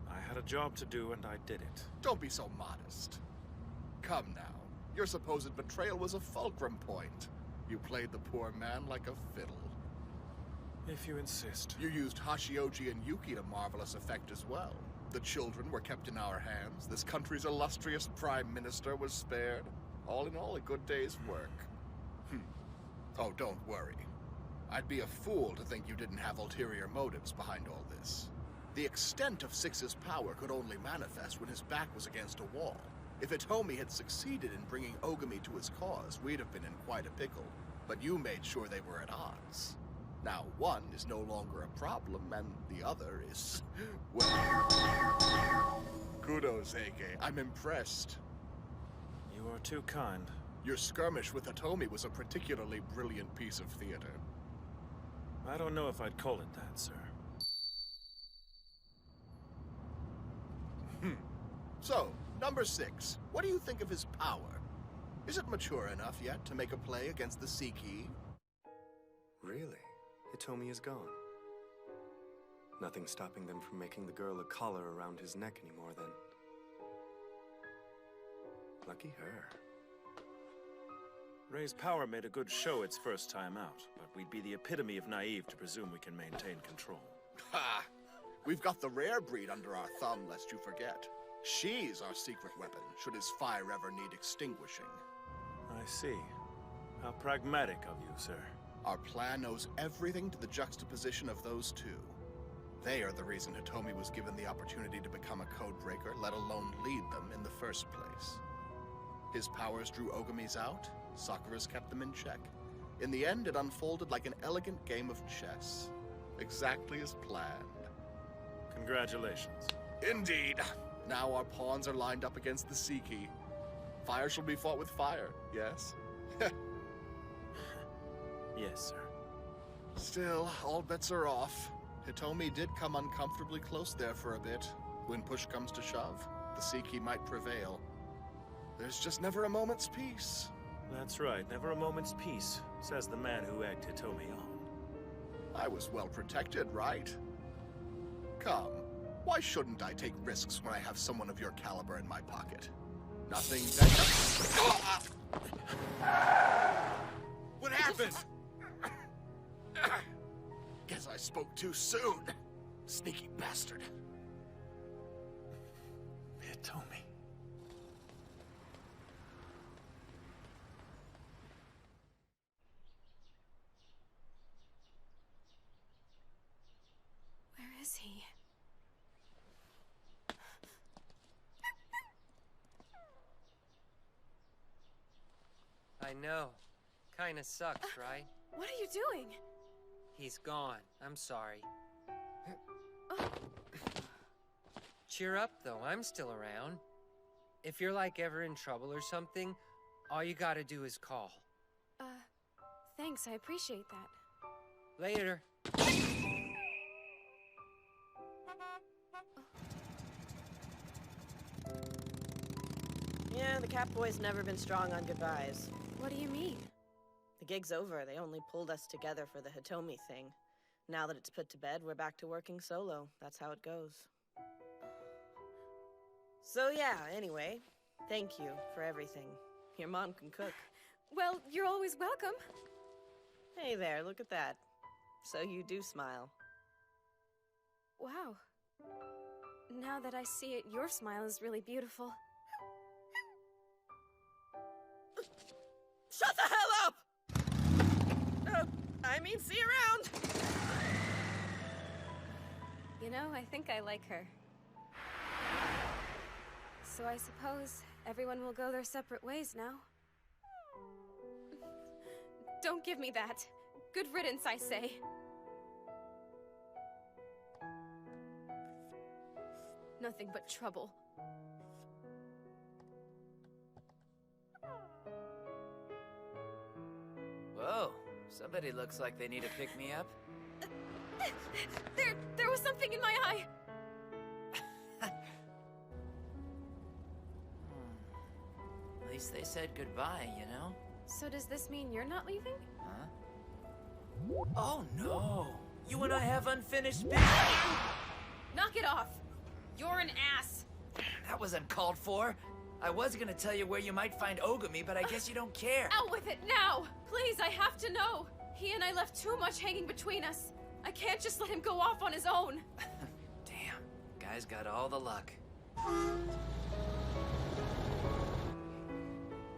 I had a job to do and I did it. Don't be so modest. Come now. Your supposed betrayal was a fulcrum point. You played the poor man like a fiddle. If you insist. You used Hashioji and Yuki to marvelous effect as well. The children were kept in our hands. This country's illustrious prime minister was spared. All in all, a good day's work. Oh, don't worry. I'd be a fool to think you didn't have ulterior motives behind all this. The extent of Six's power could only manifest when his back was against a wall. If Hitomi had succeeded in bringing Ogami to his cause, we'd have been in quite a pickle. But you made sure they were at odds. Now, one is no longer a problem, and the other is... well... Kudos, Heike. I'm impressed. You are too kind. Your skirmish with Hitomi was a particularly brilliant piece of theater. I don't know if I'd call it that, sir. So, number 6. What do you think of his power? Is it mature enough yet to make a play against the Sea Key? Really? Hitomi is gone. Nothing stopping them from making the girl a collar around his neck anymore, then. Lucky her. Ray's power made a good show its first time out, but we'd be the epitome of naive to presume we can maintain control. Ha! We've got the rare breed under our thumb, lest you forget. She's our secret weapon, should his fire ever need extinguishing. I see. How pragmatic of you, sir. Our plan owes everything to the juxtaposition of those two. They are the reason Hitomi was given the opportunity to become a codebreaker, let alone lead them in the first place. His powers drew Ogami's out, Sakura's kept them in check. In the end, it unfolded like an elegant game of chess. Exactly as planned. Congratulations. Indeed. Now our pawns are lined up against the Sea Key. Fire shall be fought with fire, yes? Yes, sir. Still, all bets are off. Hitomi did come uncomfortably close there for a bit. When push comes to shove, the Seiki might prevail. There's just never a moment's peace. That's right, never a moment's peace, says the man who egged Hitomi on. I was well protected, right? Come, why shouldn't I take risks when I have someone of your caliber in my pocket? Nothing that... What happened? Guess I spoke too soon. Sneaky bastard. Hitomi. Where is he? I know. Kinda sucks, right? What are you doing? He's gone. I'm sorry. Cheer up, though. I'm still around. If you're, like, ever in trouble or something, all you gotta do is call. Thanks. I appreciate that. Later. Yeah, the Catboy's never been strong on goodbyes. What do you mean? The gig's over. They only pulled us together for the Hitomi thing. Now that it's put to bed, we're back to working solo. That's how it goes. So yeah, anyway, thank you for everything. Your mom can cook. Well, you're always welcome. Hey there, look at that. So you do smile. Wow. Now that I see it, your smile is really beautiful. Shut the hell up! I mean, see you around! You know, I think I like her. So I suppose everyone will go their separate ways now. Don't give me that. Good riddance, I say. Nothing but trouble. Whoa, somebody looks like they need to pick me up. There was something in my eye! At least they said goodbye, you know? So does this mean you're not leaving? Huh? Oh no! You and I have unfinished business! Knock it off! You're an ass! That was uncalled for. I was gonna tell you where you might find Ogami, but I guess you don't care. Out with it now! Please, I have to know! He and I left too much hanging between us. I can't just let him go off on his own. Damn, guy's got all the luck.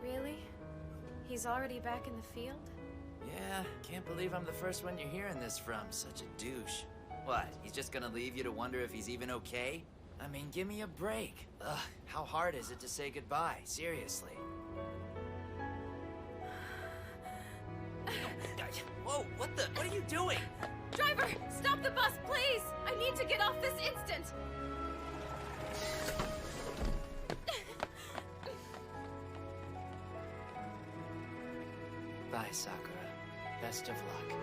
Really? He's already back in the field? Yeah, can't believe I'm the first one you're hearing this from. Such a douche. What, he's just gonna leave you to wonder if he's even okay? I mean, give me a break. Ugh, how hard is it to say goodbye? Seriously. Whoa, what are you doing? Driver, stop the bus, please! I need to get off this instant! Bye, Sakura. Best of luck.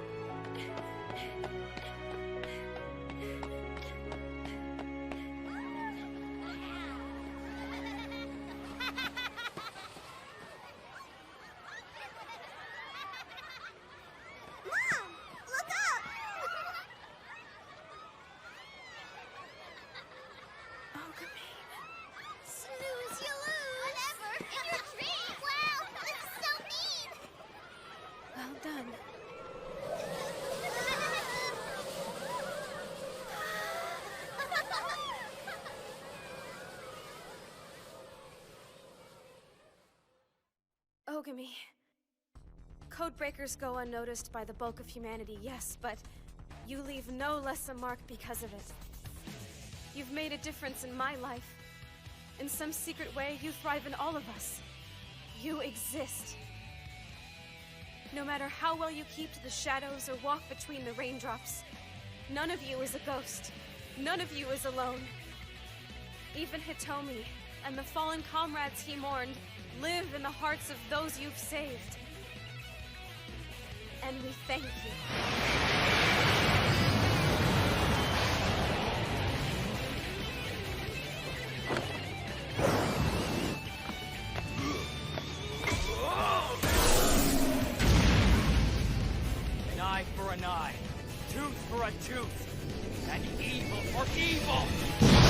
Ogami. Codebreakers go unnoticed by the bulk of humanity, yes, but you leave no less a mark because of it. You've made a difference in my life. In some secret way, you thrive in all of us. You exist. No matter how well you keep to the shadows or walk between the raindrops, none of you is a ghost. None of you is alone. Even Hitomi and the fallen comrades he mourned live in the hearts of those you've saved. And we thank you. a tooth. And evil for evil!